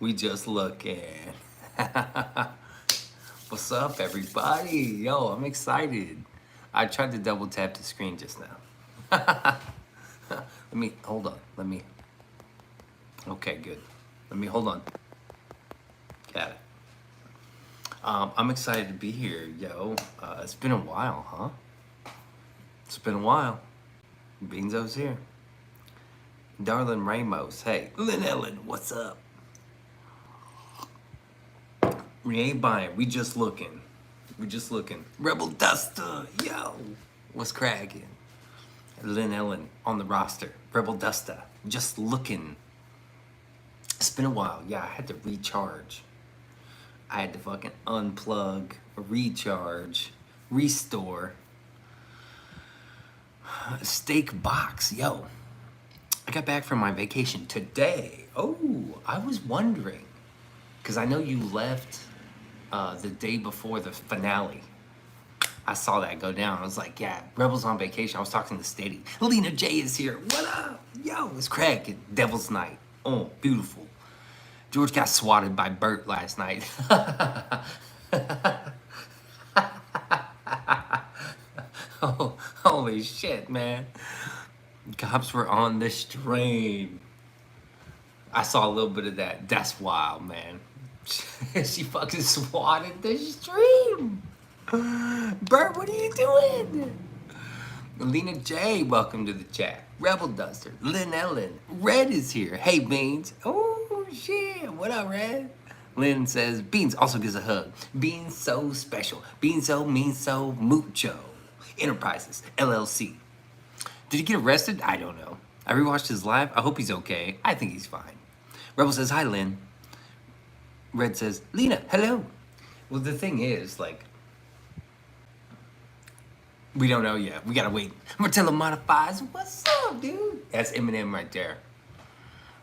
We just looking. What's up, everybody? Yo, I'm excited. I tried to double tap the screen just now. Let me, hold on. Okay, good. Hold on. Got it. I'm excited to be here, yo. It's been a while, huh? It's been a while. Beanso's here. Darlin Ramos, hey. Lynn Ellen, what's up? We ain't buying, we just looking. Rebel Duster, yo, what's cracking? Lynn Ellen on the roster. Rebel Duster, just looking. It's been a while. Yeah, I had to recharge. I had to fucking unplug, recharge, restore. Steak box, yo. I got back from my vacation today. Oh, I was wondering, because I know you left the day before the finale. I saw that go down. I was like, yeah, Rebels on vacation. I was talking to Steady. Lena J is here. What up? Yo, it's cracking. Devil's Night. Oh, beautiful. George got swatted by Bert last night. Oh, holy shit, man. Cops were on the stream. I saw a little bit of that. That's wild, man. She fucking swatted the stream. Bert, what are you doing? Lena J, welcome to the chat. Rebel Duster, Lynn Ellen, Red is here. Hey, Beans. Oh, shit. What up, Red? Lynn says, Beans also gives a hug. Beans so special. Beans so means so mucho. Enterprises, LLC. Did he get arrested? I don't know. I rewatched his live. I hope he's okay. I think he's fine. Rebel says, hi, Lynn. Red says, Lena, hello. Well, the thing is, like, we don't know yet. We gotta wait. Martella modifies. What's up, dude? That's Eminem right there.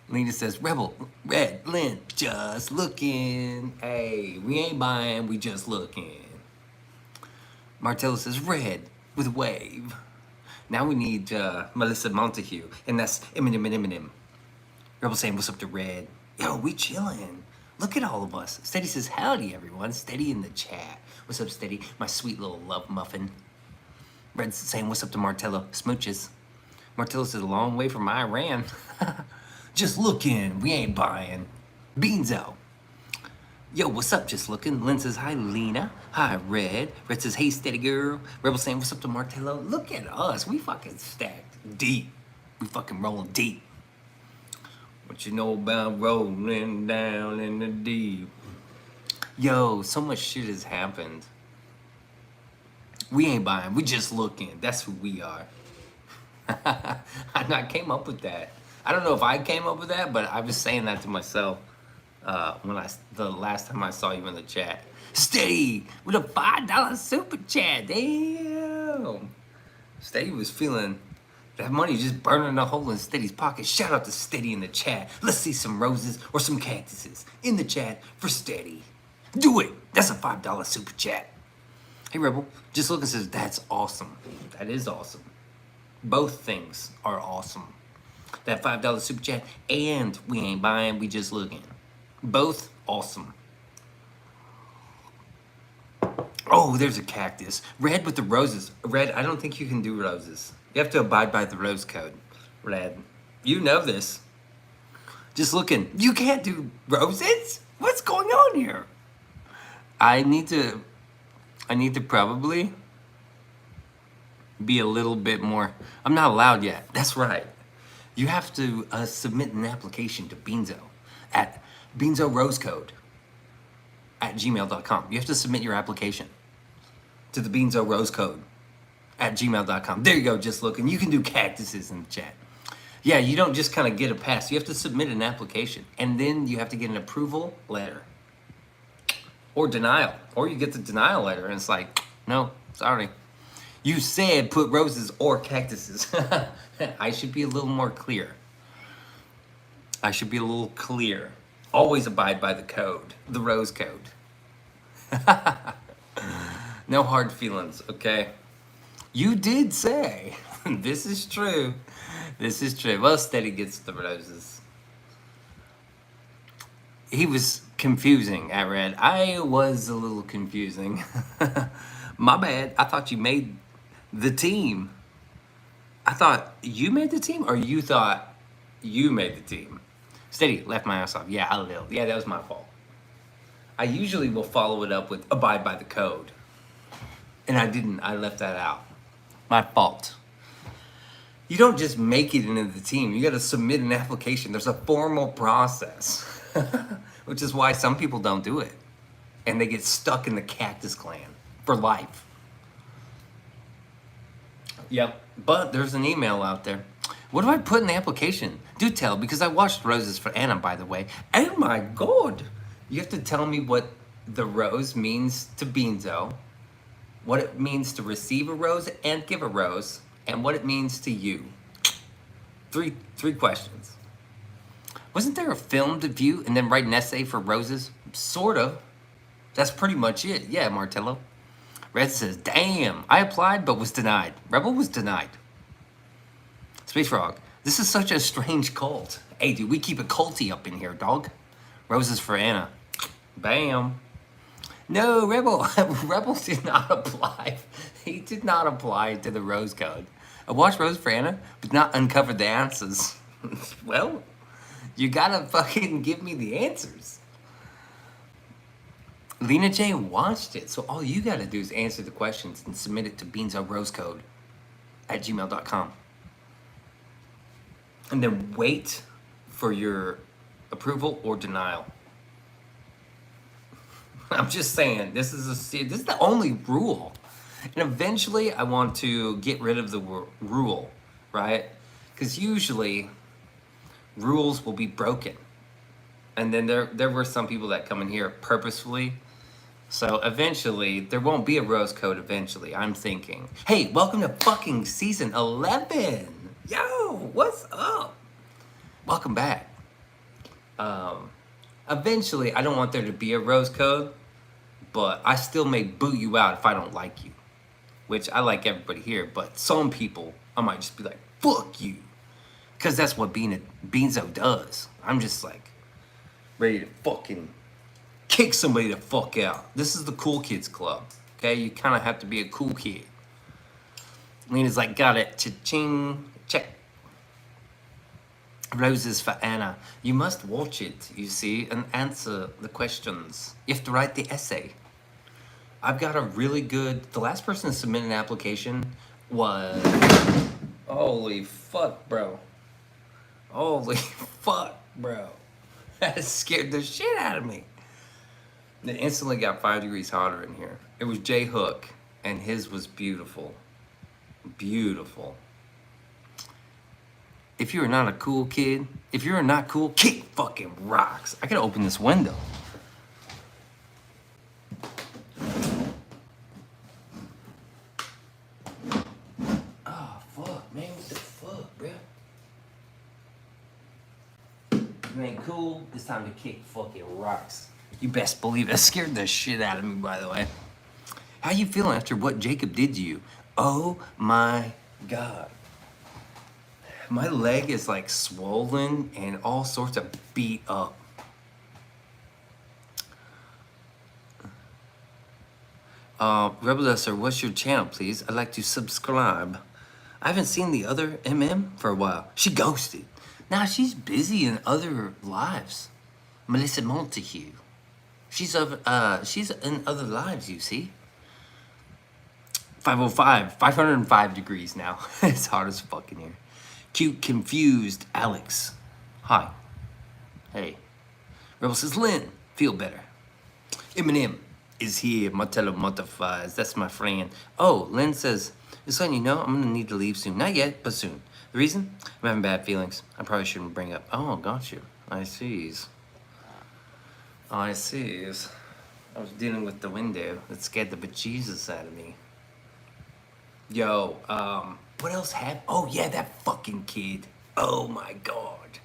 Lena says, Rebel, Red, Lynn, just looking. Hey, we ain't buying, we just looking. Martella says, Red, with wave. Now we need Melissa Montague, and that's Eminem. Rebel saying, what's up to Red? Yo, we chilling. Look at all of us. Steady says, howdy, everyone. Steady in the chat. What's up, Steady? My sweet little love muffin. Red's saying, what's up to Martello? Smooches. Martello says, a long way from Iran. Just looking. We ain't buying. Beanso. Yo, what's up? Just looking. Lynn says, hi, Lena. Hi, Red. Red says, hey, Steady girl. Rebel saying, what's up to Martello? Look at us. We fucking stacked deep. We fucking rolling deep. What you know about rolling down in the deep? Yo, so much shit has happened. We ain't buying, we just looking. That's who we are. I came up with that. I don't know if I came up with that, but I was saying that to myself the last time I saw you in the chat. Steady with a $5 super chat. Damn. Steady was feeling that money just burning a hole in Steady's pocket. Shout out to Steady in the chat. Let's see some roses or some cactuses in the chat for Steady. Do it. That's a $5 super chat. Hey, Rebel. Just looking says, that's awesome. That is awesome. Both things are awesome. That $5 super chat and we ain't buying, we just looking. Both awesome. Oh, there's a cactus. Red with the roses. Red, I don't think you can do roses. You have to abide by the rose code. Red, you know this. Just looking. You can't do roses? What's going on here? I need to probably be a little bit more. I'm not allowed yet. That's right. You have to submit an application to Beanso at beansorosecode@gmail.com. You have to submit your application to the Beanso Rose Code at gmail.com. There you go, just looking. You can do cactuses in the chat. Yeah, you don't just kind of get a pass. You have to submit an application, and then you have to get an approval letter. Or denial. Or you get the denial letter, and it's like, no, sorry. You said put roses or cactuses. I should be a little more clear. Always abide by the code, the rose code. No hard feelings, okay? You did say, this is true. Well, Steady gets the roses. He was confusing at Red. I was a little confusing. My bad. I thought you made the team. I thought you made the team, or you thought you made the team. Steady, left my ass off. Yeah, a little. Yeah, that was my fault. I usually will follow it up with abide by the code. And I didn't. I left that out. My fault. You don't just make it into the team. You got to submit an application. There's a formal process, which is why some people don't do it. And they get stuck in the Cactus Clan for life. Yep. But there's an email out there. What do I put in the application? Do tell, because I watched Roses for Anna, by the way. Oh my God. You have to tell me what the rose means to Beanso, what it means to receive a rose and give a rose, and what it means to you. Three questions. Wasn't there a film to view and then write an essay for roses? Sort of. That's pretty much it. Yeah, Martello. Red says, damn, I applied but was denied. Rebel was denied. Space Frog, this is such a strange cult. Hey, dude, we keep it culty up in here, dog. Roses for Anna. Bam. No, Rebel. Rebel did not apply. He did not apply to the Rose Code. I watched Rose for Anna, but not uncovered the answers. Well, you gotta fucking give me the answers. Lena J watched it, so all you gotta do is answer the questions and submit it to beansarosecode@gmail.com. And then wait for your approval or denial. I'm just saying, this is the only rule. And eventually I want to get rid of the rule, right? Because usually rules will be broken. And then there were some people that come in here purposefully. So eventually, there won't be a rose code eventually, I'm thinking. Hey, welcome to fucking season 11. Yo, what's up? Welcome back. Eventually, I don't want there to be a rose code, but I still may boot you out if I don't like you. Which I like everybody here, but some people, I might just be like, fuck you. Because that's what Beanso does. I'm just like, ready to fucking kick somebody the fuck out. This is the cool kids club, okay? You kind of have to be a cool kid. Lena's like, got it, cha-ching, check. Roses for Anna. You must watch it, you see, and answer the questions. You have to write the essay. I've got a really good, the last person to submit an application was, holy fuck, bro. Holy fuck, bro. That scared the shit out of me. It instantly got 5 degrees hotter in here. It was Jay Hook, and his was beautiful. Beautiful. If you're not a cool kid, if you're not cool, kick fucking rocks. I gotta open this window. Oh, fuck, man, what the fuck, bro? You ain't cool, it's time to kick fucking rocks. You best believe it. Scared the shit out of me, by the way. How you feeling after what Jacob did to you? Oh my God. My leg is like swollen and all sorts of beat up. Rebel Duster, what's your channel, please? I'd like to subscribe. I haven't seen the other MM for a while. She ghosted. Nah, she's busy in other lives. Melissa Montague. She's in other lives, you see. 505 degrees now. It's hot as fuck in here. Cute, confused Alex. Hi. Hey. Rebel says, Lynn, feel better. Eminem is here. Martello Montifies. That's my friend. Oh, Lynn says, just letting you know, I'm gonna need to leave soon. Not yet, but soon. The reason? I'm having bad feelings. I probably shouldn't bring up. Oh, got you. I sees. I sees. I was dealing with the window that scared the bejesus out of me. Yo, what else happened? Oh, yeah, that fucking kid. Oh, my God.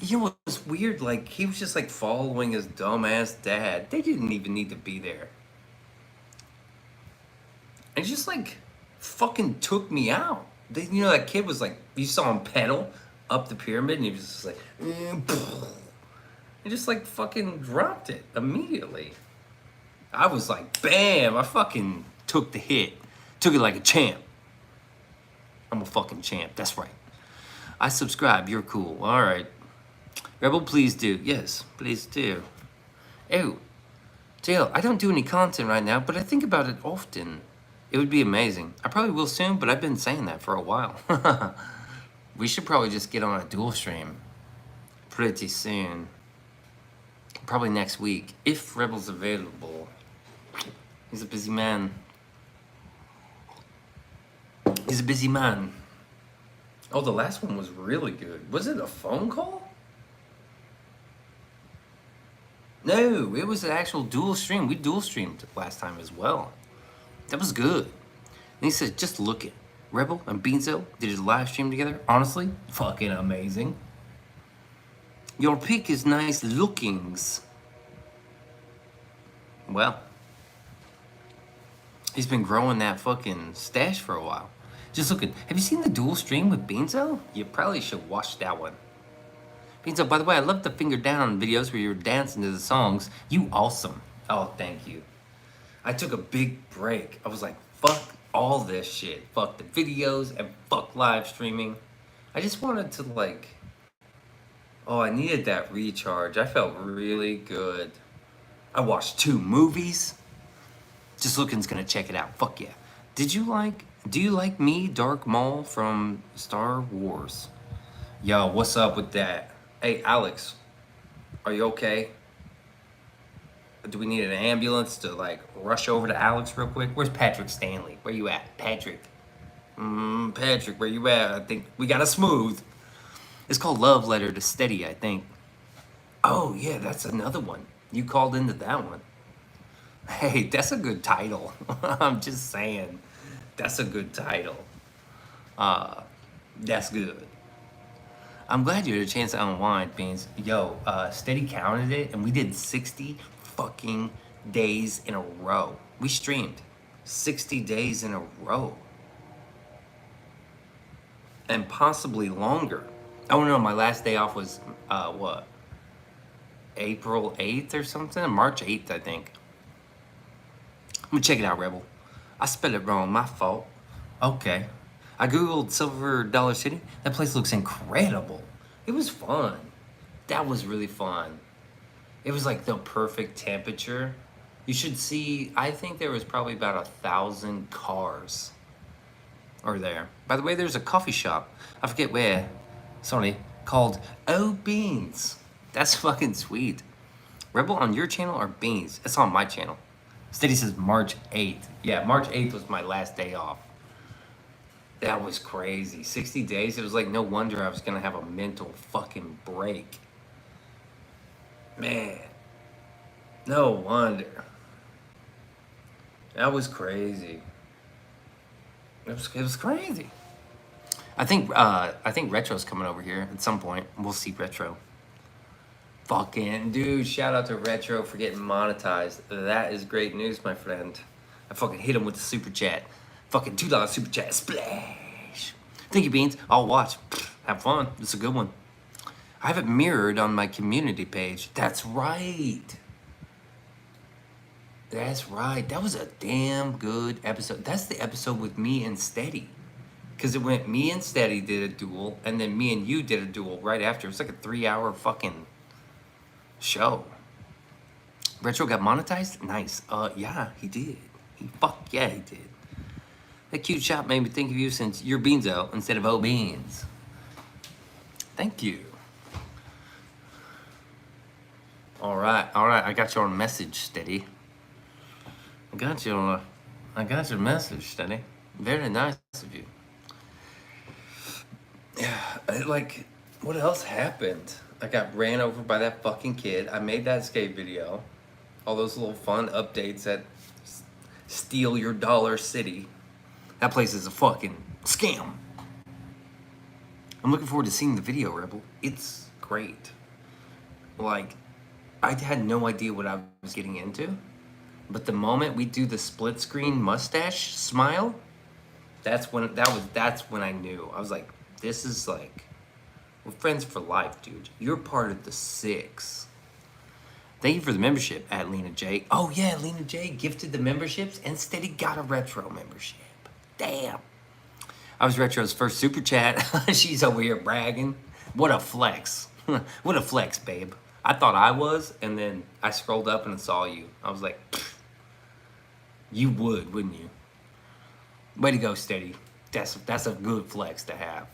You know what was weird? Like, he was just, like, following his dumbass dad. They didn't even need to be there. And just, like, fucking took me out. You know, that kid was, like, you saw him pedal up the pyramid, and he was just like, and and just like fucking dropped it immediately. I was like, bam! I fucking took the hit, took it like a champ. I'm a fucking champ. That's right. I subscribe. You're cool. All right, Rebel, please do. Yes, please do. Oh, Dale, I don't do any content right now, but I think about it often. It would be amazing. I probably will soon, but I've been saying that for a while. We should probably just get on a dual stream pretty soon. Probably next week, if Rebel's available. He's a busy man. He's a busy man. Oh, the last one was really good. Was it a phone call? No, it was an actual dual stream. We dual streamed last time as well. That was good. And he said, just look it. Rebel and Beanso did a live stream together. Honestly, fucking amazing. Your pic is nice lookings. Well, he's been growing that fucking stash for a while. Just looking. Have you seen the dual stream with Beanso? You probably should watch that one. Beanso, by the way, I love the finger down videos where you're dancing to the songs. You awesome. Oh, thank you. I took a big break. I was like, fuck all this shit. Fuck the videos and fuck live streaming. I just wanted to like, oh, I needed that recharge. I felt really good. I watched 2 movies. Just Looking's gonna check it out. Fuck yeah. Do you like me, Dark Maul from Star Wars? Yo, what's up with that? Hey, Alex, are you okay? Do we need an ambulance to like rush over to Alex real quick? Where's Patrick Stanley? Where you at, Patrick? Patrick, where you at? I think we got a smooth. It's called Love Letter to Steady, I think. Oh yeah, that's another one. You called into that one. Hey, that's a good title. I'm just saying, that's a good title. That's good. I'm glad you had a chance to unwind, Beans. Yo, Steady counted it, and we did 60 fucking days in a row. We streamed 60 days in a row. And possibly longer. Oh no, my last day off was, what? April 8th or something? March 8th, I think. I'm gonna check it out, Rebel. I spelled it wrong, my fault. Okay. I googled Silver Dollar City. That place looks incredible. It was fun. That was really fun. It was like the perfect temperature. You should see, I think there was probably about 1,000 cars are there. By the way, there's a coffee shop. I forget where. Sorry. Called Oh Beans. That's fucking sweet. Rebel on your channel or Beans? It's on my channel. Steady says March 8th. Yeah, March 8th was my last day off. That was crazy. 60 days. It was like no wonder I was gonna have a mental fucking break. Man. No wonder. That was crazy. It was crazy. I think Retro's coming over here at some point. We'll see Retro. Fucking dude, shout out to Retro for getting monetized. That is great news, my friend. I fucking hit him with the super chat. Fucking $2 super chat. Splash. Thank you, Beans. I'll watch. Have fun. It's a good one. I have it mirrored on my community page. That's right. That's right. That was a damn good episode. That's the episode with me and Steady. Because it went me and Steady did a duel, and then me and you did a duel right after. It's like a 3-hour fucking show. Retro got monetized? Nice. Yeah, he did. Yeah, he did. That cute shop made me think of you since you're Beanso instead of O Beans. Thank you. All right. I got your message, Steady. I got your message, Steady. Very nice of you. Yeah, like, what else happened? I got ran over by that fucking kid. I made that skate video. All those little fun updates at Steal Your Dollar City. That place is a fucking scam. I'm looking forward to seeing the video, Rebel. It's great. Like, I had no idea what I was getting into. But the moment we do the split screen mustache smile, that's when I knew. I was like, this is like, we're friends for life, dude. You're part of the 6. Thank you for the membership at Lena J. Oh yeah, Lena J gifted the memberships and Steady got a retro membership. Damn. I was Retro's first super chat. She's over here bragging. What a flex. What a flex, babe. I thought I was, and then I scrolled up and saw you. I was like, you would, wouldn't you? Way to go, Steady. That's a good flex to have.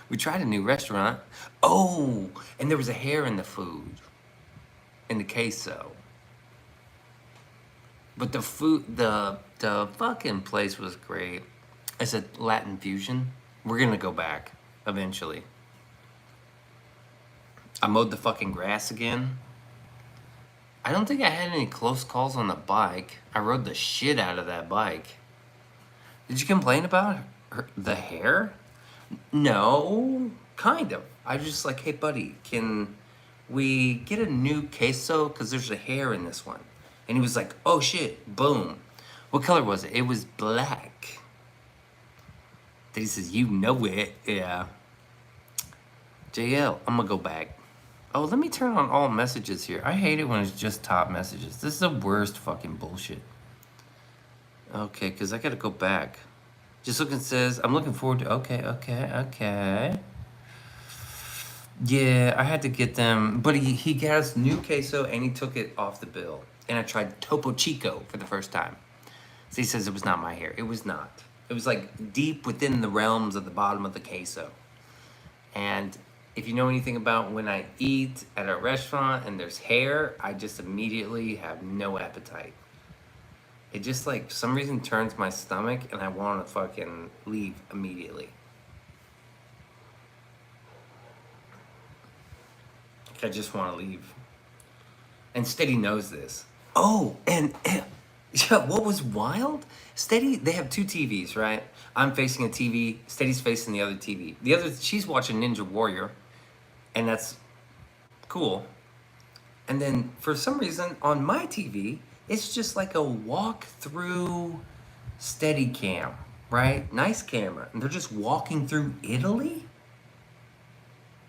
We tried a new restaurant. Oh, and there was a hair in the food. In the queso. But the food, the fucking place was great. It's a Latin fusion. We're gonna go back eventually. I mowed the fucking grass again. I don't think I had any close calls on the bike. I rode the shit out of that bike. Did you complain about the hair? No, kind of. I was just like, hey buddy, can we get a new queso? Because there's a hair in this one. And he was like, oh shit, boom. What color was it? It was black. Then he says, you know it, yeah. JL, I'm gonna go back. Oh, let me turn on all messages here. I hate it when it's just top messages. This is the worst fucking bullshit. Okay, because I gotta go back. Just looking says, I'm looking forward to, okay. Yeah, I had to get them, but he got us new queso and he took it off the bill. And I tried Topo Chico for the first time. So he says it was not my hair. It was not. It was like deep within the realms of the bottom of the queso. And if you know anything about when I eat at a restaurant and there's hair, I just immediately have no appetite. It just like, for some reason turns my stomach and I want to fucking leave immediately. I just want to leave. And Steady knows this. Oh, and yeah, what was wild? Steady, they have two TVs, right? I'm facing a TV, Steady's facing the other TV. The other, she's watching Ninja Warrior, and that's cool. And then for some reason on my TV, it's just like a walk-through Steady cam, right? Nice camera. And they're just walking through Italy?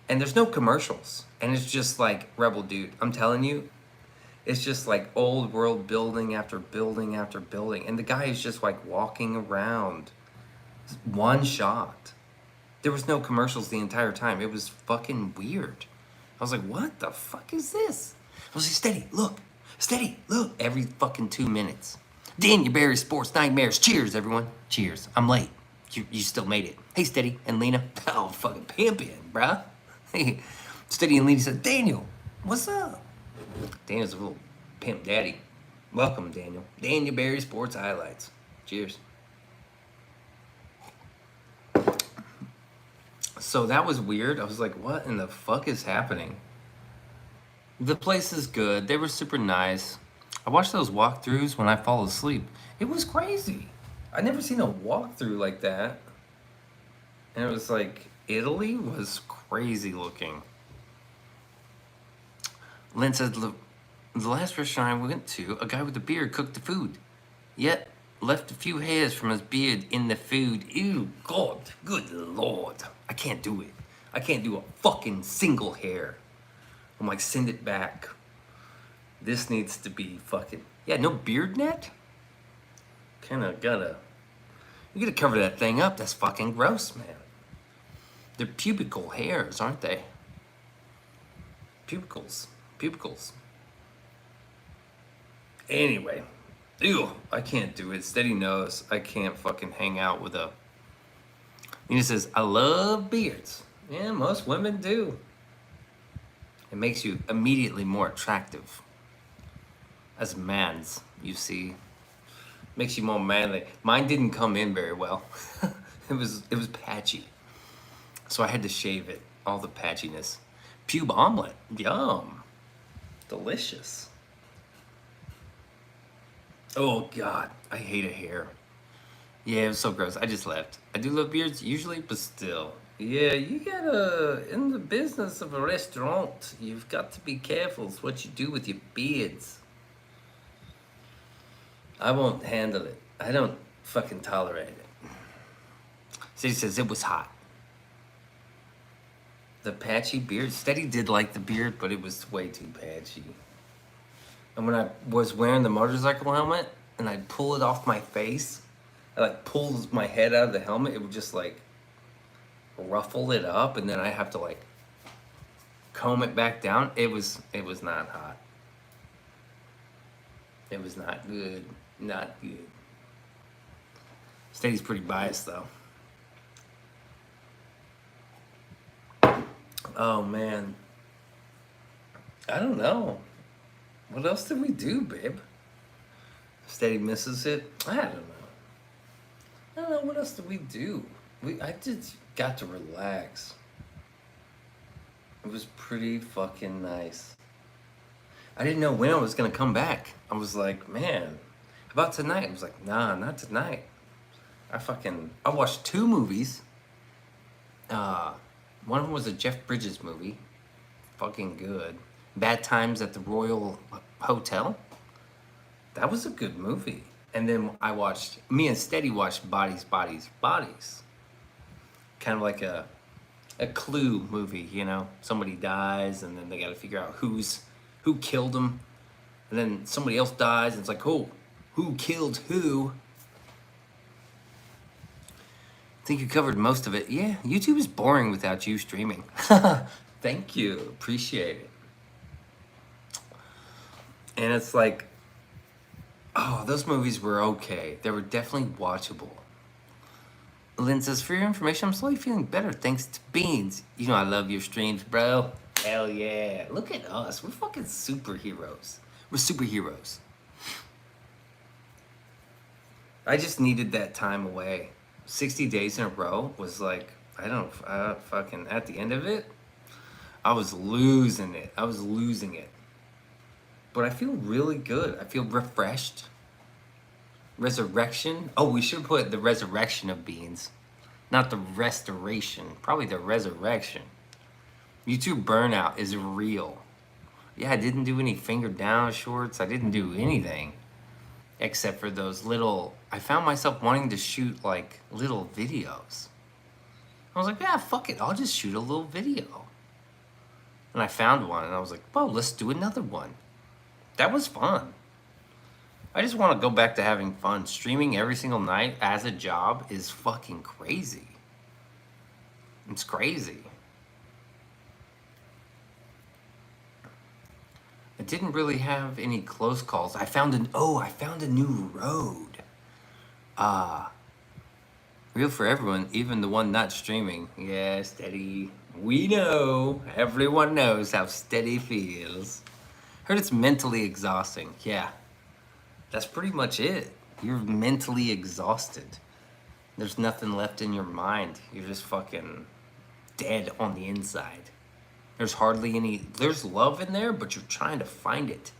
And there's no commercials. And it's just like, Rebel dude, I'm telling you, it's just like old world building after building after building. And the guy is just like walking around. One shot. There was no commercials the entire time. It was fucking weird. I was like, what the fuck is this? I was like, Steady, look. Steady, look. Every fucking 2 minutes. Daniel Barry Sports Nightmares. Cheers, everyone. Cheers. I'm late. You still made it. Hey, Steady and Lena. Oh, fucking pimpin', bruh. Hey, Steady and Lena said, Daniel, what's up? Daniel's a little pimp daddy. Welcome, Daniel. Daniel Barry Sports Highlights. Cheers. So that was weird. I was like, what in the fuck is happening? The place is good. They were super nice. I watched those walkthroughs when I fall asleep. It was crazy. I'd never seen a walkthrough like that. And it was like, Italy was crazy looking. Lynn said, the last restaurant I went to, a guy with a beard cooked the food. Yet, left a few hairs from his beard in the food. Ew, God, good Lord. I can't do it. I can't do a fucking single hair. I'm like, send it back. This needs to be fucking, yeah, no beard net? Kinda gotta, you gotta cover that thing up. That's fucking gross, man. They're pubical hairs, aren't they? Pubicles. Anyway, ew, I can't do it. Steady knows I can't fucking hang out with a. He says, I love beards. Yeah, most women do. It makes you immediately more attractive. As mans, you see. Makes you more manly. Mine didn't come in very well. It was patchy. So I had to shave it. All the patchiness. Pube omelet. Yum. Delicious. Oh God, I hate a hair. Yeah, it was so gross. I just left. I do love beards usually, but still. Yeah, you gotta, in the business of a restaurant, you've got to be careful. It's what you do with your beards. I won't handle it. I don't fucking tolerate it. So he says it was hot. The patchy beard. Steady did like the beard, but it was way too patchy. And when I was wearing the motorcycle helmet and I'd pull it off my face, I like pulled my head out of the helmet, it would just like ruffle it up, and then I have to like comb it back down. It was not hot. It was not good. Not good. Steady's pretty biased though. Oh man. I don't know. What else did we do, babe? Steady misses it. I don't know. I don't know. What else did we do? I just got to relax. It was pretty fucking nice. I didn't know when I was gonna come back. I was like, man, how about tonight? I was like, nah, not tonight. I watched 2 movies. One of them was a Jeff Bridges movie. Fucking good. Bad Times at the Royal Hotel. That was a good movie. And then me and Steady watched Bodies, Bodies, Bodies. Kind of like a Clue movie, you know? Somebody dies and then they gotta figure out who killed him. And then somebody else dies and it's like, oh, who killed who? I think you covered most of it. Yeah, YouTube is boring without you streaming. Thank you, appreciate it. And it's like, oh, those movies were okay. They were definitely watchable. Lynn says, for your information, I'm slowly feeling better thanks to Beans. You know I love your streams, bro. Hell yeah. Look at us. We're fucking superheroes. We're superheroes. I just needed that time away. 60 days in a row was like, fucking, at the end of it, I was losing it. I was losing it. But I feel really good. I feel refreshed. Resurrection. Oh, we should put the resurrection of Beans. Not the restoration. Probably the resurrection. YouTube burnout is real. Yeah, I didn't do any finger down shorts. I didn't do anything. Except for those little... I found myself wanting to shoot, like, little videos. I was like, yeah, fuck it. I'll just shoot a little video. And I found one, and I was like, well, let's do another one. That was fun. I just want to go back to having fun. Streaming every single night as a job is fucking crazy. It's crazy. I didn't really have any close calls. I found a new road. Real for everyone, even the one not streaming. Yeah, Steady. We know. Everyone knows how Steady feels. Heard it's mentally exhausting. Yeah. That's pretty much it. You're mentally exhausted. There's nothing left in your mind. You're just fucking dead on the inside. There's hardly any... There's love in there, but you're trying to find it.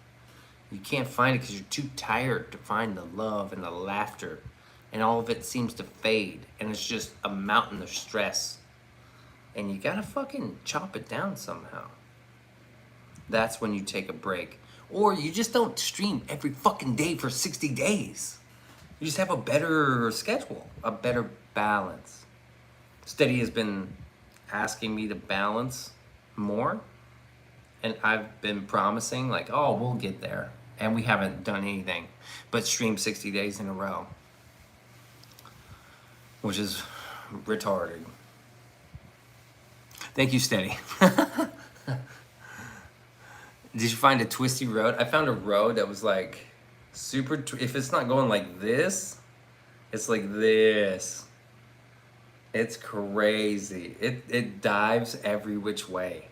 You can't find it because you're too tired to find the love and the laughter. And all of it seems to fade. And it's just a mountain of stress. And you gotta fucking chop it down somehow. That's when you take a break. Or you just don't stream every fucking day for 60 days. You just have a better schedule, a better balance. Steady has been asking me to balance more. And I've been promising, like, oh, we'll get there. And we haven't done anything but stream 60 days in a row. Which is retarded. Thank you, Steady. Did you find a twisty road? I found a road that was like super... if it's not going like this, it's like this. It's crazy. It dives every which way.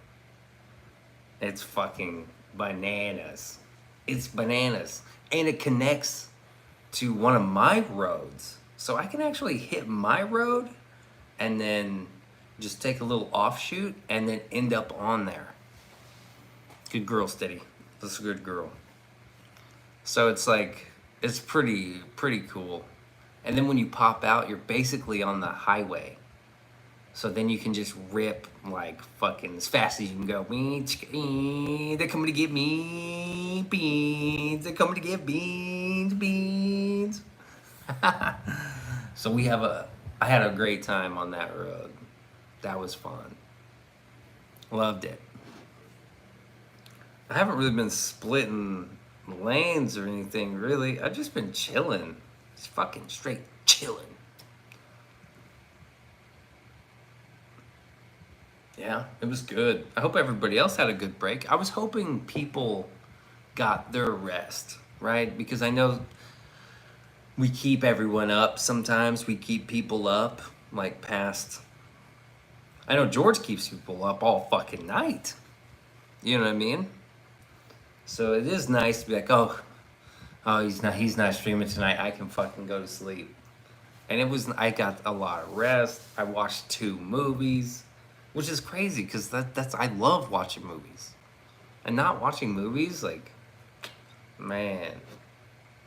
It's fucking bananas. It's bananas. And it connects to one of my roads. So I can actually hit my road and then just take a little offshoot and then end up on there. Good girl, Steady. That's a good girl. So it's like, it's pretty cool. And then when you pop out, you're basically on the highway. So then you can just rip like fucking as fast as you can go. They're coming to get me, beans. They're coming to get beans, beans. So I had a great time on that road. That was fun. Loved it. I haven't really been splitting lanes or anything, really. I've just been chilling. Just fucking straight chilling. Yeah, it was good. I hope everybody else had a good break. I was hoping people got their rest, right? Because I know we keep everyone up sometimes. We keep people up, like past. I know George keeps people up all fucking night. You know what I mean? So it is nice to be like, oh, he's not streaming tonight. I can fucking go to sleep. And I got a lot of rest. I watched 2 movies, which is crazy because I love watching movies. And not watching movies, like, man,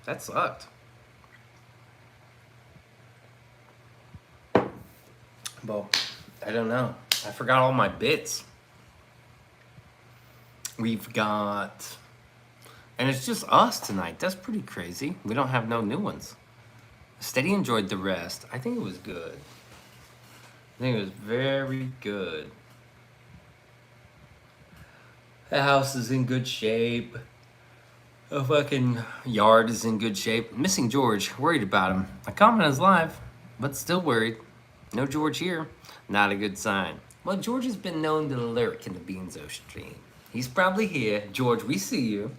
that sucked. Well, I don't know. I forgot all my bits. We've got, and it's just us tonight. That's pretty crazy. We don't have no new ones. Steady enjoyed the rest. I think it was good. I think it was very good. The house is in good shape. The fucking yard is in good shape. Missing George. Worried about him. I comment on his live, but still worried. No George here. Not a good sign. Well, George has been known to lurk in the Beanso stream. He's probably here. George, we see you.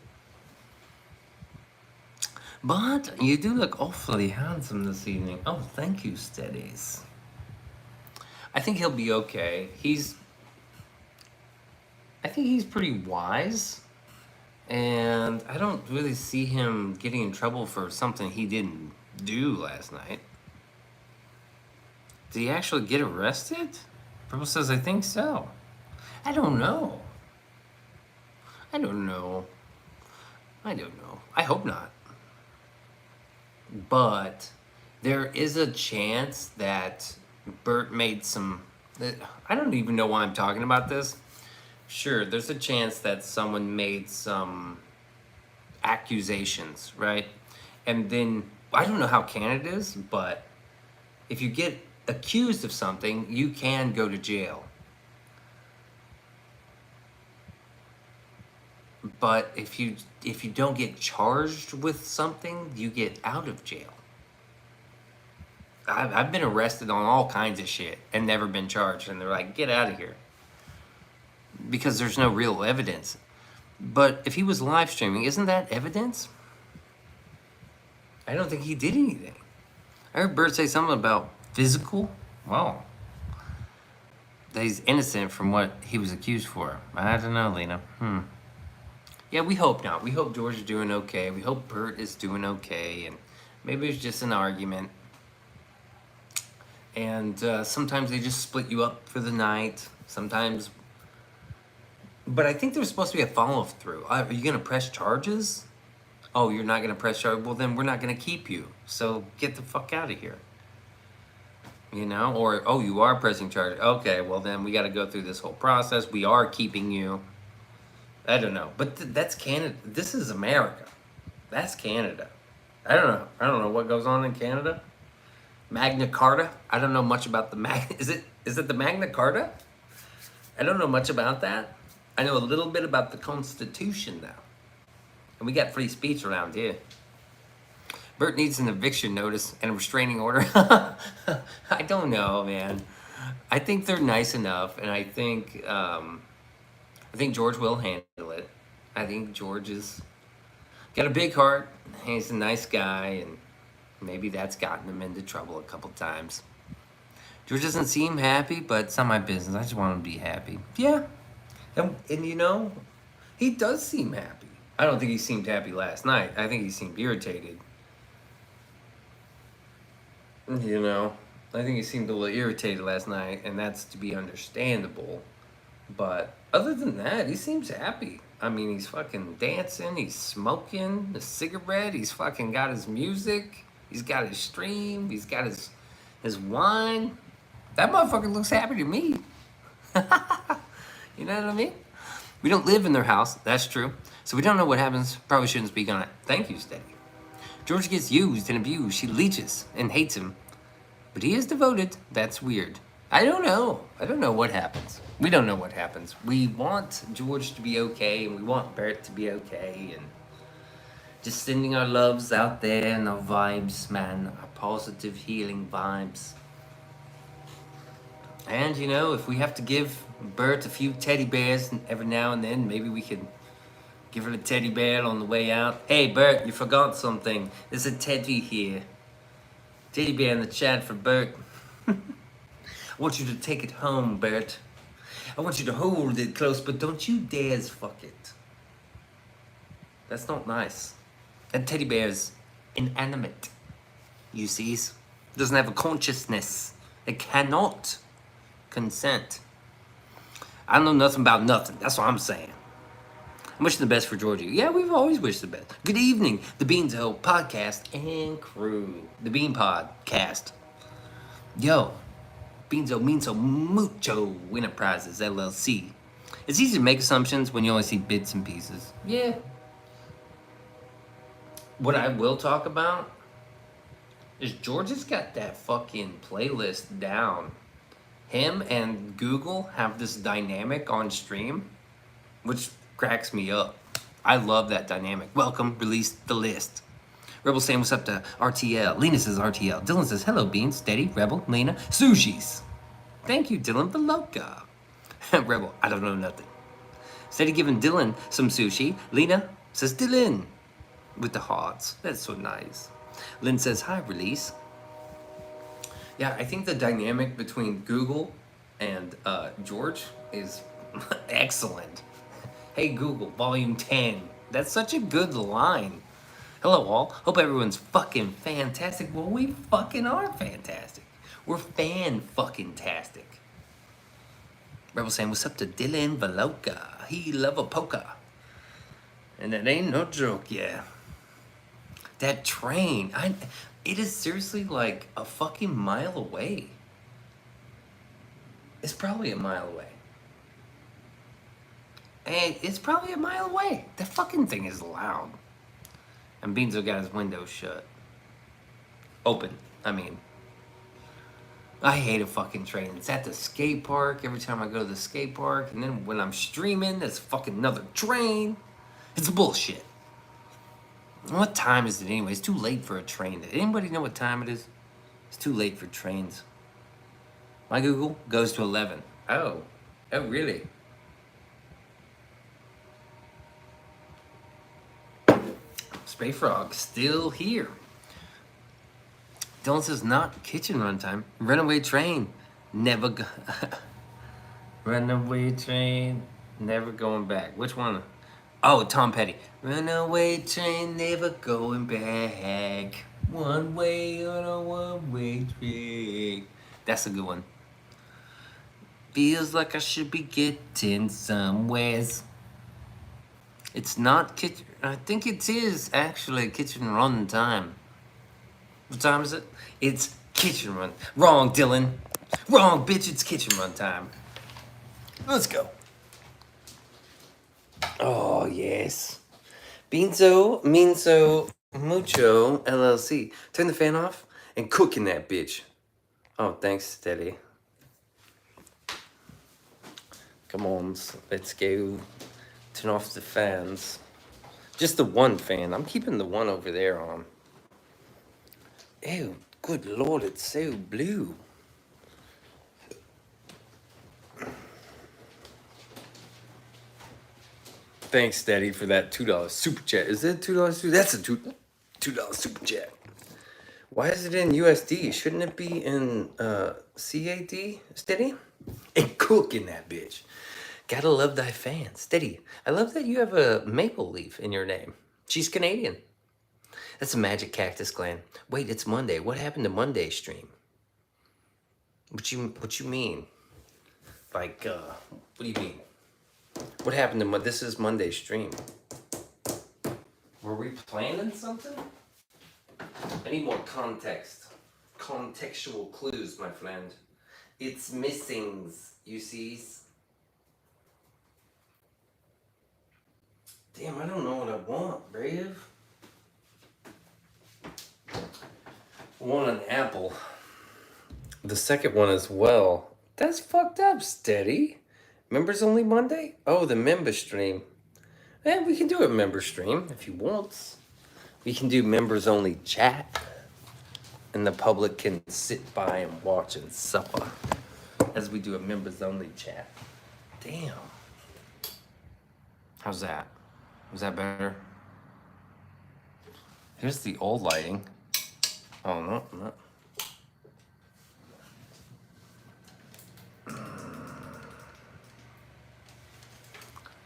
But you do look awfully handsome this evening. Oh, thank you, Steadies. I think he'll be okay. I think he's pretty wise. And I don't really see him getting in trouble for something he didn't do last night. Did he actually get arrested? Purple says, I think so. I don't know. I don't know. I hope not. But there is a chance that Bert made some... I don't even know why I'm talking about this. Sure, there's a chance that someone made some accusations, right? And then, I don't know how Canada is, but if you get accused of something, you can go to jail. But if you don't get charged with something, you get out of jail. I've been arrested on all kinds of shit and never been charged, and they're like, get out of here. Because there's no real evidence. But if he was live streaming, isn't that evidence? I don't think he did anything. I heard Bert say something about physical. Wow. That he's innocent from what he was accused for. I don't know, Lena. Yeah, we hope not. We hope George is doing okay. We hope Bert is doing okay. And maybe it's just an argument. And sometimes they just split you up for the night. Sometimes. But I think there's supposed to be a follow-through. Are you going to press charges? Oh, you're not going to press charges? Well, then we're not going to keep you. So get the fuck out of here. You know? Or, oh, you are pressing charges. Okay, well, then we got to go through this whole process. We are keeping you. I don't know. But that's Canada. This is America. That's Canada. I don't know. I don't know what goes on in Canada. Magna Carta. I don't know much about the Is it the Magna Carta? I don't know much about that. I know a little bit about the Constitution, though. And we got free speech around here. Bert needs an eviction notice and a restraining order. I don't know, man. I think they're nice enough, and I think George will handle it. I think George has got a big heart. He's a nice guy, and maybe that's gotten him into trouble a couple times. George doesn't seem happy, but it's not my business. I just want him to be happy. Yeah. And you know, he does seem happy. I don't think he seemed happy last night. I think he seemed irritated. You know, I think he seemed a little irritated last night, and that's to be understandable. But other than that, he seems happy. I mean, he's fucking dancing, he's smoking a cigarette, he's fucking got his music, he's got his stream, he's got his wine. That motherfucker looks happy to me. You know what I mean? We don't live in their house, that's true. So we don't know what happens, probably shouldn't speak on it. Thank you, Steady. George gets used and abused, she leeches and hates him. But he is devoted, that's weird. I don't know. I don't know what happens. We don't know what happens. We want George to be okay, and we want Bert to be okay, and just sending our loves out there and our vibes, man. Our positive, healing vibes. And, you know, if we have to give Bert a few teddy bears every now and then, maybe we could give her a teddy bear on the way out. Hey, Bert, you forgot something. There's a teddy here. Teddy bear in the chat for Bert. I want you to take it home, Bert. I want you to hold it close, but don't you dare fuck it. That's not nice. That teddy bear's inanimate. You sees? Doesn't have a consciousness. It cannot consent. I know nothing about nothing. That's what I'm saying. I'm wishing the best for Georgie. Yeah, we've always wished the best. Good evening, the Beanso podcast and crew. The Bean Podcast. Yo, Beanso means so mucho Enterprises LLC. It's easy to make assumptions when you only see bits and pieces. Yeah. What I will talk about is George's got that fucking playlist down. Him and Google have this dynamic on stream, which cracks me up. I love that dynamic. Welcome, release the list. Rebel saying what's up to RTL. Lena says RTL. Dylan says hello, Bean. Steady, Rebel, Lena, Sushis. Thank you, Dylan Veloca. Rebel, I don't know nothing. Steady giving Dylan some sushi. Lena says Dylan with the hearts. That's so nice. Lynn says hi, release. Yeah, I think the dynamic between Google and George is excellent. Hey Google, volume 10. That's such a good line. Hello all, hope everyone's fucking fantastic. Well, we fucking are fantastic. We're fan-fucking-tastic. Rebel saying, what's up to Dylan Veloca? He love a polka. And that ain't no joke, yeah. That train, it is seriously like a fucking mile away. It's probably a mile away. And it's probably a mile away. That fucking thing is loud. And Beanzo got his window shut. Open, I mean. I hate a fucking train. It's at the skate park every time I go to the skate park. And then when I'm streaming, there's fucking another train. It's bullshit. What time is it anyway? It's too late for a train. Does anybody know what time it is? It's too late for trains. My Google goes to 11. Oh. Oh, really? Spray Frog still here. Dylan says not kitchen runtime. Runaway train. Never go. Runaway train. Never going back. Which one? Oh, Tom Petty. Runaway train, never going back. One way on a one-way train. That's a good one. Feels like I should be getting somewheres. It's not kitchen. I think it is actually kitchen run time. What time is it? It's kitchen run. Wrong, Dylan. Wrong, bitch. It's kitchen run time. Let's go. Oh, yes. Beanso, Minso, Mucho, LLC. Turn the fan off and cook in that bitch. Oh, thanks, Steady. Come on, let's go. Turn off the fans. Just the one fan. I'm keeping the one over there on. Ew, good lord, it's so blue. Thanks, Steady, for that $2 super chat. Is it $2? That's a $2 super chat. Why is it in USD? Shouldn't it be in CAD, Steady? And cook in that bitch. Gotta love thy fan. Steady. I love that you have a maple leaf in your name. She's Canadian. That's a magic cactus clan. Wait, it's Monday. What happened to Monday stream? What you mean? Like, what do you mean? What happened to this is Monday stream? Were we planning something? I need more context. Contextual clues, my friend. It's missings, you sees. Damn, I don't know what I want, Brave. I want an apple. The second one as well, That's fucked up, Steady. Members only Monday? Oh, the member stream. We can do a member stream if you want. We can do members only chat. And the public can sit by and watch and supper as we do a members only chat. Damn. How's that? Was that better? Here's the old lighting. Oh, no.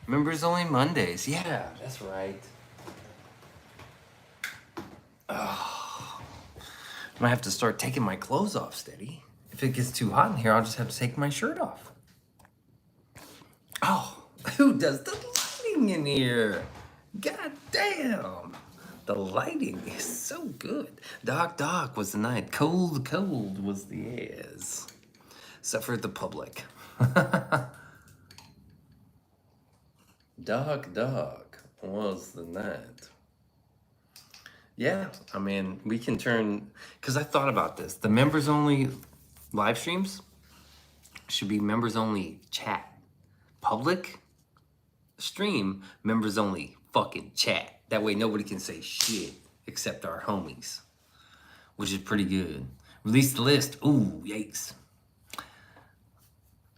Members only Mondays. Yeah, that's right. Oh, I might have to start taking my clothes off, Steady. If it gets too hot in here, I'll just have to take my shirt off. Oh, who does the lighting in here? God damn. The lighting is so good. Dark was the night. Cold was the airs. Suffered the public. Dark was the night. Yeah, I mean, we can turn, because I thought about this. The members only live streams should be members only chat. Public stream, members only fucking chat. That way nobody can say shit except our homies, which is pretty good. Release the list. Ooh, yikes.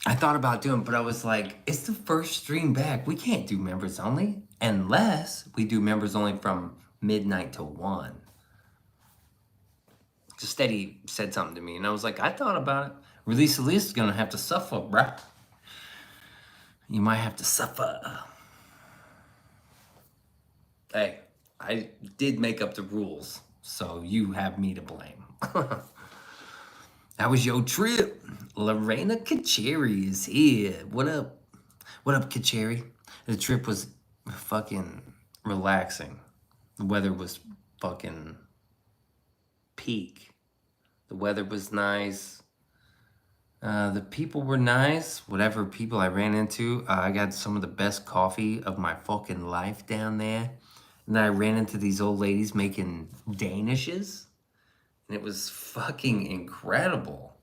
I thought about doing, but I was like, it's the first stream back. We can't do members only unless we do members only from midnight to 1. Just Steady said something to me, and I was like, I thought about it. Release the list is gonna have to suffer, bruh. You might have to suffer. Hey, I did make up the rules, so you have me to blame. How was your trip? Lorena Kacheri is here. What up? What up, Kacheri? The trip was fucking relaxing. The weather was fucking peak. The weather was nice. The people were nice. Whatever people I ran into, I got some of the best coffee of my fucking life down there. And then I ran into these old ladies making Danishes. And it was fucking incredible.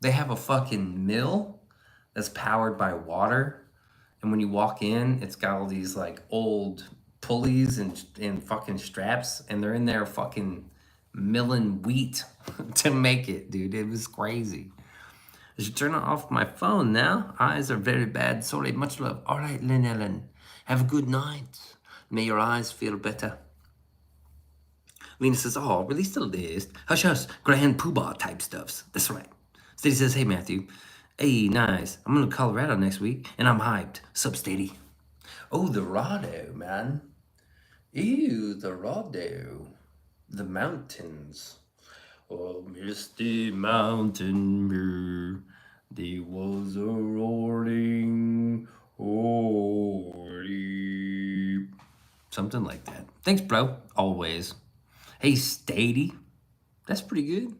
They have a fucking mill that's powered by water. And when you walk in, it's got all these like old pulleys and fucking straps. And they're in there fucking milling wheat to make it, dude. It was crazy. I should turn off my phone now. Eyes are very bad. Sorry, much love. All right, Lynn Ellen. Have a good night. May your eyes feel better. Lena says, oh, release the list. Hush, hush. Grand poobah type stuffs. That's right. Steady says, hey, Matthew. Hey, nice. I'm going to Colorado next week, and I'm hyped. Sup, Steady? Oh, the Rado, man. Ew, the Rado. The mountains. Oh, misty mountain, there was a roaring, holy. Something like that. Thanks, bro. Always. Hey, Stady. That's pretty good.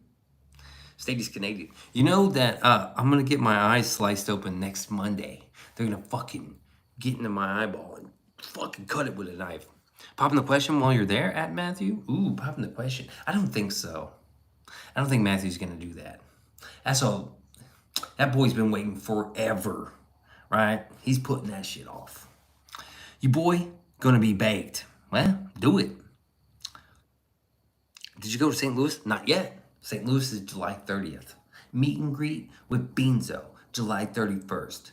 Stady's Canadian. You know that I'm going to get my eyes sliced open next Monday. They're going to fucking get into my eyeball and fucking cut it with a knife. Popping the question while you're there, at Matthew? Ooh, popping the question. I don't think so. I don't think Matthew's gonna do that. That's all. That boy's been waiting forever, right? He's putting that shit off. You boy gonna be baked. Well, do it. Did you go to St. Louis? Not yet. St. Louis is July 30th. Meet and greet with Beanso, July 31st.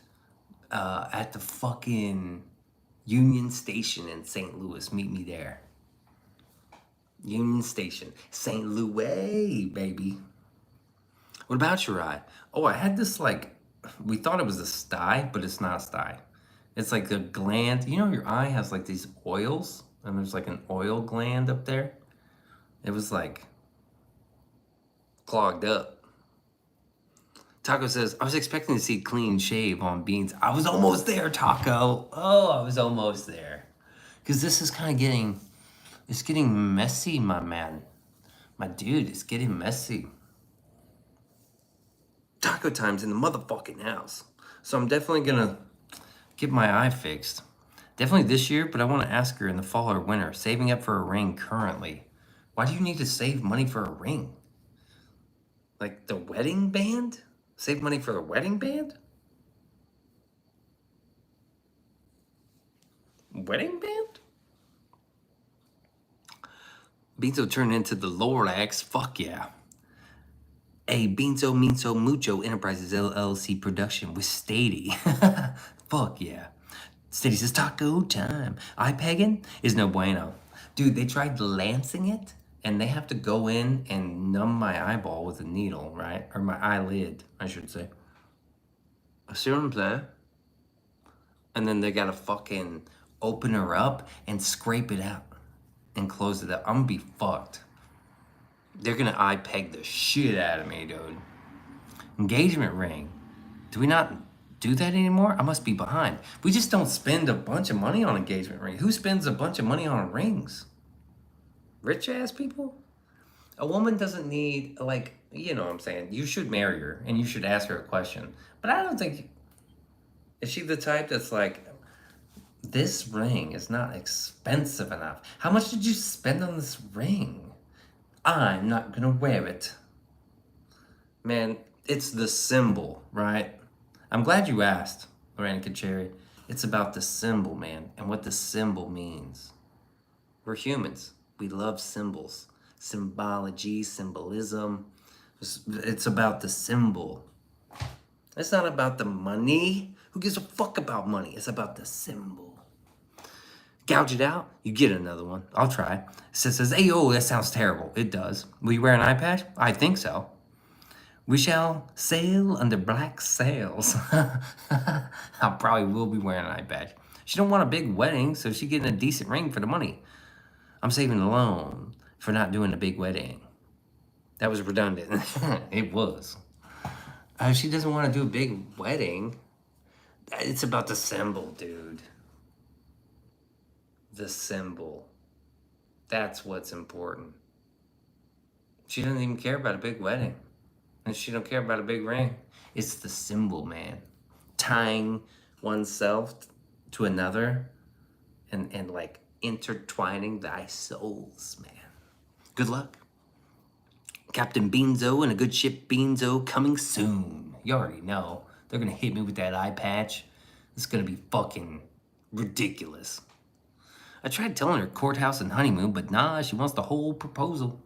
At the fucking Union Station in St. Louis. Meet me there. Union Station, St. Louis, baby. What about your eye? Oh, I had this like, we thought it was a sty, but it's not a sty. It's like a gland. You know, your eye has like these oils, and there's like an oil gland up there. It was like clogged up. Taco says, I was expecting to see clean shave on Beans. I was almost there, Taco. Oh, I was almost there. Because this is kind of getting... It's getting messy, my man. My dude, it's getting messy. Taco time's in the motherfucking house. So I'm definitely gonna get my eye fixed. Definitely this year, but I want to ask her in the fall or winter. Saving up for a ring currently. Why do you need to save money for a ring? Like the wedding band? Save money for the wedding band? Wedding band? Beanso turned into the Lorax. Fuck yeah. A Beanso Meanso Mucho Enterprises LLC production with Stady. Fuck yeah. Stady says taco time. Eye pegging is no bueno. Dude, they tried lancing it and they have to go in and numb my eyeball with a needle, right? Or my eyelid, I should say. See what I'm saying? And then they gotta fucking open her up and scrape it out and close it up. I'm gonna be fucked. They're gonna eye peg the shit out of me, dude. Engagement ring. Do we not do that anymore? I must be behind. We just don't spend a bunch of money on engagement ring. Who spends a bunch of money on rings? Rich ass people? A woman doesn't need, like, you know what I'm saying? You should marry her and you should ask her a question. But I don't think, is she the type that's like, this ring is not expensive enough. How much did you spend on this ring? I'm not gonna wear it. Man, it's the symbol, right? I'm glad you asked, Lorena Kacheri. It's about the symbol, man, and what the symbol means. We're humans. We love symbols. Symbology, symbolism. It's about the symbol. It's not about the money. Who gives a fuck about money? It's about the symbol. Gouge it out, you get another one. I'll try. It says, hey, oh, that sounds terrible. It does. Will you wear an eye patch? I think so. We shall sail under black sails. I probably will be wearing an eye patch. She don't want a big wedding, so she's getting a decent ring for the money. I'm saving a loan for not doing a big wedding. That was redundant. It was. She doesn't want to do a big wedding. It's about the symbol, dude. The symbol. That's what's important. She doesn't even care about a big wedding. And she don't care about a big ring. It's the symbol, man. Tying oneself to another and like intertwining thy souls, man. Good luck. Captain Beanso and a good ship Beanso coming soon. You already know. They're gonna hit me with that eye patch. It's gonna be fucking ridiculous. I tried telling her courthouse and honeymoon, but nah, she wants the whole proposal.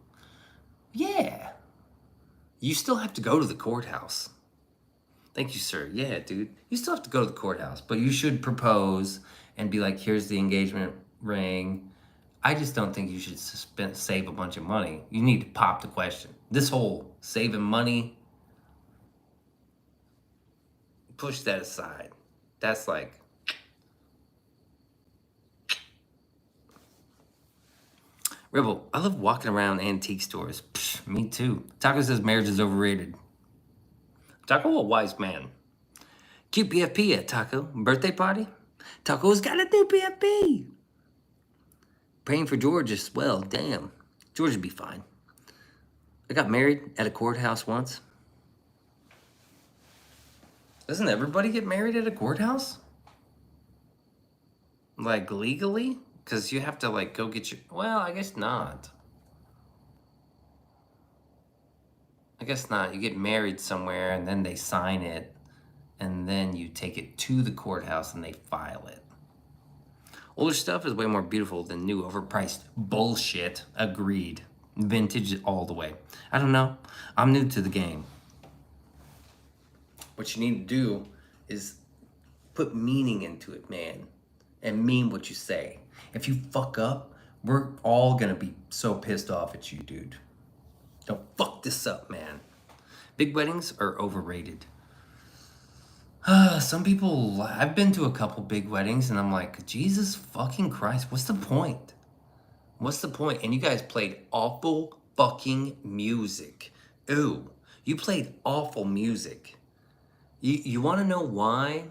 Yeah. You still have to go to the courthouse. Thank you, sir. Yeah, dude. You still have to go to the courthouse, but you should propose and be like, here's the engagement ring. I just don't think you should save a bunch of money. You need to pop the question. This whole saving money, push that aside. That's like, Rebel, I love walking around antique stores. Psh, me too. Taco says marriage is overrated. Taco, a wise man. Cute BFP at Taco. Birthday party? Taco's got a new BFP. Praying for George as well. Damn. George would be fine. I got married at a courthouse once. Doesn't everybody get married at a courthouse? Like legally? Because you have to like go get your, well, I guess not. I guess not. You get married somewhere and then they sign it and then you take it to the courthouse and they file it. Older stuff is way more beautiful than new overpriced bullshit. Agreed. Vintage all the way. I don't know. I'm new to the game. What you need to do is put meaning into it, man, and mean what you say. If you fuck up, we're all gonna be so pissed off at you, dude. Don't fuck this up, man. Big weddings are overrated. Some people, I've been to a couple big weddings and I'm like, Jesus fucking Christ, what's the point? What's the point? And you guys played awful fucking music. Ooh, you played awful music. You wanna know why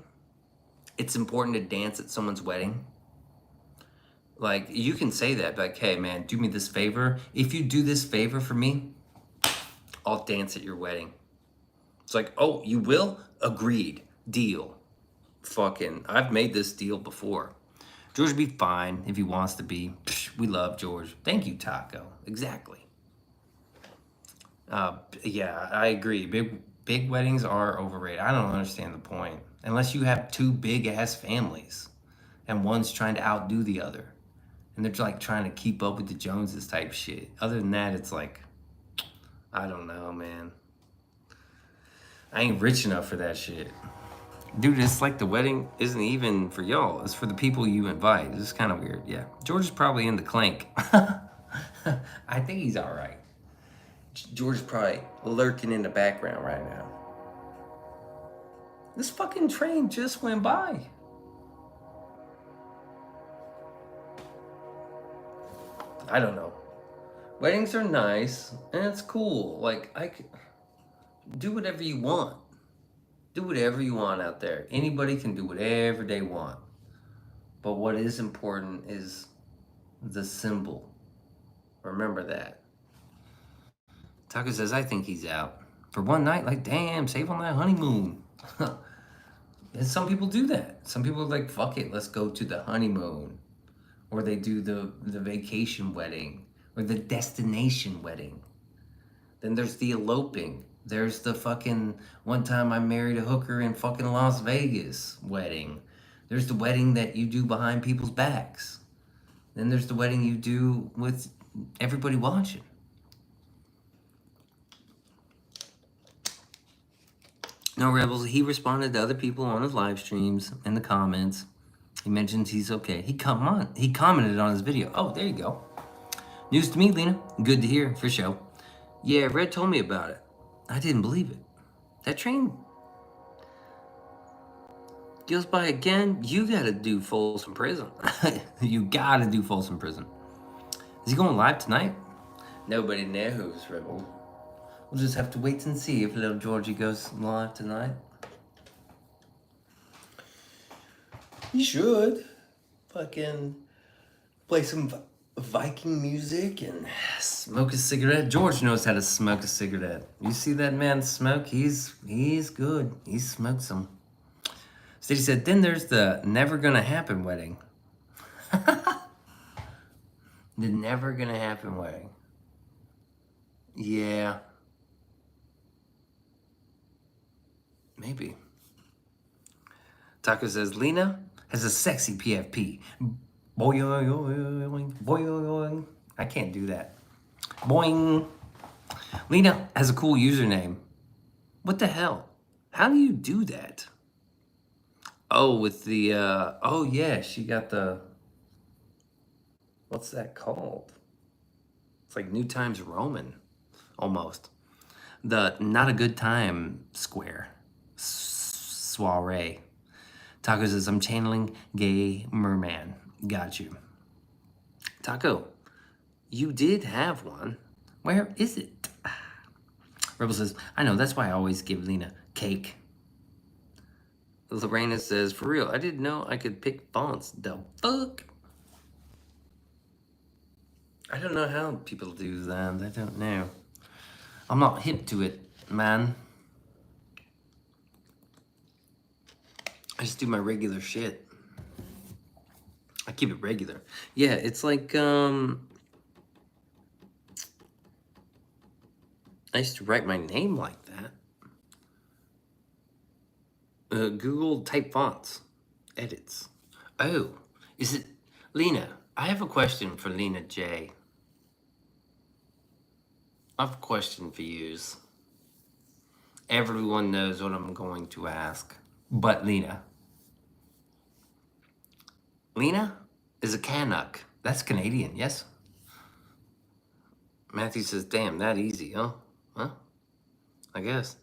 it's important to dance at someone's wedding? Like, you can say that, like, hey man, do me this favor. If you do this favor for me, I'll dance at your wedding. It's like, oh, you will? Agreed. Deal. Fucking, I've made this deal before. George would be fine if he wants to be. Psh, we love George. Thank you, Taco. Exactly. Yeah, I agree. Big weddings are overrated. I don't understand the point. Unless you have two big ass families and one's trying to outdo the other. And they're like trying to keep up with the Joneses type shit. Other than that, it's like, I don't know, man. I ain't rich enough for that shit. Dude, it's like the wedding isn't even for y'all. It's for the people you invite. It's kind of weird. Yeah. George is probably in the clank. I think he's all right. George is probably lurking in the background right now. This fucking train just went by. I don't know. Weddings are nice and it's cool. Like, do whatever you want. Do whatever you want out there. Anybody can do whatever they want. But what is important is the symbol. Remember that. Taco says, I think he's out. For one night, like, damn, save on that honeymoon. And some people do that. Some people are like, fuck it, let's go to the honeymoon. Or they do the vacation wedding. Or the destination wedding. Then there's the eloping. There's the fucking one time I married a hooker in fucking Las Vegas wedding. There's the wedding that you do behind people's backs. Then there's the wedding you do with everybody watching. No, Rebels, he responded to other people on his live streams in the comments. He mentions he's okay. He commented on his video. Oh, there you go. News to me, Lena. Good to hear, for sure. Yeah, Red told me about it. I didn't believe it. That train goes by again. You gotta do Folsom Prison. You gotta do Folsom Prison. Is he going live tonight? Nobody knows, Rebel. We'll just have to wait and see if little Georgie goes live tonight. He should. Fucking play some Viking music and smoke a cigarette. George knows how to smoke a cigarette. You see that man smoke? He's good. He smokes them. Stacey said, then there's the never gonna happen wedding. The never gonna happen wedding. Yeah. Maybe. Taco says, Lena has a sexy PFP. Boing, boing. I can't do that. Boing. Lena has a cool username. What the hell? How do you do that? Oh, with the, oh yeah, she got the, what's that called? It's like New Times Roman, almost. The not a good time square. Soiree. Taco says, I'm channeling gay merman. Got you. Taco, you did have one. Where is it? Rebel says, I know, that's why I always give Lena cake. Lorena says, for real, I didn't know I could pick fonts. The fuck? I don't know how people do that. I don't know. I'm not hip to it, man. I just do my regular shit. I keep it regular. Yeah, it's like, I used to write my name like that. Google type fonts. Edits. Oh, is it Lena? I have a question for Lena J. I have a question for yous. Everyone knows what I'm going to ask. But Lena. Lena is a Canuck. That's Canadian, yes? Matthew says, damn, that easy, huh? Huh? I guess.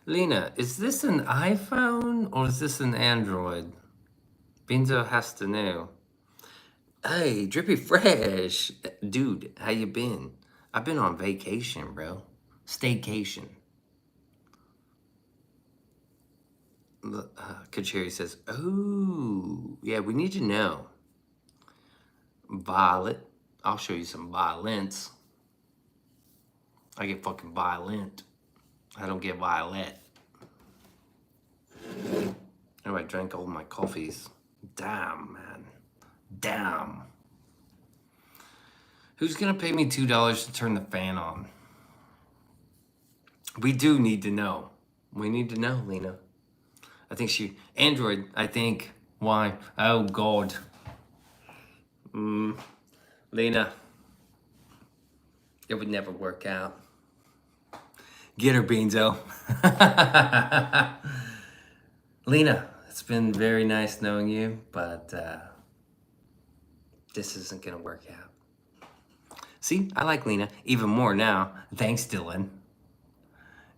Lena, is this an iPhone or is this an Android? Beanso has to know. Hey, Drippy Fresh. Dude, how you been? I've been on vacation, bro. Staycation. Kacheri says, oh, yeah, we need to know. Violet. I'll show you some violence. I get fucking violent. I don't get violet. Oh, I drank all my coffees. Damn, man. Damn. Who's gonna pay me $2 to turn the fan on? We do need to know. We need to know, Lena. I think Android, I think. Why? Oh, God. Lena, it would never work out. Get her, Beanso. Lena, it's been very nice knowing you, but this isn't going to work out. See, I like Lena even more now. Thanks, Dylan.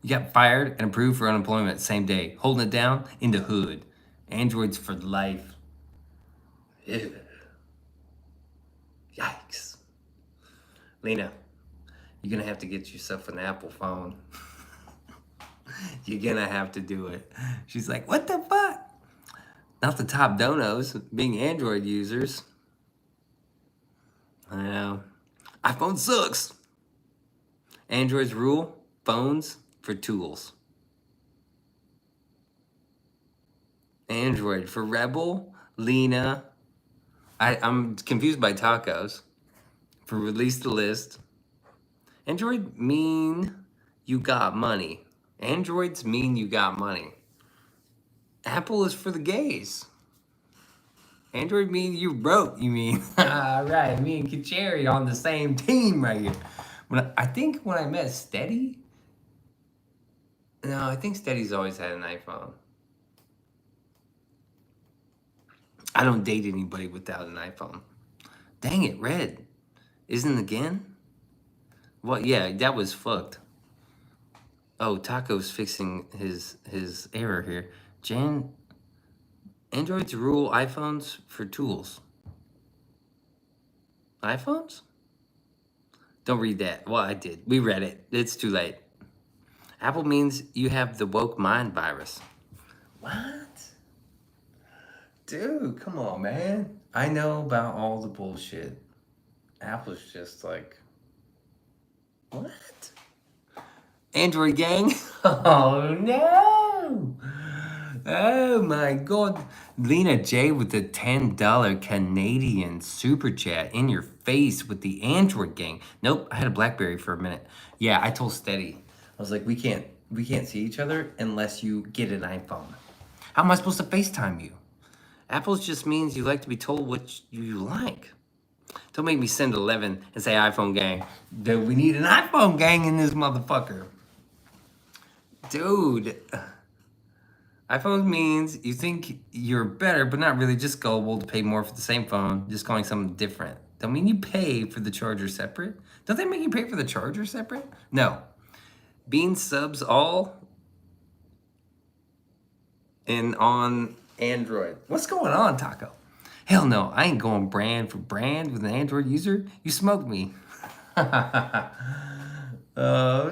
You got fired and approved for unemployment same day. Holding it down in the hood. Androids for life. Ew. Yikes. Lena, you're going to have to get yourself an Apple phone. You're going to have to do it. She's like, what the fuck? Not the top donos being Android users. I know. iPhone sucks. Androids rule. Phones for tools. Android for Rebel. Lena. I'm confused by tacos. For release the list. Android mean you got money. Androids mean you got money. Apple is for the gays. Android mean you broke, you mean. Right, me and Kacheri on the same team right here. I think when I met Steady, no, I think Steady's always had an iPhone. I don't date anybody without an iPhone. Dang it, Red. Isn't again? What? Yeah, that was fucked. Oh, Taco's fixing his error here. Androids rule iPhones for tools. iPhones? Don't read that. Well, I did. We read it. It's too late. Apple means you have the woke mind virus. What? Dude, come on, man. I know about all the bullshit. Apple's just like, what? Android gang? Oh, no. Oh, my God. Lena J with the $10 Canadian super chat in your face with the Android gang. Nope, I had a BlackBerry for a minute. Yeah, I told Steady. I was like, we can't see each other unless you get an iPhone. How am I supposed to FaceTime you? Apple just means you like to be told what you like. Don't make me send 11 and say iPhone gang. Dude, we need an iPhone gang in this motherfucker. Dude. iPhone means you think you're better, but not really, just gullible to pay more for the same phone, just calling something different. Don't mean you pay for the charger separate. Don't they make you pay for the charger separate? No. Bean subs all and on Android. What's going on, Taco? Hell no, I ain't going brand for brand with an Android user. You smoked me. Oh,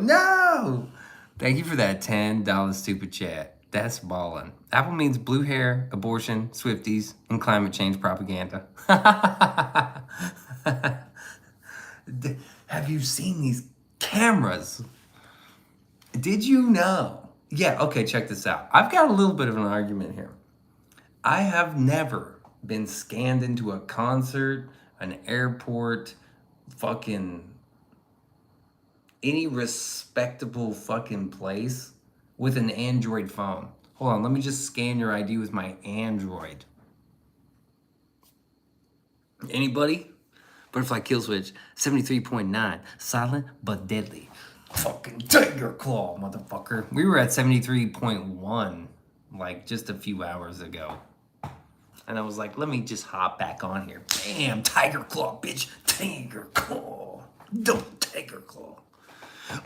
no. Thank you for that $10 stupid chat. That's ballin'. Apple means blue hair, abortion, Swifties, and climate change propaganda. Have you seen these cameras? Did you know? Yeah, okay, check this out. I've got a little bit of an argument here. I have never been scanned into a concert, an airport, fucking any respectable fucking place with an Android phone. Hold on, let me just scan your ID with my Android. Anybody? Butterfly kill switch, 73.9. Silent but deadly. Fucking tiger claw, motherfucker. We were at 73.1 like just a few hours ago. And I was like, let me just hop back on here. Bam, tiger claw, bitch. Tiger claw. Double tiger claw.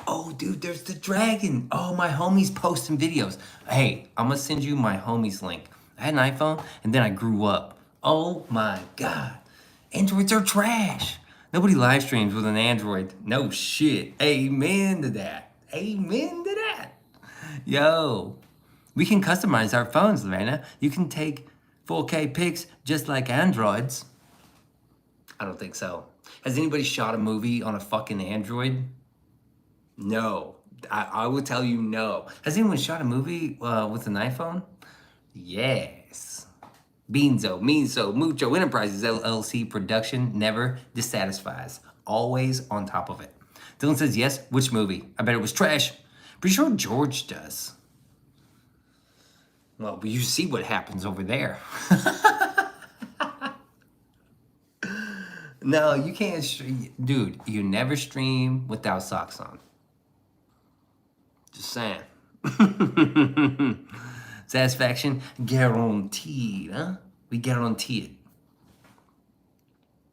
Oh, dude, there's the dragon. Oh, my homie's posting videos. Hey, I'm gonna send you my homie's link. I had an iPhone, and then I grew up. Oh, my God. Androids are trash. Nobody live streams with an Android. No shit. Amen to that. Amen to that. Yo, we can customize our phones, Lorena. You can take 4K pics just like Androids. I don't think so. Has anybody shot a movie on a fucking Android? No. I will tell you no. Has anyone shot a movie with an iPhone? Yes. Beanso, Meanso, Mucho Enterprises LLC production never dissatisfies. Always on top of it. Dylan says yes. Which movie? I bet it was trash. Pretty sure George does. Well, you see what happens over there. No, you can't stream. Dude, you never stream without socks on. Just saying. Satisfaction guaranteed, huh? We guarantee it.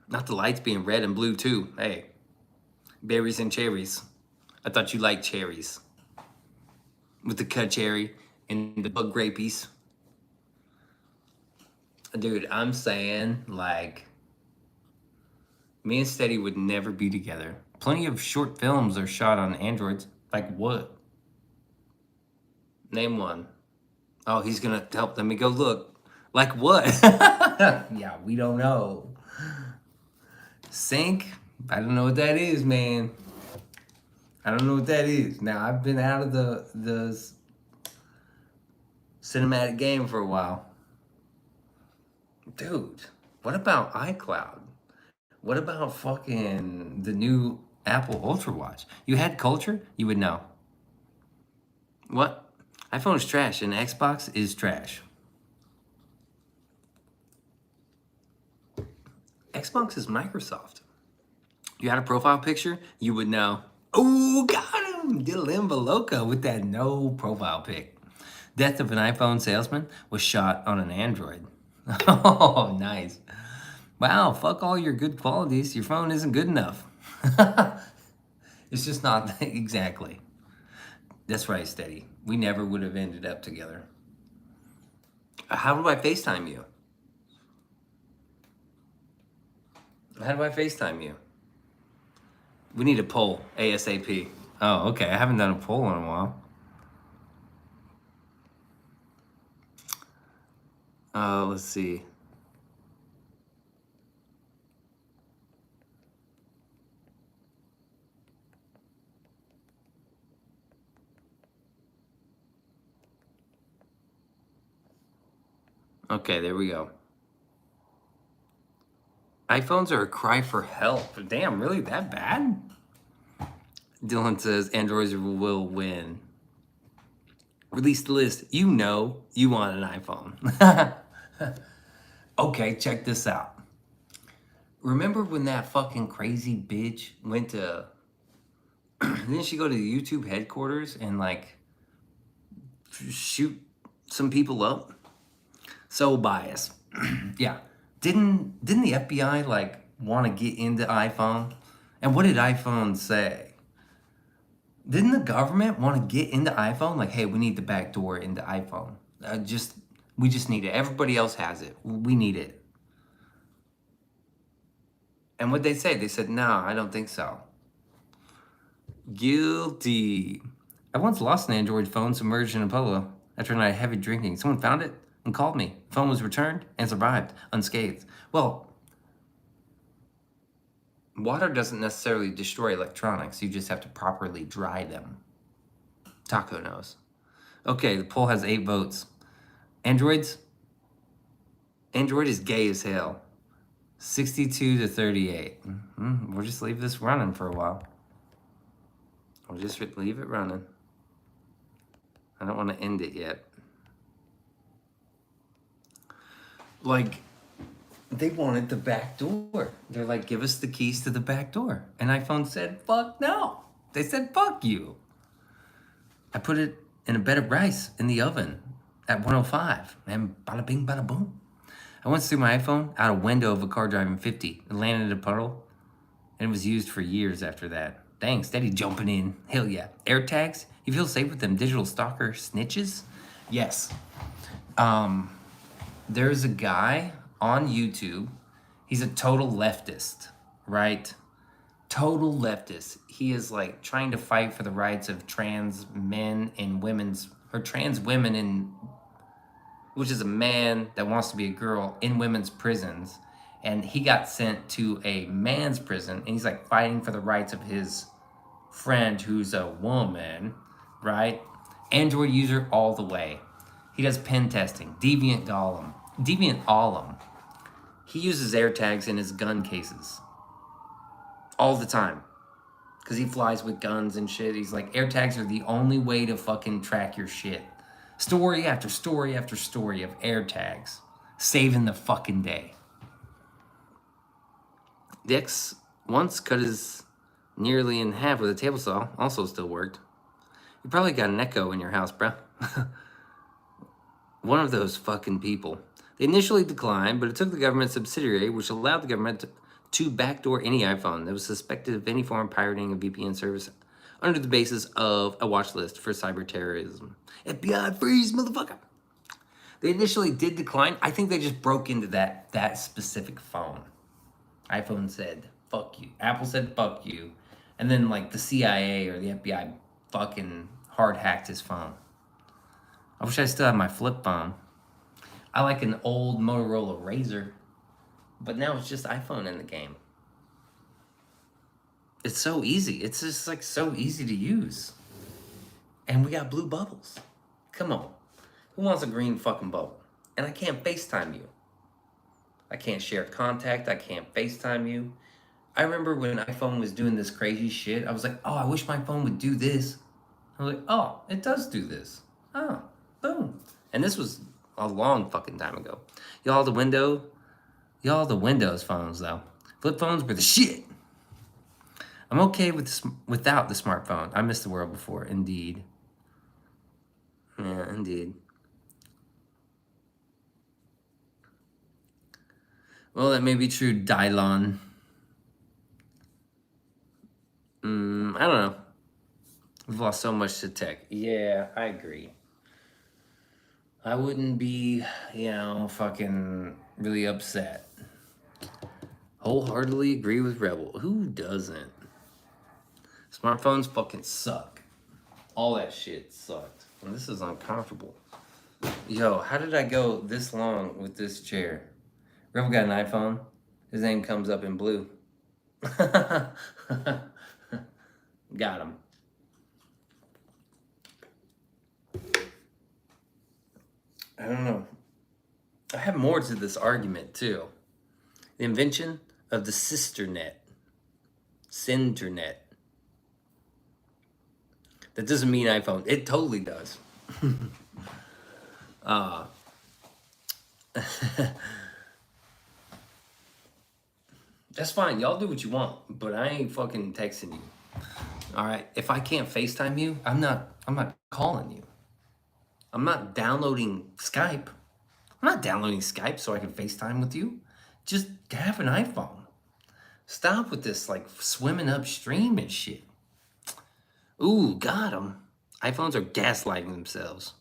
Not the lights being red and blue, too. Hey, berries and cherries. I thought you liked cherries. With the cut cherry and the bug grapies. Dude, I'm saying, like, me and Steady would never be together. Plenty of short films are shot on Androids. Like what? Name one. Oh, he's gonna help. Let me go look. Like what? Yeah, we don't know. Sync? I don't know what that is, man. I don't know what that is. Now, I've been out of the cinematic game for a while. Dude, what about iCloud? What about fucking the new Apple Ultra Watch? You had culture? You would know. What? iPhone is trash and Xbox is trash. Xbox is Microsoft. You had a profile picture? You would know. Oh, got him! Dilimba Loca with that no profile pic. Death of an iPhone salesman was shot on an Android. Oh, nice. Wow, fuck all your good qualities. Your phone isn't good enough. It's just not exactly. That's right, Steady. We never would have ended up together. How do I FaceTime you? How do I FaceTime you? We need a poll, ASAP. Oh, okay. I haven't done a poll in a while. Let's see. Okay, there we go. iPhones are a cry for help. Damn, really that bad? Dylan says Androids will win. Release the list. You know you want an iPhone. Okay, check this out. Remember when that fucking crazy bitch went to... Didn't she go to the YouTube headquarters and, like, shoot some people up? So biased. Yeah. Didn't the FBI, like, want to get into iPhone? And what did iPhone say? Didn't the government want to get into iPhone? Like, hey, we need the back door into iPhone. We just need it. Everybody else has it. We need it. And what'd they say? They said, no, I don't think so. Guilty. I once lost an Android phone submerged in a puddle after a night of heavy drinking. Someone found it and called me. The phone was returned and survived unscathed. Well, water doesn't necessarily destroy electronics. You just have to properly dry them. Taco knows. Okay, the poll has 8 votes. Android is gay as hell. 62 to 38. We'll just leave this running for a while. We'll just leave it running. I don't want to end it yet. Like, they wanted the back door. They're like, give us the keys to the back door. And iPhone said, fuck no. They said, fuck you. I put it in a bed of rice in the oven at 105. And bada bing, bada boom. I once threw my iPhone out a window of a car driving 50. It landed in a puddle. And it was used for years after that. Dang, Steady jumping in. Hell yeah. AirTags? You feel safe with them digital stalker snitches? Yes. There's a guy on YouTube. He's a total leftist, right? Total leftist. He is like trying to fight for the rights of trans men and trans women in, which is a man that wants to be a girl in women's prisons. And he got sent to a man's prison and he's like fighting for the rights of his friend who's a woman, right? Android user all the way. He does pen testing, Deviant Allum. He uses AirTags in his gun cases all the time because he flies with guns and shit. He's like, AirTags are the only way to fucking track your shit. Story after story after story of AirTags saving the fucking day. The X once cut his nearly in half with a table saw, also still worked. You probably got an echo in your house, bro. One of those fucking people. They initially declined, but it took the government subsidiary, which allowed the government to backdoor any iPhone that was suspected of any form of pirating a VPN service under the basis of a watch list for cyber terrorism. FBI freeze, motherfucker. They initially did decline. I think they just broke into that specific phone. iPhone said, fuck you. Apple said, fuck you. And then like the CIA or the FBI fucking hard hacked his phone. I wish I still had my flip phone. I like an old Motorola Razr, but now it's just iPhone in the game. It's so easy. It's just like so easy to use. And we got blue bubbles. Come on. Who wants a green fucking bubble? And I can't FaceTime you. I can't share contact. I can't FaceTime you. I remember when iPhone was doing this crazy shit, I was like, oh, I wish my phone would do this. I was like, oh, it does do this. Oh, boom. And this was a long fucking time ago. Y'all the Windows phones though. Flip phones were the shit. I'm okay without the smartphone. I missed the world before, indeed. Yeah, indeed. Well, that may be true, Dylon. I don't know. We've lost so much to tech. Yeah, I agree. I wouldn't be, fucking really upset. Wholeheartedly agree with Rebel. Who doesn't? Smartphones fucking suck. All that shit sucked. And this is uncomfortable. Yo, how did I go this long with this chair? Rebel got an iPhone. His name comes up in blue. Got him. I don't know. I have more to this argument too. The invention of the Cinternet. That doesn't mean iPhone. It totally does. That's fine. Y'all do what you want, but I ain't fucking texting you. All right. If I can't FaceTime you, I'm not calling you. I'm not downloading Skype. I'm not downloading Skype so I can FaceTime with you. Just have an iPhone. Stop with this like swimming upstream and shit. Ooh, got him. iPhones are gaslighting themselves.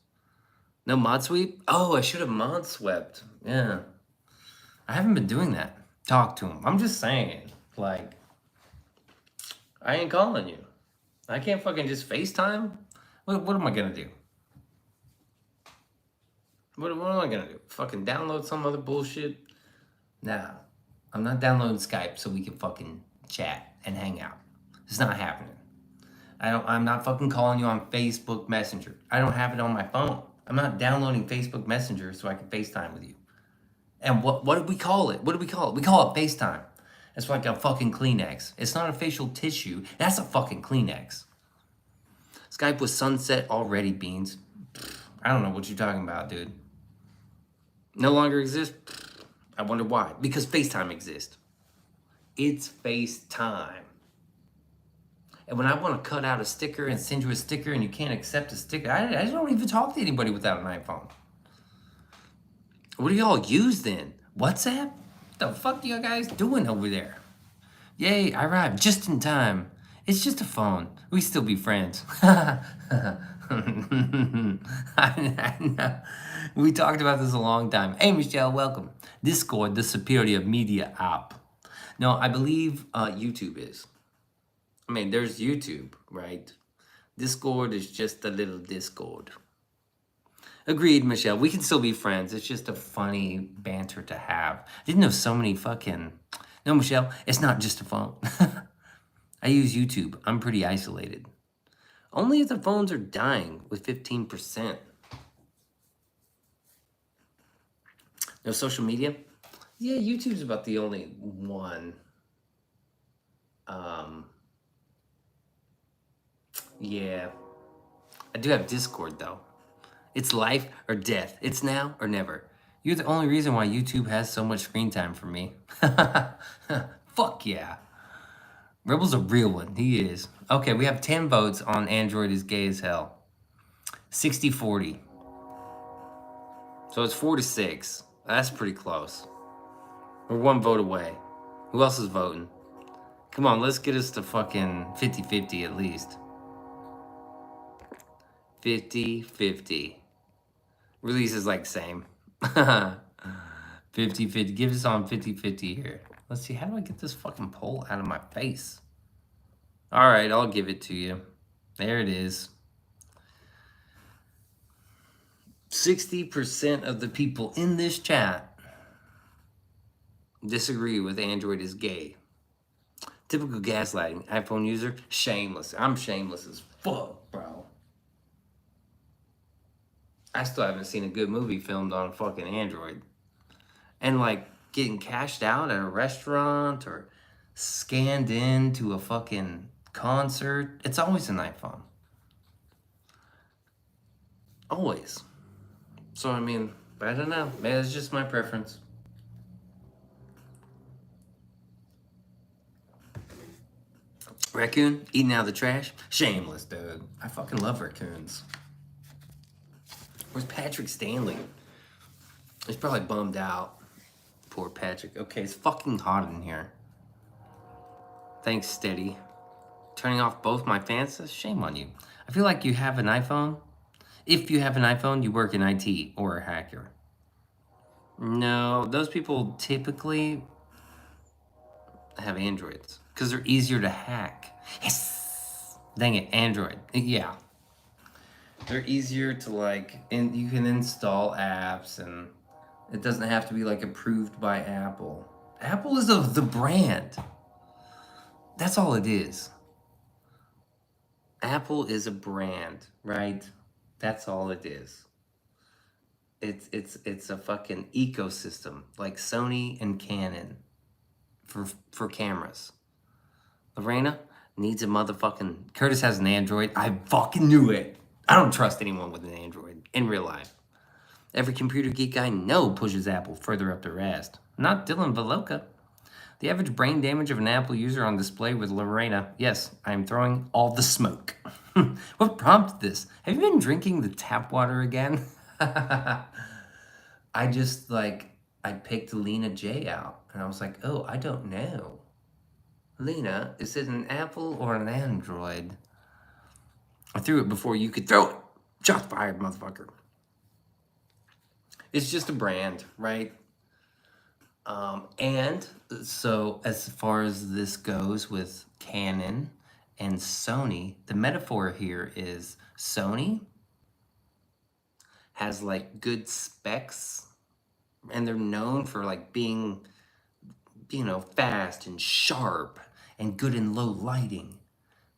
No mod sweep? Oh, I should have mod swept. Yeah. I haven't been doing that. Talk to him. I'm just saying, like, I ain't calling you. I can't fucking just FaceTime. What am I gonna do? What am I gonna do? Fucking download some other bullshit? Nah, I'm not downloading Skype so we can fucking chat and hang out. It's not happening. I'm not fucking calling you on Facebook Messenger. I don't have it on my phone. I'm not downloading Facebook Messenger so I can FaceTime with you. And what do we call it? What do we call it? We call it FaceTime. It's like a fucking Kleenex. It's not a facial tissue. That's a fucking Kleenex. Skype was sunset already, Beans. I don't know what you're talking about, dude. No longer exists? I wonder why. Because FaceTime exists. It's FaceTime. And when I want to cut out a sticker and send you a sticker and you can't accept a sticker, I don't even talk to anybody without an iPhone. What do y'all use then? WhatsApp? What the fuck are you guys doing over there? Yay, I arrived just in time. It's just a phone. We still be friends. I know. We talked about this a long time. Hey, Michelle, welcome. Discord, the superior media app. No, I believe YouTube is. I mean, there's YouTube, right? Discord is just a little Discord. Agreed, Michelle. We can still be friends. It's just a funny banter to have. I didn't know so many fucking... No, Michelle, it's not just a phone. I use YouTube. I'm pretty isolated. Only if the phones are dying with 15%. No social media? Yeah, YouTube's about the only one. Yeah. I do have Discord, though. It's life or death. It's now or never. You're the only reason why YouTube has so much screen time for me. Fuck yeah. Rebel's a real one. He is. Okay, we have 10 votes on Android is gay as hell. 60-40. So it's 4-6. That's pretty close. We're one vote away. Who else is voting? Come on, let's get us to fucking 50-50 at least. 50-50. Release is like same. 50-50. Give us on 50-50 here. Let's see, how do I get this fucking poll out of my face? All right, I'll give it to you. There it is. 60% of the people in this chat disagree with Android is gay. Typical gaslighting. iPhone user, shameless. I'm shameless as fuck, bro. I still haven't seen a good movie filmed on fucking Android. And like getting cashed out at a restaurant or scanned into a fucking concert, it's always an iPhone. Always. So, I mean, I don't know. Maybe it's just my preference. Raccoon eating out of the trash? Shameless, dude. I fucking love raccoons. Where's Patrick Stanley? He's probably bummed out. Poor Patrick. Okay, it's fucking hot in here. Thanks, Steady. Turning off both my fans? Shame on you. I feel like you have an iPhone. If you have an iPhone, you work in IT or a hacker. No, those people typically have Androids because they're easier to hack. Yes! Dang it, Android. Yeah. They're easier to like, and you can install apps and it doesn't have to be like approved by Apple. Apple is the brand. That's all it is. Apple is a brand, right? That's all it is. It's a fucking ecosystem like Sony and Canon for cameras. Lorena needs a motherfucking... Curtis has an Android. I fucking knew it. I don't trust anyone with an Android in real life. Every computer geek I know pushes Apple further up their ass. Not Dylan Veloka. The average brain damage of an Apple user on display with Lorena. Yes, I am throwing all the smoke. What prompted this? Have you been drinking the tap water again? I just I picked Lena J out and I was like, oh, I don't know. Lena, is it an Apple or an Android? I threw it before you could throw it. Shots fired, motherfucker. It's just a brand, right? And so as far as this goes with Canon and Sony, the metaphor here is Sony has like good specs and they're known for like being, you know, fast and sharp and good in low lighting.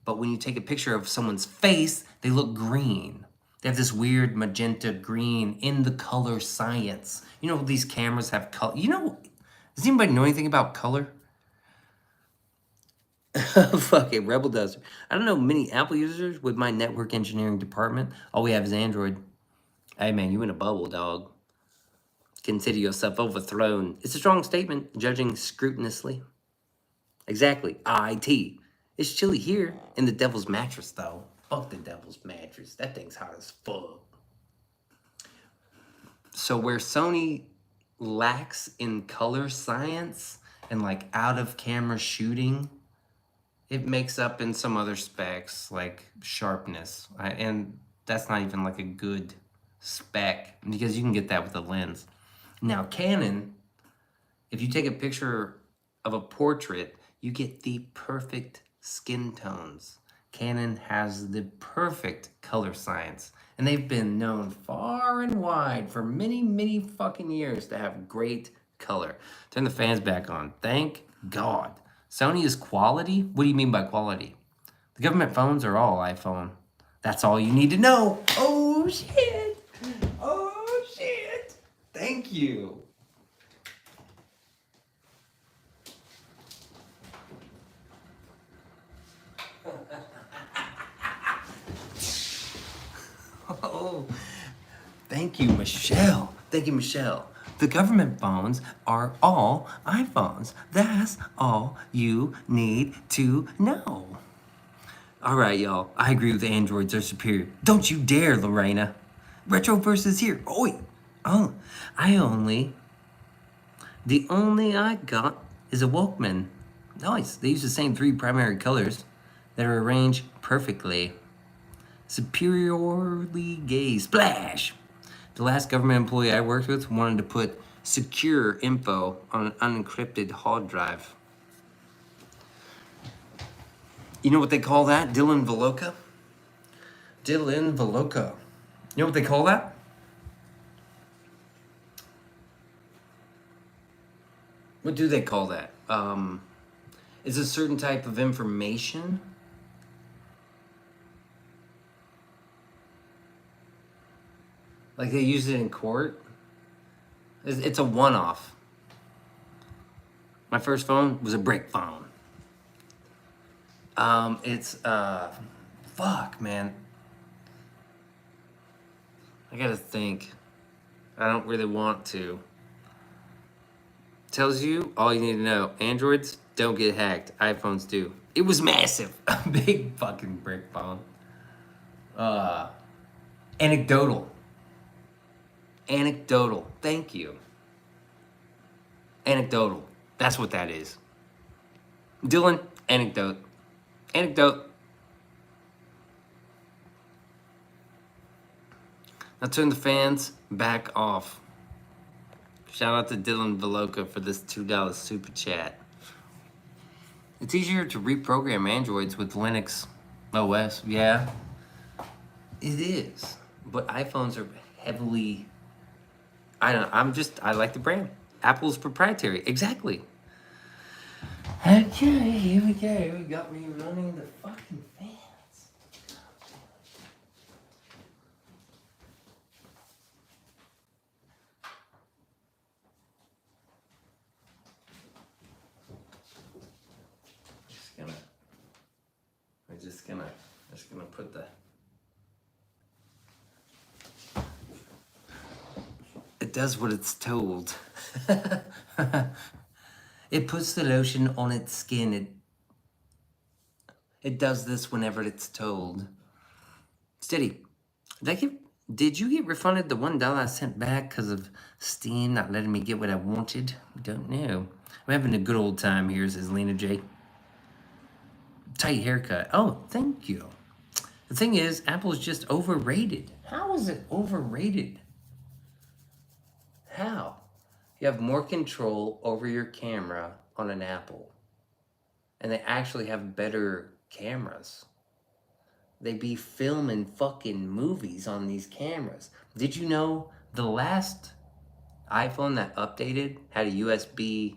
But when you take a picture of someone's face, they look green. They have this weird magenta green in the color science. You know, these cameras have color. You know, does anybody know anything about color? Fuck it, Rebel does. I don't know many Apple users with my network engineering department. All we have is Android. Hey man, you in a bubble, dog. Consider yourself overthrown. It's a strong statement, judging scrupulously. Exactly, IT. It's chilly here in the devil's mattress, though. Fuck the devil's mattress. That thing's hot as fuck. So where Sony lacks in color science and like out of camera shooting, it makes up in some other specs like sharpness. And that's not even like a good spec because you can get that with a lens. Now Canon, if you take a picture of a portrait, you get the perfect skin tones. Canon has the perfect color science. And they've been known far and wide for many, many fucking years to have great color. Turn the fans back on. Thank God. Sony is quality? What do you mean by quality? The government phones are all iPhone. That's all you need to know. Oh, shit. Oh, shit. Thank you. Oh, Thank you, Michelle. Thank you, Michelle. The government phones are all iPhones. That's all you need to know. All right, y'all. I agree with the androids are superior. Don't you dare, Lorena. Retroverse is here. Oh, wait. Oh, the only I got is a Walkman. Nice. They use the same 3 primary colors that are arranged perfectly. Superiorly gay. Splash! The last government employee I worked with wanted to put secure info on an unencrypted hard drive. You know what they call that? Dylan Veloca? Dylan Veloca. You know what they call that? What do they call that? It's a certain type of information. Like they use it in court. It's a one-off. My first phone was a brick phone. Fuck, man. I gotta think. I don't really want to. Tells you all you need to know. Androids don't get hacked. iPhones do. It was massive. A big fucking brick phone. Anecdotal. Anecdotal. Thank you. Anecdotal. That's what that is. Dylan, anecdote. Anecdote. Now turn the fans back off. Shout out to Dylan Veloca for this $2 super chat. It's easier to reprogram Androids with Linux OS. Yeah, it is. But iPhones are heavily... I don't know. I like the brand. Apple's proprietary. Exactly. Okay, here we go. We got me running the fucking fans. Just gonna put the... It does what it's told. It puts the lotion on its skin. It does this whenever it's told. Steady. Did you get refunded the $1 I sent back because of Steam not letting me get what I wanted? Don't know. I'm having a good old time here, says Lena J. Tight haircut. Oh, thank you. The thing is, Apple's just overrated. How is it overrated? How? You have more control over your camera on an Apple. And they actually have better cameras. They be filming fucking movies on these cameras. Did you know the last iPhone that updated had a USB,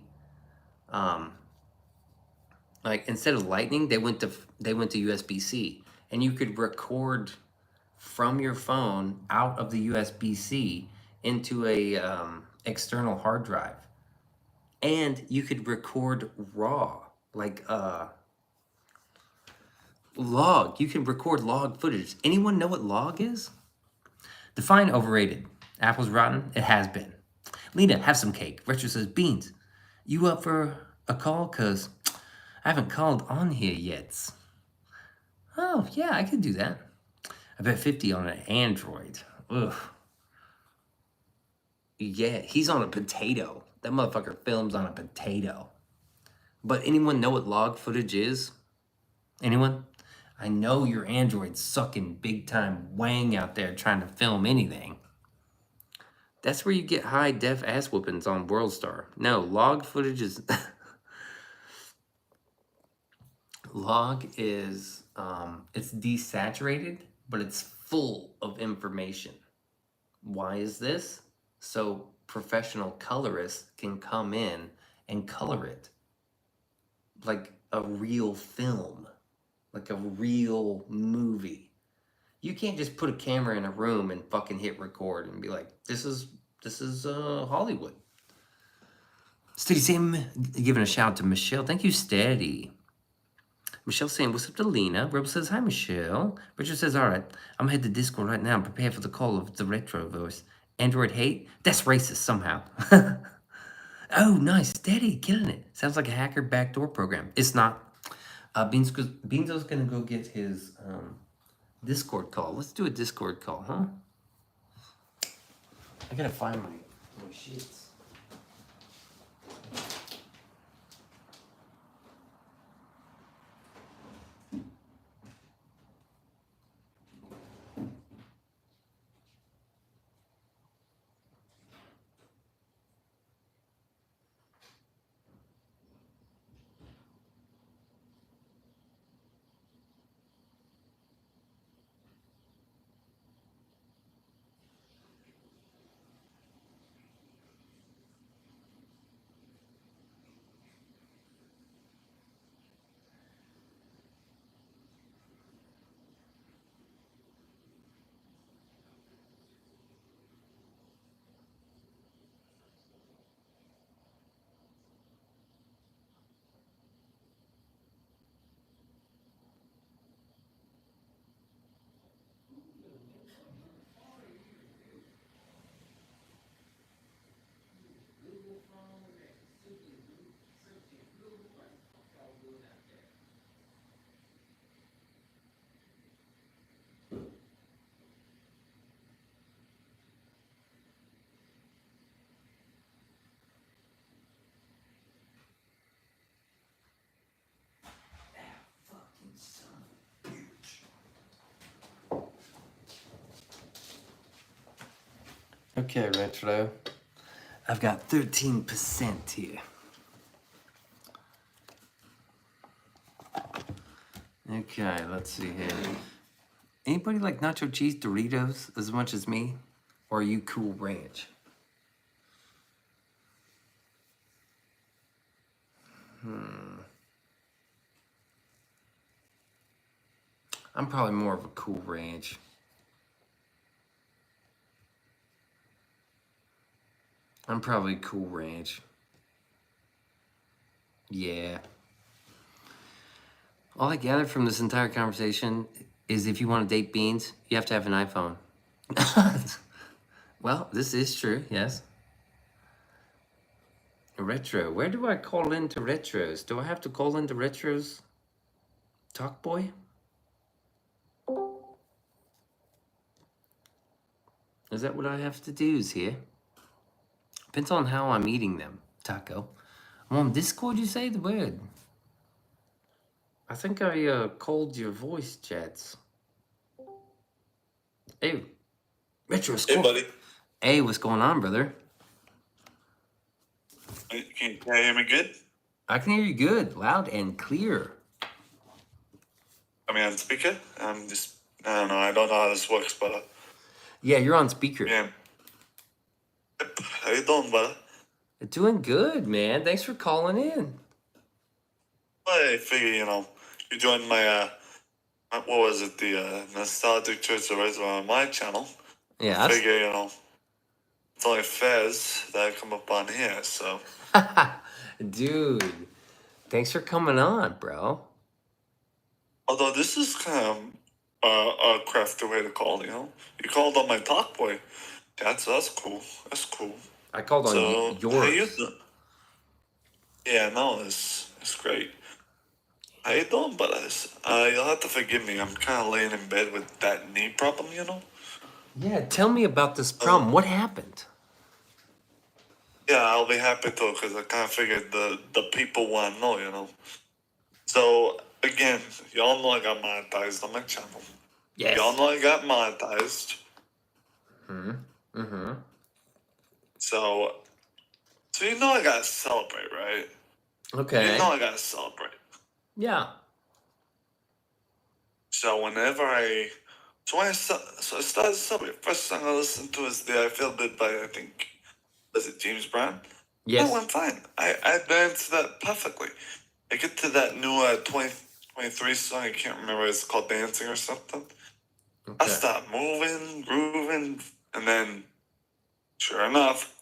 like instead of Lightning, they went to USB-C, and you could record from your phone out of the USB-C into a external hard drive, and you could record RAW, like log. You can record log footage. Anyone know what log is? Define overrated. Apple's rotten. It has been. Lena, have some cake. Retro says, Beans, you up for a call? Cause I haven't called on here yet. Oh yeah, I could do that. I bet 50 on an Android. Ugh. Yeah, he's on a potato. That motherfucker films on a potato. But anyone know what log footage is? Anyone? I know your Android's sucking big time wang out there trying to film anything. That's where you get high def ass whoopings on WorldStar. No, log footage is... Log is, it's desaturated, but it's full of information. Why is this? So professional colorists can come in and color it like a real film, like a real movie. You can't just put a camera in a room and fucking hit record and be like, this is Hollywood. Steady Sam giving a shout out to Michelle. Thank you, Steady. Michelle saying, what's up to Lena? Rebel says, hi, Michelle. Richard says, all right, I'm gonna head to Discord right now and prepare for the call of the retro voice. Android hate? That's racist somehow. Oh, nice. Steady. Killing it. Sounds like a hacker backdoor program. It's not. Beanso's gonna go get his Discord call. Let's do a Discord call, huh? I gotta find my sheets. Okay, Retro. I've got 13% here. Okay, let's see here. Anybody like nacho cheese Doritos as much as me? Or are you Cool Ranch? I'm probably more of a Cool Ranch. I'm probably Cool Ranch. Yeah. All I gathered from this entire conversation is if you want to date Beans, you have to have an iPhone. Well, this is true, yes. Retro. Where do I call into Retros? Do I have to call into Retros? Talk Boy? Is that what I have to do here? Depends on how I'm eating them, Taco. I'm on Discord, you say the word. I think I called your voice chats. Hey, Retro Score. Hey, buddy. Hey, what's going on, brother? Can you hear me good? I can hear you good, loud and clear. I mean, on speaker? I don't know. I don't know how this works, but Yeah, you're on speaker. yeah. Yep. How you doing, brother? Doing good, man. Thanks for calling in. I figure, you joined my, what was it, the Nostalgic Church of Israel on my channel. Yeah. I figure, it's only fairs that I come up on here, so. Dude, thanks for coming on, bro. Although this is kind of a crafty way to call, You called on my talk boy. That's cool. That's cool. I called on So, yours. how you doing? Yeah, no, it's great. How you doing, brothers? You'll have to forgive me. I'm kind of laying in bed with that knee problem, Yeah, tell me about this problem. What happened? Yeah, I'll be happy to, because I kind of figured the people want to know, So, again, y'all know I got monetized on my channel. Yes. Y'all know I got monetized. Mm-hmm. So you know I gotta celebrate, right? Okay. You know I gotta celebrate. Yeah. So whenever I started to celebrate. First song I listened to is the I Feel Good by, I think, was it James Brown? Yes. That went fine. I danced that perfectly. I get to that new 2023 song, I can't remember, it's called Dancing or something. Okay. I start moving, grooving, and then, sure enough,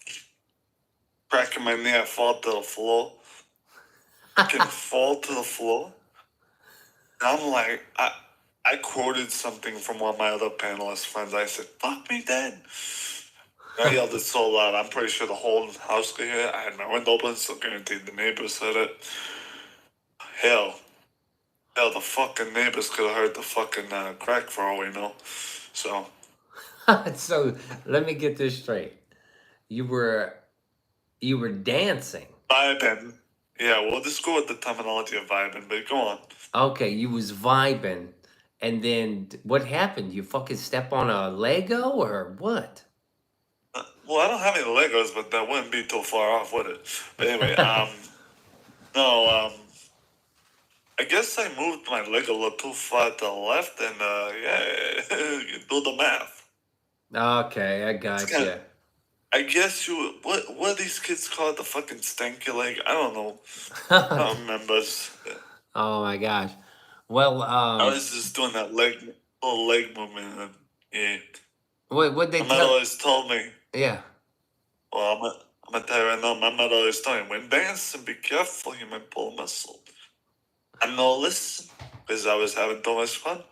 cracking my knee, I fall to the floor. I can fall to the floor. And I'm like, I quoted something from one of my other panelist friends. I said, fuck me dead. I yelled it so loud, I'm pretty sure the whole house could hear it. I had my window open, so guaranteed the neighbors heard it. Hell, the fucking neighbors could have heard the fucking crack for all we know. So, So let me get this straight. You were dancing. vibing. Yeah, we'll just go with the terminology of vibing, but go on. Okay, you was vibing, and then what happened? You fucking step on a Lego or what? Well, I don't have any Legos, but that wouldn't be too far off, would it? But anyway, no, I guess I moved my leg a little too far to the left, and yeah, you do the math. Okay, I It's got kind you. of, I guess you, what do these kids call it? The fucking stanky leg? I don't know. I don't remember. Oh my gosh. Well, I was just doing that little leg movement, and yeah. what they My mother tell? always told me, Yeah. well, I'm gonna tell you right now, my mother always told me, when dancing, be careful, you might pull a muscle. I know, listen, because I was having too much fun.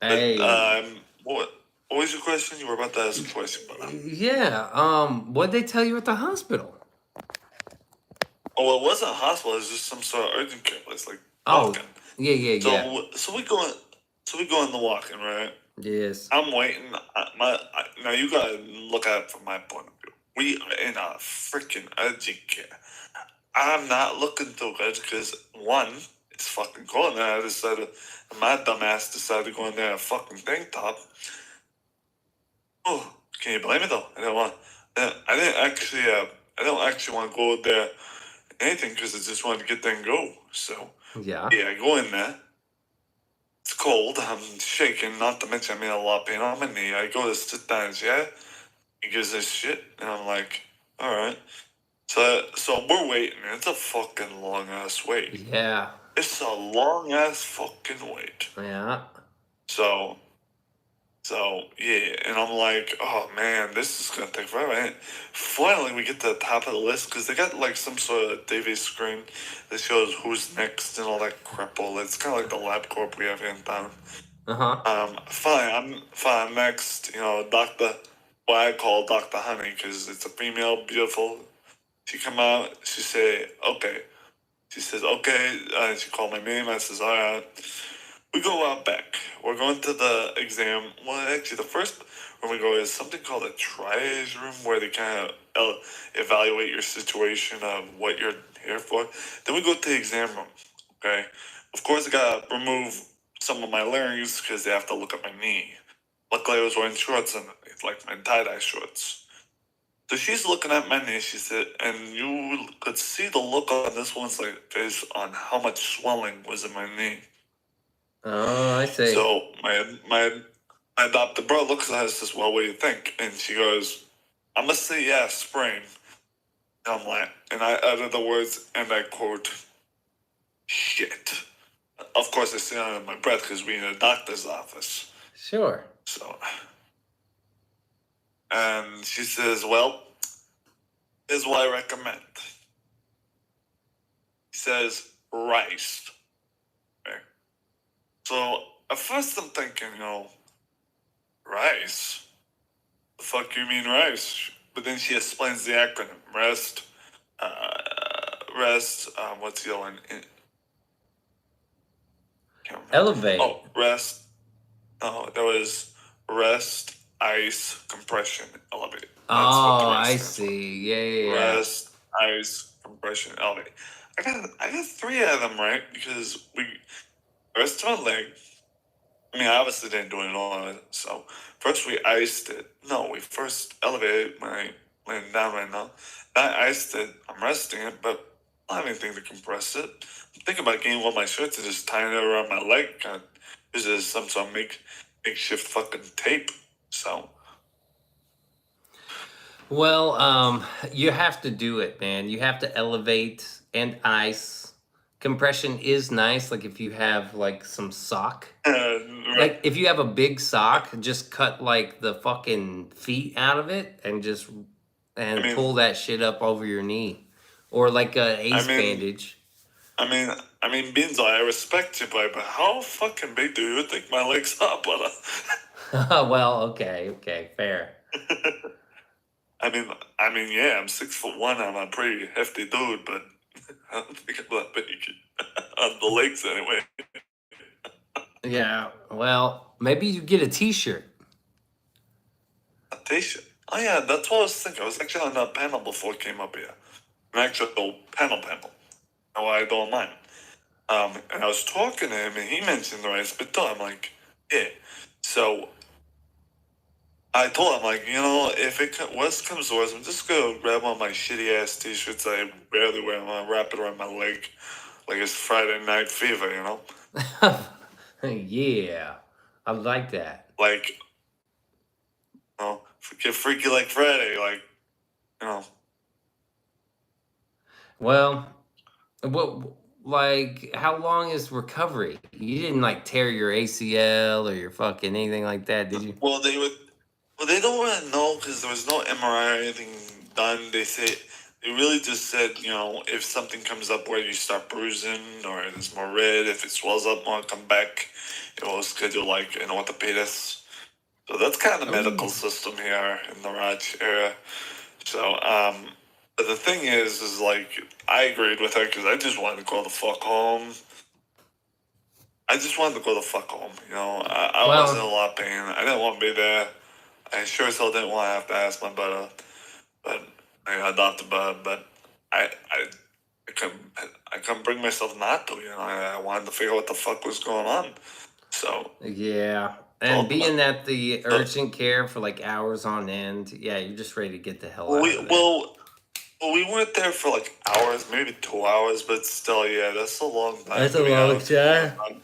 But, Hey. what was your question? You were about to ask a question, but Yeah. What they tell you at the hospital? oh, it wasn't a hospital. It was just some sort of urgent care place, like Oh, walking. yeah, yeah, yeah. So we go in. So we go in the walking, right? Yes. I'm waiting. Now you gotta look at it from my point of view. We are in a freaking urgent care. I'm not looking too good because one, it's fucking cold, and I decided, my dumbass decided to go in there in a fucking tank top. Oh, can you blame me though? I didn't want. I didn't actually. I don't actually want to go there anything because I just wanted to get there and go. So Yeah. yeah, I go in there. It's cold. I'm shaking. Not to mention, I'm in a lot of pain on my knee. I go to sit down. Yeah, he gives this shit, and I'm like, all right. So we're waiting. It's a fucking long ass wait. Yeah. It's a long ass fucking wait. Yeah. So yeah, and I'm like, oh man, this is gonna take forever. And finally, we get to the top of the list because they got like some sort of TV screen that shows who's next and all that crap. It's kind of like the LabCorp we have here in town. Fine. I'm next. You know, Doctor. What I call Doctor Honey because it's a female, beautiful. She come out. She say, okay. She says, okay. She called my name. I says, all right. We go out back. We're going to the exam. Well, actually, the first room we go is something called a triage room where they kind of evaluate your situation of what you're here for. Then we go to the exam room. Okay. Of course, I gotta remove some of my larynx because they have to look at my knee. Luckily, I was wearing shorts and it's like my tie-dye shorts. So she's looking at my knee. She said, and you could see the look on this one's like face on how much swelling was in my knee. Oh, I see. So my adopted brother looks at her and says, well, what do you think? And she goes, I'm gonna say yeah, sprain. And I'm like, and I utter the words, and I quote, shit. Of course, I say it under my breath because we're in a doctor's office. Sure. So, and she says, well, here's what I recommend. She says, rice. Okay. So, at first I'm thinking, rice? The fuck you mean rice? But then she explains the acronym. What's the other one? Elevate. Oh, rest. No, that was rest, ice, compression, elevate. That's what the rest I stands for. see. Yeah. Rest, ice, compression, elevate. I got 3 of them right because we rest my leg. I mean, I obviously didn't do it all. So first we iced it. No, we first elevated when I laying down right now. Then I iced it. I'm resting it, but I don't have anything to compress it. I'm thinking about getting one of my shirts and just tying it around my leg. Kind of use it as some sort of makeshift fucking tape. So Well, you have to do it, man. You have to elevate and ice. Compression is nice, like if you have like some sock. Like if you have a big sock, just cut like the fucking feet out of it and pull that shit up over your knee. Or like a ace bandage. I mean, Beanso, I respect you, boy, but how fucking big do you think my legs are, brother? Well, okay, fair. Yeah, I'm 6'1". I'm a pretty hefty dude, but I don't think I'm that big on the legs anyway. Yeah. Well, maybe you get a T-shirt. A t-shirt. Oh yeah, that's what I was thinking. I was actually on a panel before I came up here. An actual panel. No, I don't mind. And I was talking to him, and he mentioned the rice, but I'm like, yeah. So I told him, like, if worst comes to worst, I'm just gonna grab one of my shitty ass t-shirts I barely wear, and I'll wrap it around my leg, like it's Friday Night Fever, Yeah, I like that. Like, get freaky like Friday, like, you know. Well, what like how long is recovery? You didn't like tear your ACL or your fucking anything like that, did you? Well, they don't really know because there was no MRI or anything done. They really just said, if something comes up where you start bruising or there's more red, if it swells up more, come back. It will schedule like an orthopedist. So that's kind of the medical Oh. system here in the Raj area. So, but the thing is like, I agreed with her because I just wanted to go the fuck home. I just wanted to go the fuck home. I was in a lot of pain. I didn't want to be there. I sure as hell didn't want to have to ask my brother, but I got adopted, but I couldn't bring myself not to. I wanted to figure out what the fuck was going on. So Yeah. And being at the urgent care for like hours on end, yeah, you're just ready to get the hell out of there. Well, we weren't there for like hours, maybe 2 hours, but still, yeah, that's a long time. That's a long time.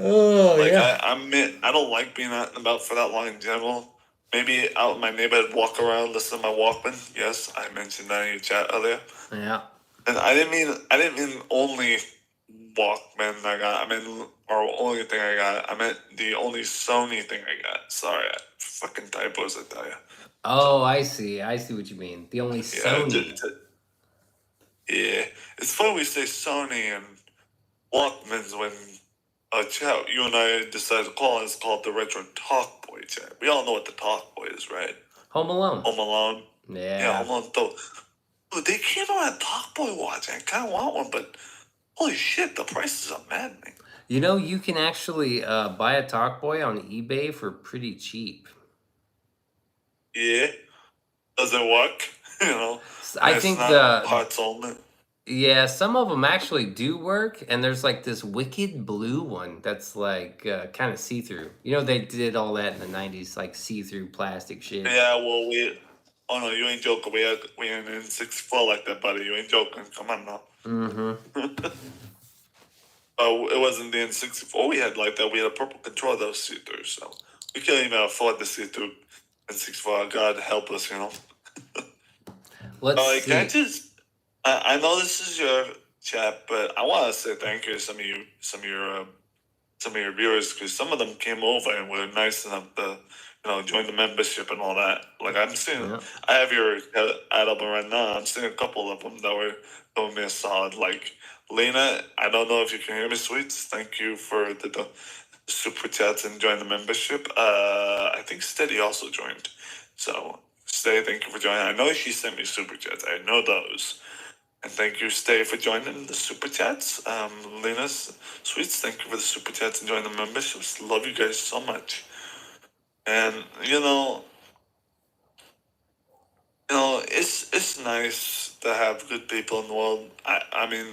Oh Like yeah. I don't like being out and about for that long in general. Maybe out in my neighborhood, walk around, listen to my Walkman. Yes, I mentioned that in your chat earlier. Yeah. And I didn't mean only Walkman I got. Or only thing I got. I meant the only Sony thing I got. Sorry, fucking typos, I tell you. Oh, I see. I see what you mean. The only Sony. Yeah, it's funny we say Sony and Walkmans when chat you and I decided to call it. It's called the Retro Talk Boy chat. We all know what the Talk Boy is, right? Home Alone. Home Alone. Yeah. Home Alone. Though, they came out a Talk Boy watch. I kind of want one, but holy shit, the prices are maddening. You can actually buy a Talkboy on eBay for pretty cheap. Yeah. Does it work? I think the parts only. yeah, some of them actually do work, and there's like this wicked blue one that's like kind of see-through. They did all that in the '90s, like see-through plastic shit. Yeah, well, oh no, you ain't joking. We ain't in 64 like that, buddy. You ain't joking. Come on now. Mm-hmm. It wasn't the N64 we had like that. We had a purple controller that was see-through, so we couldn't even afford the see-through N64. God help us, Let's see. I know this is your chat, but I want to say thank you to some of your viewers because some of them came over and were nice enough to join the membership and all that. Like I'm seeing, I have your ad open right now. I'm seeing a couple of them that were doing me a solid. Like Lena, I don't know if you can hear me, sweets. Thank you for the super chats and join the membership. I think Steady also joined. So Steady, thank you for joining. I know she sent me super chats. I know those. And thank you, Stay, for joining the super chats. Lena's Sweets, thank you for the super chats and joining the memberships. Love you guys so much. And it's nice to have good people in the world. I mean,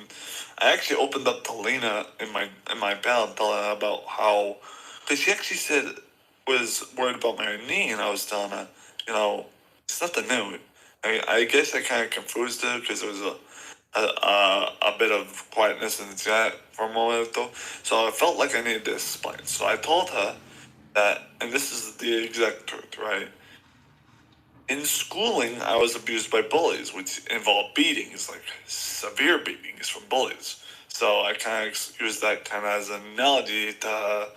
I actually opened up to Lena in my pal and telling her about how, because she actually said was worried about my knee, and I was telling her, it's nothing new. I guess I kind of confused her because there was a bit of quietness in the chat for a moment though. So I felt like I needed to explain. So I told her that, and this is the exact truth, right? In schooling, I was abused by bullies, which involved beatings, like severe beatings from bullies. So I kind of used that kind of as an analogy to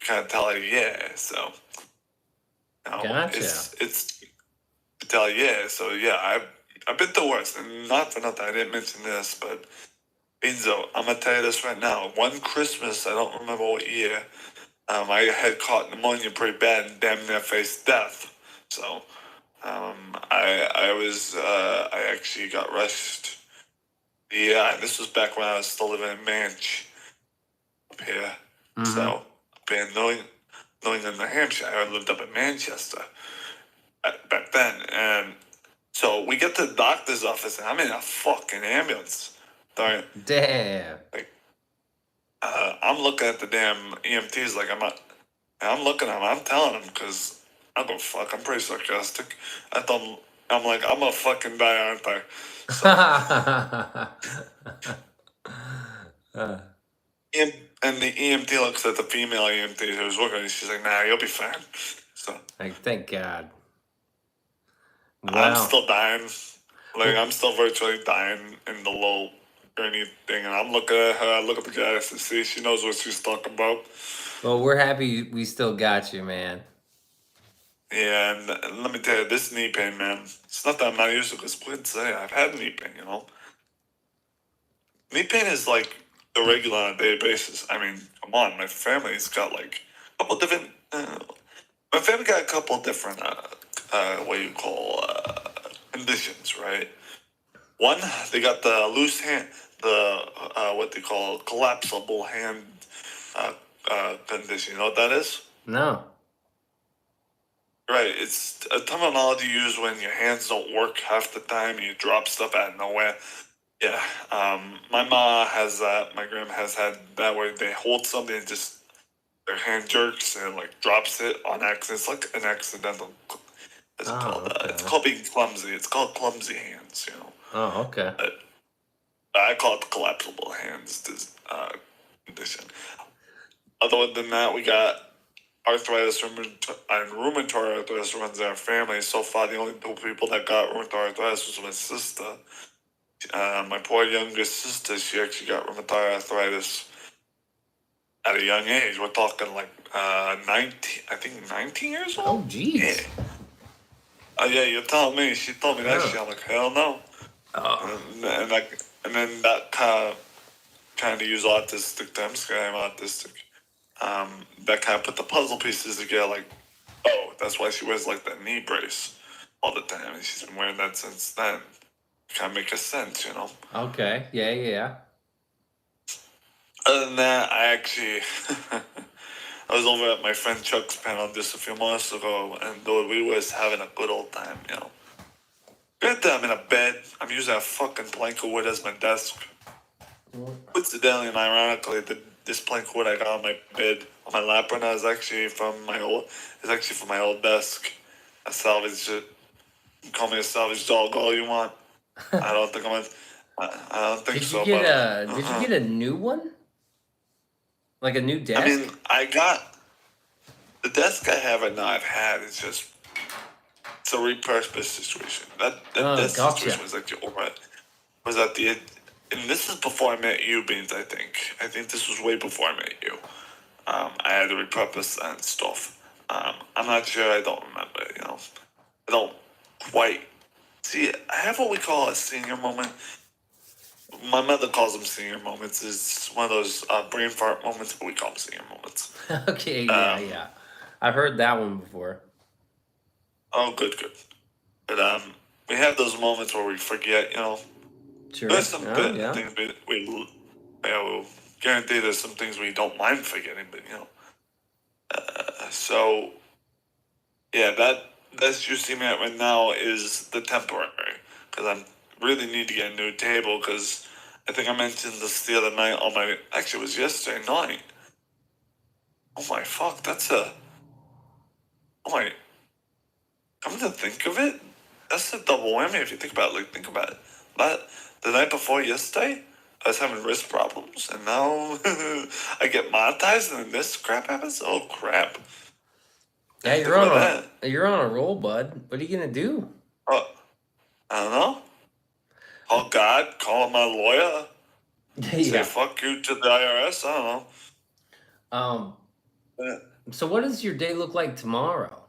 kind of tell her, yeah. So, Gotcha. It's to tell her, yeah. So yeah, I've been the worst, and not for nothing. I didn't mention this, but Beanso, I'm gonna tell you this right now. One Christmas, I don't remember what year, I had caught pneumonia pretty bad and damn near faced death. So I actually got rushed. Yeah, this was back when I was still living in Manch up here. So up here in New England, New Hampshire, I lived up in Manchester back then, and so we get to the doctor's office, and I'm in a fucking ambulance. Right? Damn. Like, I'm looking at the damn EMTs like I'm looking at them. I'm telling them because I don't fuck. I'm pretty sarcastic. I'm like, I'm gonna fucking die, aren't I? So, and the EMT looks at the female EMT who's working, and she's like, "Nah, you'll be fine." So Like, thank God. I'm Wow. still dying. Like I'm still virtually dying in the low gurney thing, and I'm looking at her. I look at the guy to see she knows what she's talking about. Well, we're happy we still got you, man. Yeah, and let me tell you, this knee pain, man. It's not that I'm not used to it, because quit say I've had knee pain, you know. Knee pain is like irregular on a daily basis. I mean, come on, my family's got like a couple different. My family got a couple different what you call conditions, right? One, they got the loose hand, the what they call collapsible hand condition. You know what that is? No. Right, it's a terminology used when your hands don't work half the time and you drop stuff out of nowhere. Yeah, my ma has that. My grandma has had that where they hold something and just their hand jerks and like drops it on accident. It's like an accidental. What's it called? Okay. It's called being clumsy. It's called clumsy hands. You know. Oh, okay. But I call it the collapsible hands condition. Other than that, we got arthritis and rheumatoid arthritis runs in our family. So far, the only two people that got rheumatoid arthritis was my sister. My poor youngest sister, she actually got rheumatoid arthritis at a young age. We're talking like 19, I think 19 years old. Oh, jeez. Yeah. Oh yeah, you're telling me. She told me that shit. I'm like, hell no. Oh. And then that kind of use autistic terms. I'm autistic. That kind of put the puzzle pieces together. Like, oh, that's why she wears like that knee brace all the time, and she's been wearing that since then. Kind of make a sense, you know. Okay. Yeah. Other than that, I actually I was over at my friend Chuck's panel just a few months ago, and dude, we was having a good old time, you know. Granted, I'm in a bed. I'm using a fucking plank of wood as my desk. Coincidentally and ironically, this plank of wood I got on my bed on my lap right now is actually from my old desk. I salvaged it. You call me a salvage dog all you want. I don't think I don't think Did so. you get Did you get a new one? Like a new desk? I mean, I got the desk I have right now. I've had it's a repurposed situation. That desk gotcha. situation was actually over. Was at the and this is before I met you, Beans. I think this was way before I met you. I had to repurpose and stuff. I'm not sure. I don't remember. You know, I don't quite see. I have what we call a senior moment. My mother calls them senior moments. It's one of those brain fart moments, but we call them senior moments. Okay. Yeah. I've heard that one before. Oh, good. But we have those moments where we forget. You know, Sure. there's some good Yeah. things we'll guarantee there's some things we don't mind forgetting, but you know. So, yeah, that's you see me at right now is the temporary, because I really need to get a new table, because I think I mentioned this the other night on my, actually it was yesterday night. Oh my fuck, oh my, come to think of it, that's a double whammy if you think about it, like think about it. The night before yesterday, I was having wrist problems, and now I get monetized, and then this crap happens. Oh crap! Yeah, you're on a roll, bud. What are you gonna do? Oh, I don't know. Call God, call my lawyer, say Yeah. fuck you to the IRS. I don't know. So what does your day look like tomorrow?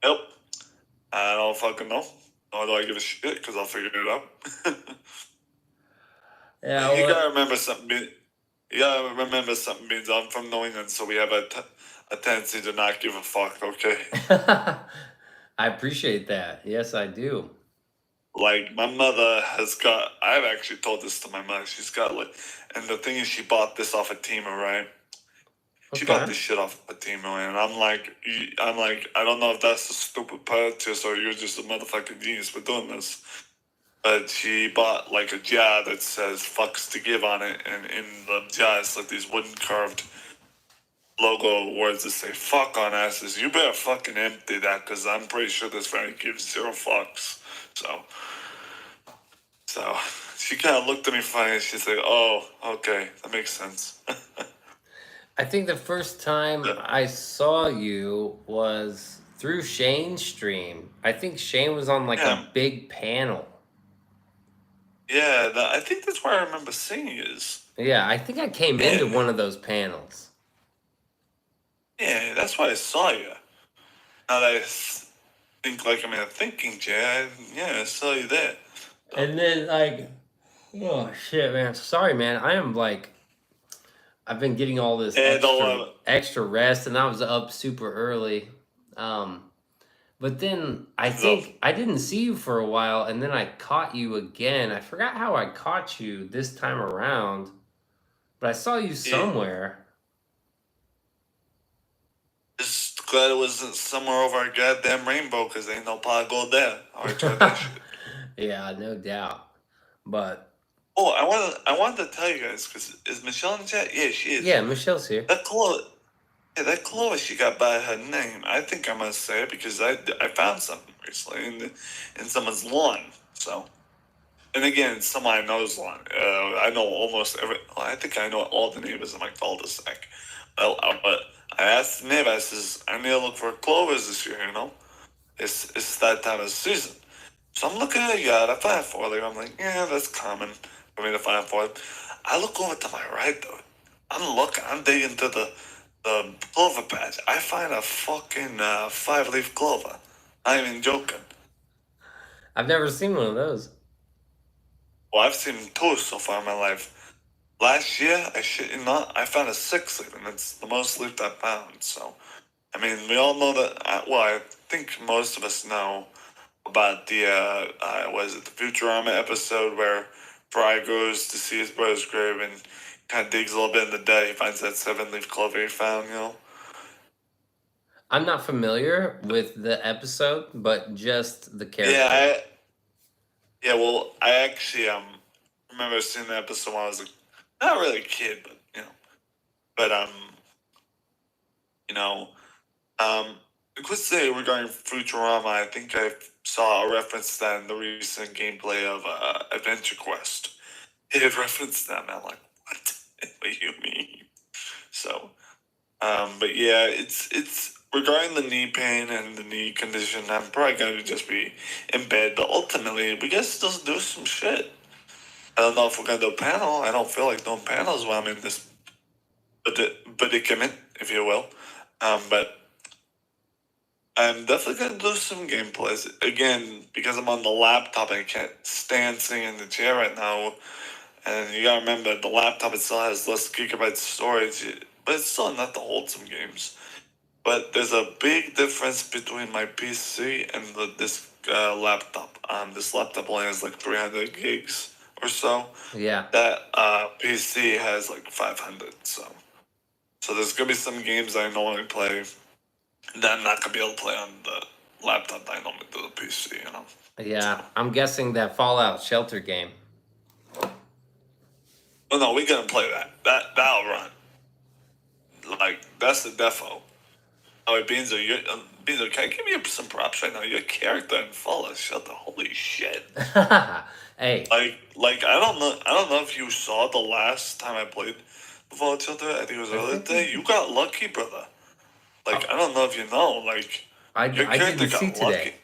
Yep. I don't fucking know. Nor do I give a shit, because I'll figure it out. Yeah. You gotta remember something. Means I'm from New England, so we have a tendency to not give a fuck. Okay. I appreciate that. Yes, I do. Like my mother has got. I've actually told this to my mother. She's got like, and the thing is, she bought this off of Temu, right? She bought Okay. this shit off of Temu, and I'm like, I don't know if that's a stupid purchase or you're just a motherfucking genius for doing this. But she bought like a jar that says "fucks to give" on it, and in the jar it's like these wooden carved logo words that say "fuck" on asses. You better fucking empty that, because I'm pretty sure this very gives zero fucks. So she kind of looked at me funny and she's like, "Oh, okay, that makes sense." I think the first time Yeah. I saw you was through Shane's stream. I think Shane was on like a Yeah, big panel. yeah. I think that's where I remember seeing you. Is Yeah, I think I came into yeah, one of those panels. yeah. That's why I saw you. Now that think like I'm in a thinking chair, yeah, I saw you there. So, And then like, oh shit, man. Sorry, man. I am like, I've been getting all this and extra rest, and I was up super early. Um, but then I the think I didn't see you for a while, and then I caught you again. I forgot how I caught you this time around, but I saw you yeah, somewhere. just glad it wasn't somewhere over a goddamn rainbow, because ain't no pot of gold there. I tried that shit. Yeah, no doubt. But Oh, I wanted to tell you guys, because is Michelle in chat? Yeah, she is. yeah, Michelle's here. That clothes, yeah, that clothes she got by her name. I think I must say it because I found something recently in someone's lawn. So, and again, it's someone I know's lawn. I know almost every. Well, I think I know all the neighbors in my cul-de-sac. Well, but I asked the neighbor. I says, I need to look for clovers this year. You know, it's that time of the season. So I'm looking at a yard. I find 4 I'm like, yeah, that's common for me to find 4. I look over to my right, though. I'm looking. I'm digging to the clover patch. I find a fucking 5-leaf clover. Not even joking. I've never seen one of those. Well, I've seen 2 so far in my life. Last year, I shit you not, I found a 6-leaf, and it's the most leaf I found. So, I mean, we all know that. Well, I think most of us know about the was it the Futurama episode where Fry goes to see his brother's grave and kind of digs a little bit in the dirt. He finds that 7-leaf clover he found. You know. I'm not familiar with the episode, but just the Yeah, character. well, I actually remember seeing the episode when I was not really a kid, but but you know, a quick say regarding Futurama, I think I saw a reference to that in the recent gameplay of Adventure Quest. It referenced that, and I'm like, what? What do you mean? So, but yeah, it's regarding the knee pain and the knee condition. I'm probably going to just be in bed, but ultimately, we guess still do some shit. I don't know if we're gonna do a panel. I don't feel like doing panels while I'm in this predicament, if you will. But I'm definitely gonna do some gameplays again because I'm on the laptop and I can't stand sitting in the chair right now. And you gotta remember, the laptop itself has less gigabytes of storage, but it's still enough to hold some games. But there's a big difference between my PC and this laptop. This laptop only has like 300 gigs or so. Yeah. That PC has like 500. So there's gonna be some games I normally play that I'm not gonna be able to play on the laptop that I normally do the PC. You know. Yeah. I'm guessing that Fallout Shelter game. Oh no, we gonna play that. That'll run. Like that's the defo. Oh, wait, Beanso, can I give you some props right now? Your character in Fallout Shelter, holy shit! Hey. I don't know if you saw the last time I played Fallout Shelter. I think it was I earlier think today. You got lucky, brother. Like I don't know if you know. Like your I character didn't see got lucky. today.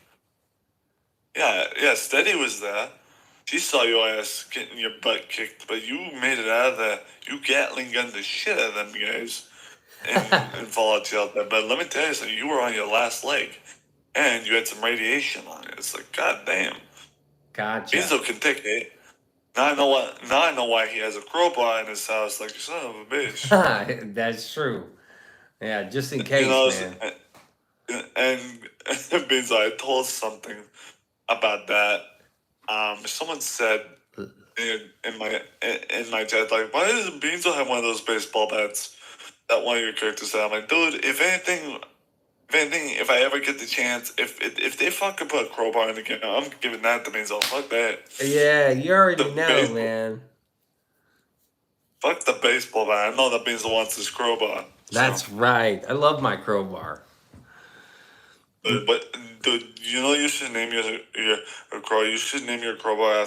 Yeah. Steady was there. She saw your ass getting your butt kicked, but you made it out of there. You Gatling gunned the shit out of them guys in Fallout Shelter. But let me tell you something. You were on your last leg, and you had some radiation on it. It's like, god damn. Gotcha. Beanzo can take it. Now I know what. Now I know why he has a crowbar in his house. Like, son of a bitch. That's true. Yeah, just in You case, know, man. and Beanso, I told something about that. Someone said in my chat, like, why doesn't Beanso have one of those baseball bats that one of your characters had? I'm like, dude, if I ever get the chance, if they fucking put a crowbar in the game, I'm giving that to Beanso. Fuck that. Yeah, you already The know, baseball, man. fuck the baseball bat. I know that Beanso wants his crowbar. That's right. I love my crowbar. But dude, you know you should name your crow. You should name your crowbar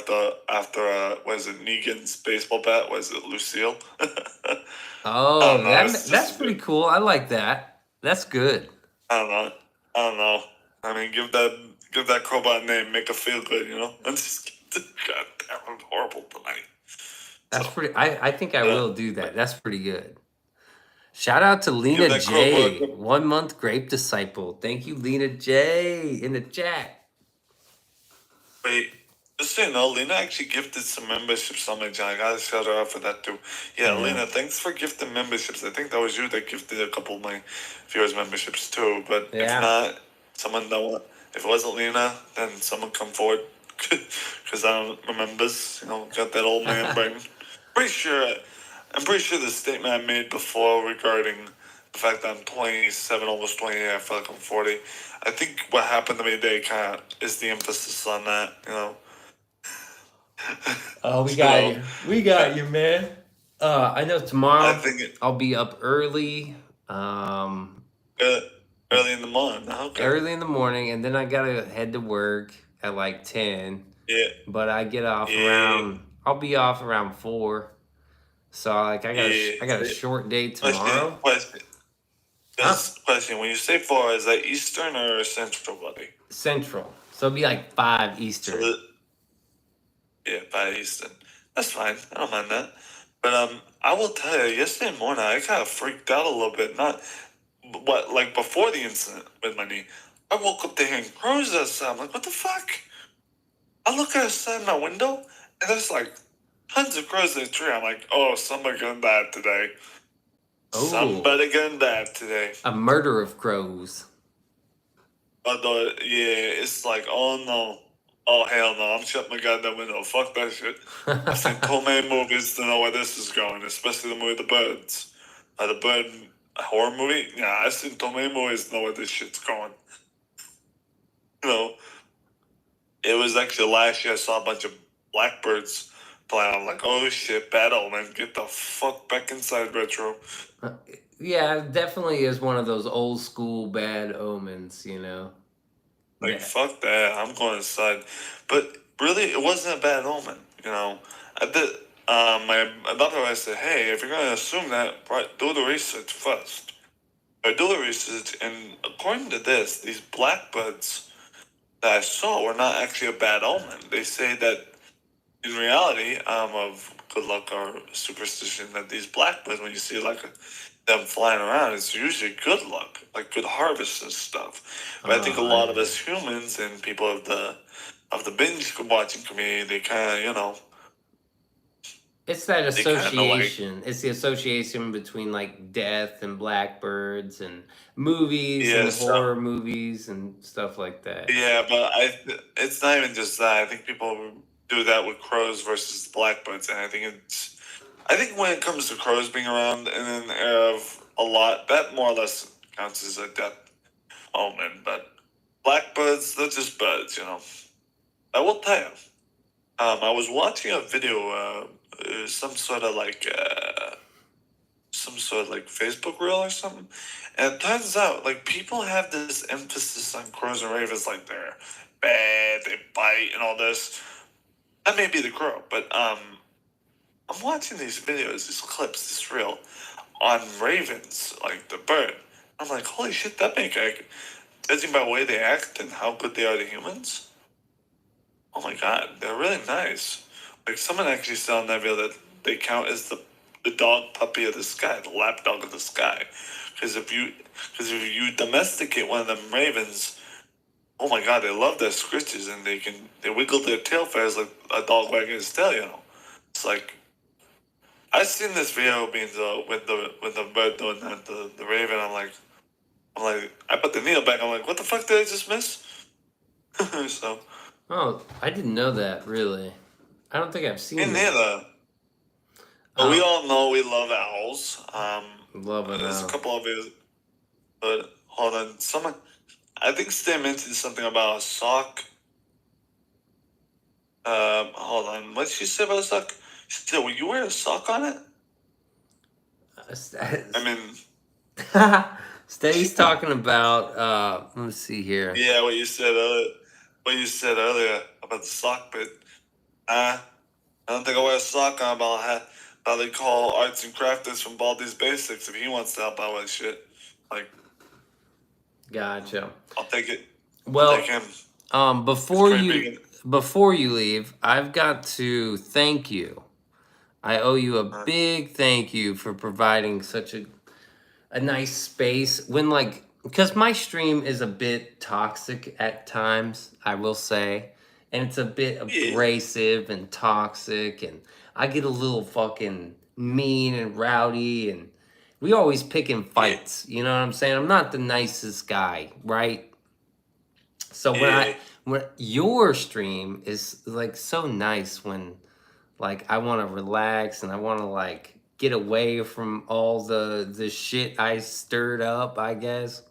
after what is it, Negan's baseball bat? Was it Lucille? I Oh, don't know. It's that's just pretty cool. I like that. That's good. I don't know. I don't know. I mean, give that crowbar a name, make it feel good. You know. I'm just God damn, I'm horrible tonight. That's So pretty. I think I yeah, will do that. That's pretty good. Shout out to give Lena that crowbar. J, 1 month grape disciple. Thank you, Lena J, in the chat. Wait, just so you know, Lena actually gifted some memberships on my channel. I gotta shout her out for that too. Yeah, Yeah. Lena, thanks for gifting memberships. I think that was you that gifted a couple of my viewers memberships too. But if Yeah. not, someone know. If it wasn't Lena, then someone come forward. Because I don't remember. You know, got that old man brain. I'm pretty sure the statement I made before regarding the fact that I'm 27, almost 28, I feel like I'm 40. I think what happened to me today kind of is the emphasis on that, you know. Oh, we You got know, you. We got you, man. I know I tomorrow think it, I'll be up early. Um, uh, early in the morning. Okay. early in the morning, and then I gotta head to work at like 10. Yeah. But I get off Yeah. around. I'll be off around 4. So like Yeah. I got a short day Question. tomorrow. Question. Huh? Question. When you say 4, is that Eastern or Central, buddy? Central. So it'll be like 5 So Eastern. the, yeah, by Eastern. That's fine. I don't mind that. But I will tell you, yesterday morning I kind of freaked out a little bit. Not what like before the incident with my knee. I woke up to hearing crows outside. I'm like, what the fuck? I look outside my window and there's like tons of crows in the tree. I'm like, oh, somebody gonna die today. Oh, Somebody gonna die today. a murder of crows. Although, yeah, it's like, oh no. Oh hell no, I'm shutting my goddamn window. Fuck that shit. I've seen too many movies to know where this is going, especially the movie The Birds. The bird horror movie? Yeah, I've seen too many movies to know where this shit's going. You know, it was actually last year I saw a bunch of blackbirds flying. I'm like, oh shit, bad omen. Get the fuck back inside, Retro. Yeah, it definitely is one of those old school bad omens, you know. Like, Yeah. fuck that. I'm going inside. But really, it wasn't a bad omen, you know. I did. My another said, hey, if you're going to assume that, right, do the research first. I do the research, and according to this, these blackbirds that I saw were not actually a bad omen. They say that in reality, of good luck or superstition, that these blackbirds, when you see like them flying around, it's usually good luck, like good harvest and stuff. But I think a lot of us humans and people of the binge watching community, they kind of, you know, It's that they kind of like, association. It's the association between like death and blackbirds and movies yeah, and so, horror movies and stuff like that. yeah, but it's not even just that. I think people do that with crows versus blackbirds, and I think when it comes to crows being around in an era of a lot, that more or less counts as a death omen. But blackbirds, they're just birds, you know. I will tell you. I was watching a video, some sort of like Facebook reel or something, and it turns out like people have this emphasis on crows and ravens, like they're bad, they bite, and all this. That may be the crow, but I'm watching these videos, these clips, this reel on ravens, like the bird. I'm like, holy shit, that make judging by the way they act and how good they are to humans. Oh my god, they're really nice. Like someone actually said on that video that they count as the dog puppy of the sky, the lap dog of the sky. Because if you domesticate one of them ravens, oh my god, they love their scritches and they wiggle their tail feathers like a dog wagging his tail. You know, it's like I've seen this video being with the bird doing that, the raven. I'm like, I'm like, I put the needle back. I'm like, what the fuck did I just miss? So, Oh, I didn't know that, really. I don't think I've me seen that. neither. But we all know we love owls. Love an There's a owl. couple of it, but hold on. Someone, I think Stan mentioned something about a sock. Hold on. What did she say about a sock? She said, "Will you wear a sock on it?" I mean, Steady's talking about, let me see here. yeah, what you said earlier about the sock bit. I don't think I wear a sock on about how they call arts and crafters from Baldi's Basics if he wants to help out with shit. Like, Gotcha. I'll take it. Well, Take him. before you leave, I've got to thank you. I owe you a big thank you for providing such a nice space when, like, because my stream is a bit toxic at times, I will say, and it's a bit abrasive and toxic, and I get a little fucking mean and rowdy, and we always picking fights, you know what I'm saying? I'm not the nicest guy, right? So when your stream is like so nice, when like I want to relax and I want to like get away from all the shit I stirred up, I guess.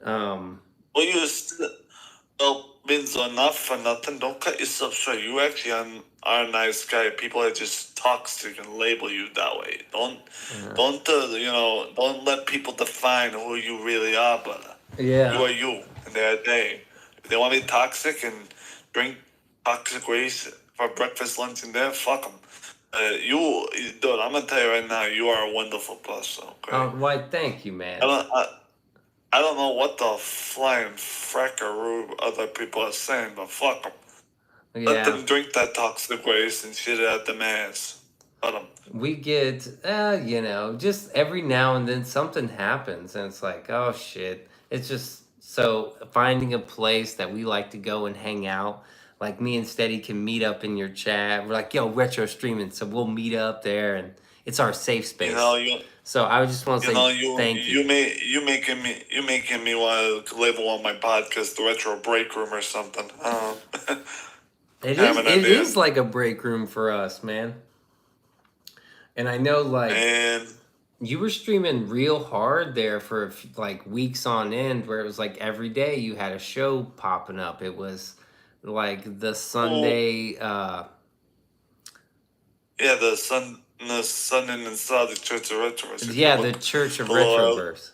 Well, well, Beanso, not for nothing. Don't cut yourself short. You actually are a nice guy. People are just toxic and label you that way. Don't let people define who you really are, brother. Yeah. You are you, and they are they. If they want to be toxic and drink toxic waste for breakfast, lunch, and dinner, fuck them. Dude, I'm gonna tell you right now, you are a wonderful person. Okay. Why? Thank you, man. I don't know what the flying frackaroo other people are saying, but fuck them. Let them drink that toxic waste and shit it out the ass. Let them. We get, just every now and then something happens, and it's like, oh shit. It's just so finding a place that we like to go and hang out. Like me and Steady can meet up in your chat. We're like, yo, retro streaming, so we'll meet up there, and it's our safe space. So I just want to say thank you. You making me want to label on my podcast the retro break room or something. It is like a break room for us, man. And I know, like, you were streaming real hard there for like weeks on end, where it was like every day you had a show popping up. It was like the Sunday. Yeah, the Sunday inside the Church of Retroverse. Yeah, the Church of Retroverse.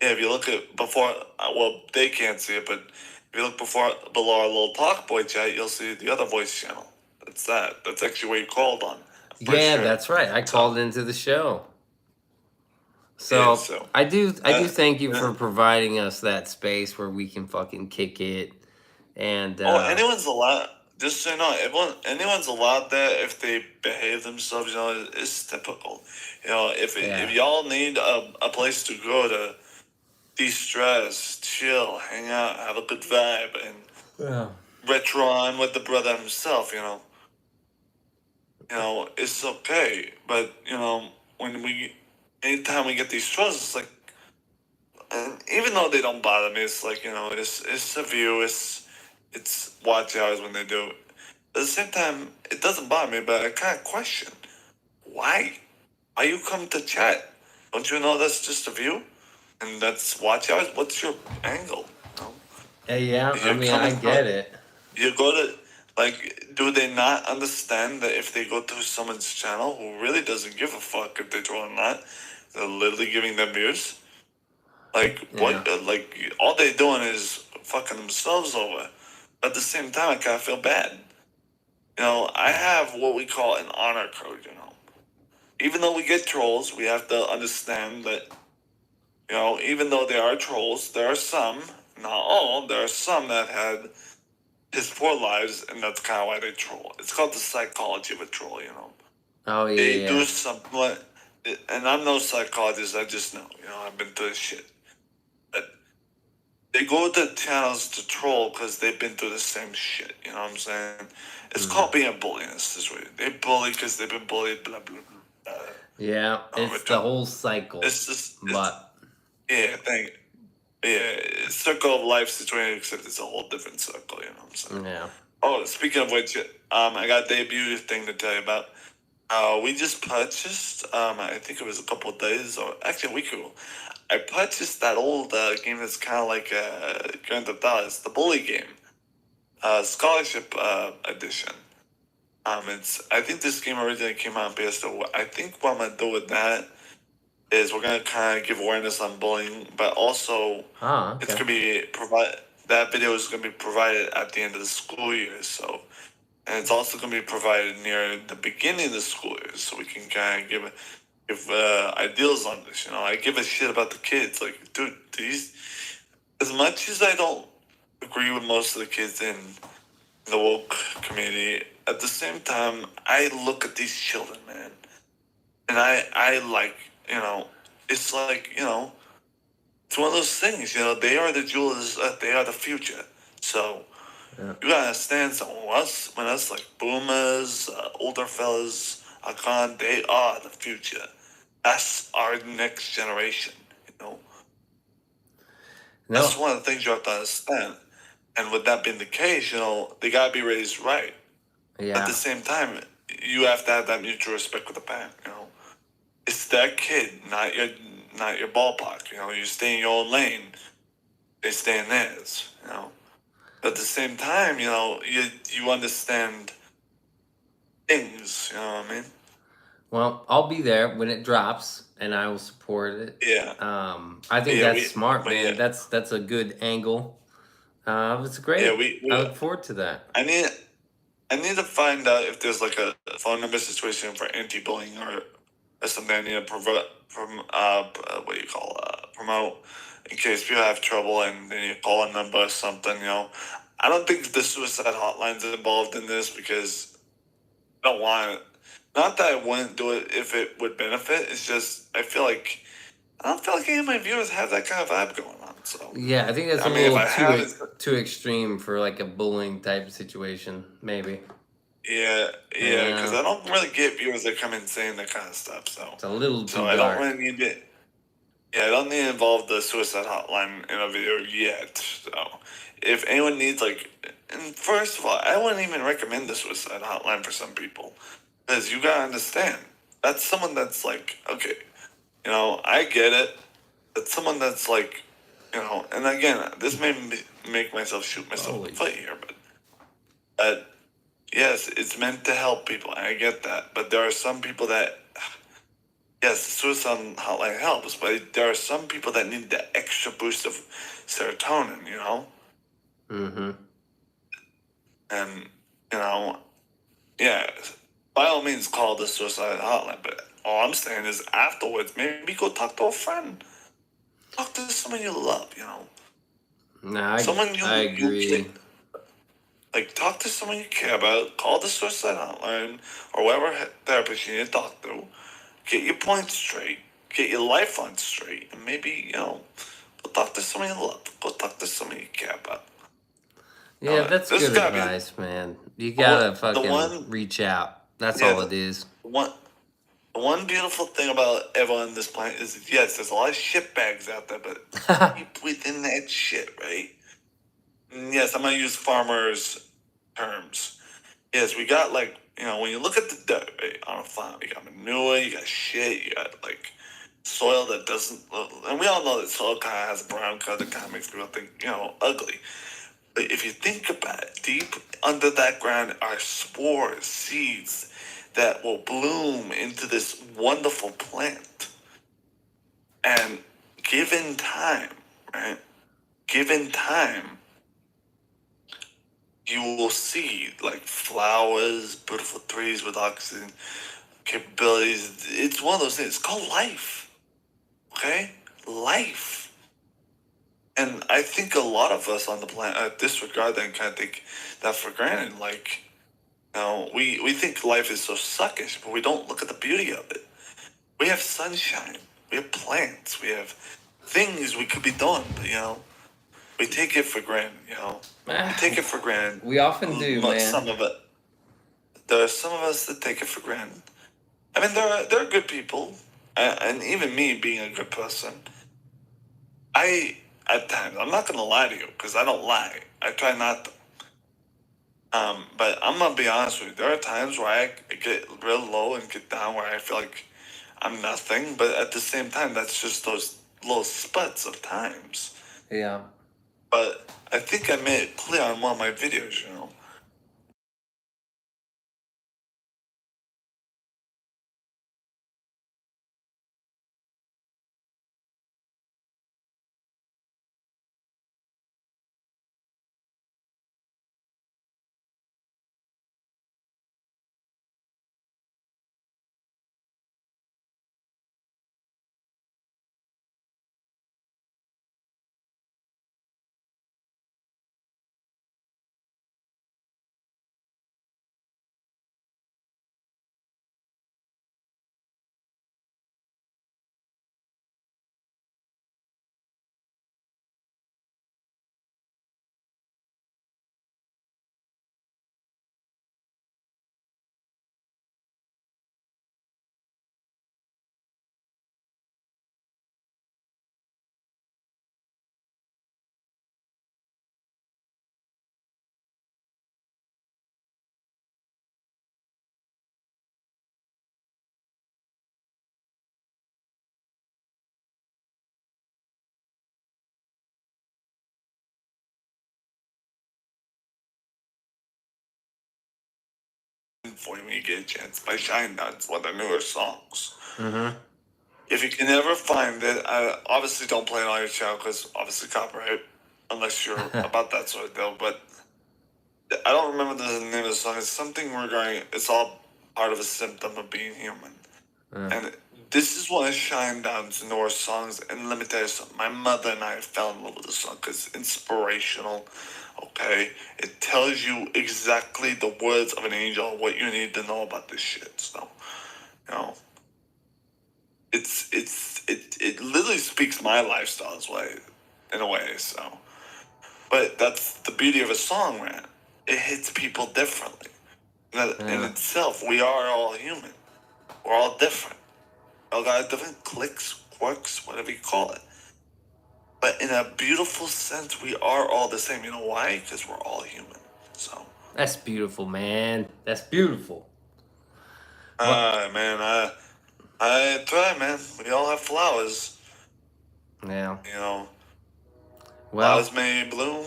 Yeah, if you look at before, well, they can't see it, but if you look below our little Talk Boy chat, you'll see the other voice channel. That's that. That's actually what you called on. Yeah, that's right. I called into the show. So, I do thank you for providing us that space where we can fucking kick it. And anyone's allowed. Just so you know, anyone's allowed there if they behave themselves. You know, it's typical. You know, if y'all need a place to go to de-stress, chill, hang out, have a good vibe, and retro on with the brother himself. You know, it's okay. But anytime we get these shows, it's like, and even though they don't bother me, it's like, it's a view, it's watch hours when they do it. At the same time, it doesn't bother me, but I kind of question why you come to chat? Don't you know that's just a view, and that's watch hours? What's your angle? Yeah, I mean, I get it. You go to, like, do they not understand that if they go to someone's channel who really doesn't give a fuck if they troll or not, they're literally giving them views? Like, what? Like, all they're doing is fucking themselves over. But at the same time, I kind of feel bad. I have what we call an honor code, Even though we get trolls, we have to understand that, even though there are trolls, there are some, not all, there are some that had his poor lives, and that's kind of why they troll. It's called the psychology of a troll, Oh, yeah, They do something, and I'm no psychologist, I just know, I've been through this shit. But they go to channels to troll because they've been through the same shit, you know what I'm saying? It's called being a bully in this way. They bully because they've been bullied, blah, blah, blah. Yeah, it's the whole cycle. It's just, but Yeah, thank. Yeah, circle of life situation, except it's a whole different circle. You know what I'm saying? Yeah. Oh, speaking of which, I got a debut thing to tell you about. We just purchased. I think it was a couple of days, or actually a week ago. I purchased that old game that's kind of like Grand Theft Auto. It's the bully game, scholarship edition. It's. I think this game originally came out on PS2. I think what I'm gonna do with that is we're gonna kind of give awareness on bullying, but also it's Okay. gonna be provide. That video is gonna be provided at the end of the school year. So, and it's also gonna be provided near the beginning of the school year, so we can kind of give ideals on this. You know, I give a shit about the kids. Like, dude, these. As much as I don't agree with most of the kids in the woke community, at the same time, I look at these children, man, and I like, you know, it's like, you know, it's one of those things, you know, they are the jewels, they are the future. So Yeah. you gotta understand, so when us like boomers, older fellas are gone, they are the future. That's our next generation, you know. That's No. one of the things you have to understand. And with that being the case, you know, they gotta be raised right. At the Yeah. same time, you have to have that mutual respect with the parent, you know. It's that kid, not your ballpark, you know. You stay in your own lane, they stay in theirs, you know. But at the same time, you know, you understand things, you know what I mean? Well, I'll be there when it drops, and I will support it. Yeah. I think Yeah, that's smart, but yeah, man. That's a good angle. It's great. I we look forward to that. I need I need to find out if there's like a phone number situation for anti-bullying or something. I need to what do you call promote in case people have trouble and they need to call a number or something. You know, I don't think the suicide hotline's involved in this because I don't want it. Not that I wouldn't do it if it would benefit. It's just I don't feel like any of my viewers have that kind of vibe going on. So Yeah, I think that's I a mean, if little I have it. too extreme for like a bullying type situation, maybe. Yeah, yeah, because Yeah, I don't really get viewers that come in saying that kind of stuff. it's a little So too I don't dark. really need it. Yeah, I don't need to involve the suicide hotline in a video yet. So if anyone needs and first of all, I wouldn't even recommend the suicide hotline for some people because you gotta understand that's someone that's like, okay, you know, I get it. That's someone that's like, you know, and again, this may make myself shoot myself in the Holy foot here, but yes, it's meant to help people. I get that. But there are some people that, yes, the suicide hotline helps, but there are some people that need the extra boost of serotonin, you know? Mm-hmm. And, you know, yeah, by all means call the suicide hotline. But all I'm saying is afterwards, maybe go talk to a friend. Talk to someone you love, you know? No, Someone I you care. agree. Like, talk to someone you care about. Call the suicide hotline or whatever therapist you need to talk to. Get your points straight, get your life on straight, and maybe, you know, go talk to someone you love, go talk to someone you care about. Yeah, that's This has good got to be advice, man. You gotta the fucking one, reach out. That's yeah, all it is. one, the one beautiful thing about everyone on this planet is, yes, there's a lot of shit bags out there, but deep within that shit, right? And yes, I'm going to use farmers' terms. Yes, we got you know, when you look at the dirt, right, on a farm, you got manure, you got shit, you got soil that doesn't, and we all know that soil kind of has a brown color that kind of makes people think, you know, ugly. But if you think about it, deep under that ground are spores, seeds that will bloom into this wonderful plant. And given time, right, given time, you will see flowers, beautiful trees with oxygen capabilities. It's one of those things. It's called life. Okay? Life. And I think a lot of us on the planet disregard that and kind of take that for granted. Like, you know, we think life is so suckish, but we don't look at the beauty of it. We have sunshine. We have plants. We have things we could be doing, but, you know, we take it for granted, you know. We take it for granted. We often do, man. Some of it. There are some of us that take it for granted. I mean, there are good people, and even me being a good person, At times, I'm not gonna lie to you because I don't lie. I try not to. But I'm gonna be honest with you. There are times where I get real low and get down where I feel like I'm nothing. But at the same time, that's just those little sputs of times. Yeah. But I think I made it clear on one of my videos, you know. For you when you get a chance by Shinedown. It's one of their newer songs. Mm-hmm. If you can ever find it, obviously don't play it on your channel because obviously copyright, unless you're about that sort of deal. But I don't remember the name of the song. It's something regarding it's all part of a symptom of being human. And this is one of Shinedown's newer songs. And let me tell you something. My mother and I fell in love with this song because it's inspirational. Okay, it tells you exactly the words of an angel, what you need to know about this shit. So, you know, it literally speaks my lifestyle in a way. So, but that's the beauty of a song, man. It hits people differently. In itself, we are all human. We're all different. We all got different clicks, quirks, whatever you call it. But in a beautiful sense, we are all the same. You know why? Because we're all human. So. That's beautiful, man. That's beautiful. Man, I try, man. We all have flowers. Yeah. You know, Well, flowers may bloom.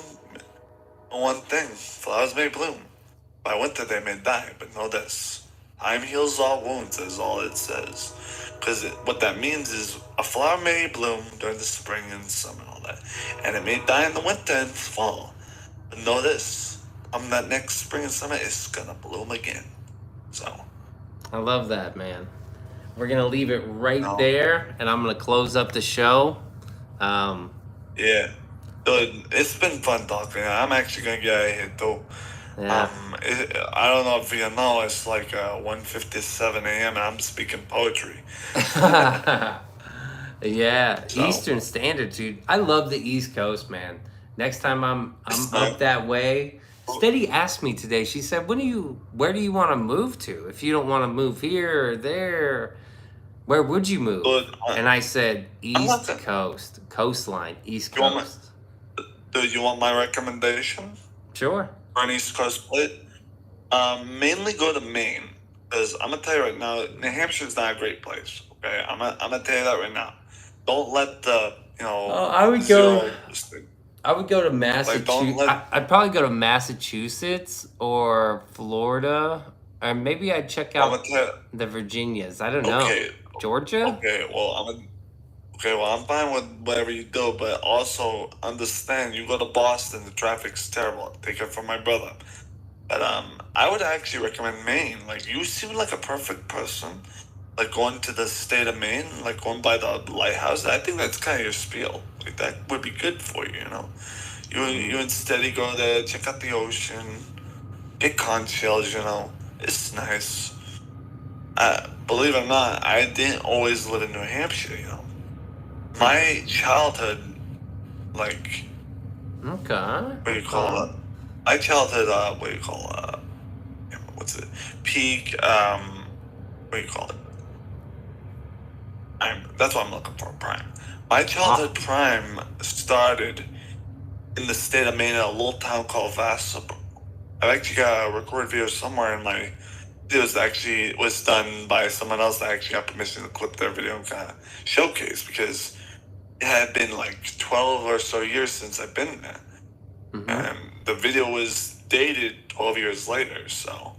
One thing, flowers may bloom. By winter they may die, but know this. Time heals all wounds is all it says. Because what that means is a flower may bloom during the spring and summer and all that. And it may die in the winter and fall. But know this. Come that next spring and summer, it's gonna bloom again. So. I love that, man. We're gonna leave it right there, and I'm gonna close up the show. Yeah. Dude, it's been fun talking. I'm actually gonna get out of here too. Yeah. I don't know if you know, it's like 1:57 a.m. and I'm speaking poetry. Yeah, So. Eastern Standard, dude. I love the East Coast, man. Next time I'm It's up not- that way. Steady asked me today. She said, where do you want to move to? If you don't want to move here or there, where would you move? Dude, And I said, East gonna- Coast, coastline, East You want my- Coast. Do you want my recommendation Sure. for an East Coast place? Mainly go to Maine. Because I'm gonna tell you right now, New Hampshire's not a great place. Okay, I'm gonna tell you that right now. Don't let the I would go to Massachusetts. I'd probably go to Massachusetts or Florida, or maybe I'd check out the Virginias. I don't know. Georgia? Okay, well, I'm fine with whatever you do, but also understand you go to Boston, the traffic's terrible. Take it from my brother. But I would actually recommend Maine. Like, you seem like a perfect person. Like, going to the state of Maine, like going by the lighthouse. I think that's kind of your spiel. Like, that would be good for you, you know? You instead go there, check out the ocean, get conch shells, you know? It's nice. Believe it or not, I didn't always live in New Hampshire, you know? My childhood, like... Okay. What do you call it? My childhood, what do you call what's it? Peak, what do you call it? That's what I'm looking for, prime. My childhood prime started in the state of Maine in a little town called Vassabro. I've actually got a recorded video somewhere in my videos that actually was done by someone else that actually got permission to clip their video and kind of showcase, because it had been like 12 or so years since I've been there. And the video was dated 12 years later, so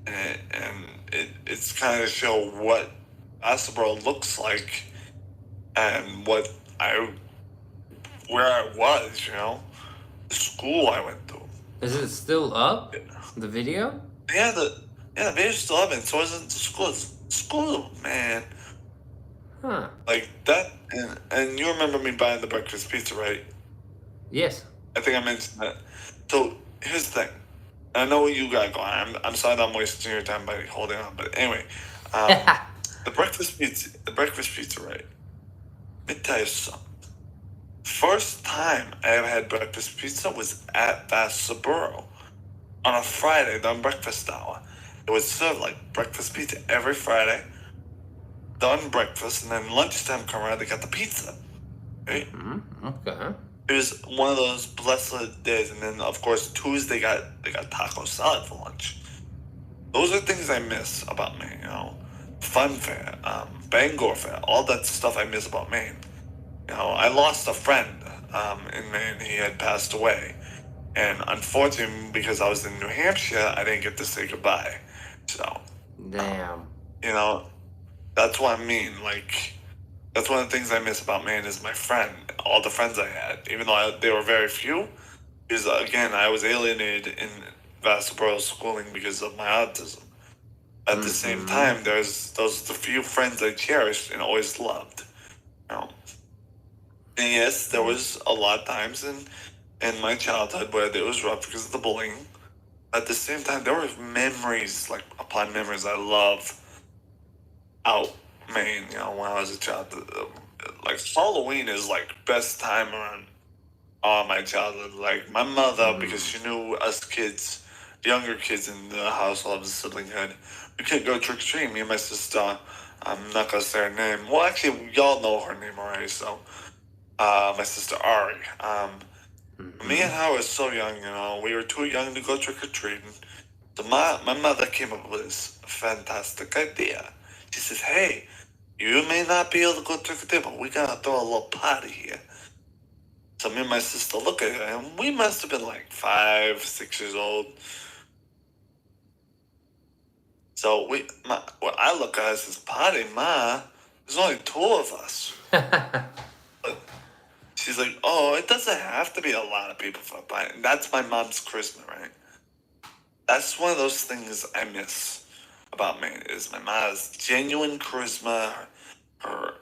it's kind of show what Vassabro looks like and where I was, the school I went to. Is it still up? The video? Yeah, the video's still up, and so isn't the school. School, man. Huh. Like that, and you remember me buying the breakfast pizza, right? Yes. I think I mentioned that. So here's the thing. I know what you got going. I'm sorry that I'm wasting your time by holding on, but anyway, the breakfast pizza, right? Let me tell you something. First time I ever had breakfast pizza was at Vassaboro on a Friday during breakfast hour. It was served like breakfast pizza every Friday. Done breakfast, and then lunchtime come around, they got the pizza. Right? Okay. It was one of those blessed days, and then of course Tuesday they got taco salad for lunch. Those are things I miss about Maine, Fun Fair, Bangor Fair, all that stuff I miss about Maine. I lost a friend in Maine. He had passed away, and unfortunately, because I was in New Hampshire, I didn't get to say goodbye. So, Damn. That's what I mean. Like, that's one of the things I miss about Maine is my friend, all the friends I had, even though they were very few. Because again, I was alienated in Vassaboro's schooling because of my autism. At the same time, there's the few friends I cherished and always loved. And yes, there was a lot of times in my childhood where it was rough because of the bullying. At the same time, there were memories, like upon memories, I love out Maine. When I was a child, like Halloween is like best time around all my childhood. Like my mother, because she knew us kids, younger kids in the household of the siblinghood, we couldn't go trick or treating. Me and my sister, I'm not gonna say her name. Well, actually, y'all know her name already. So, my sister Ari. Me and her were so young. We were too young to go trick or treating. So my mother came up with this fantastic idea. She says, "Hey, you may not be able to go trick or treat, but we gotta throw a little party here." So me and my sister look at it, and we must have been like 5, 6 years old. So what I look at as this party, Ma, there's only 2 of us. But she's like, "Oh, it doesn't have to be a lot of people for a party." And that's my mom's charisma, right? That's one of those things I miss about Maine is my mom's genuine charisma. Her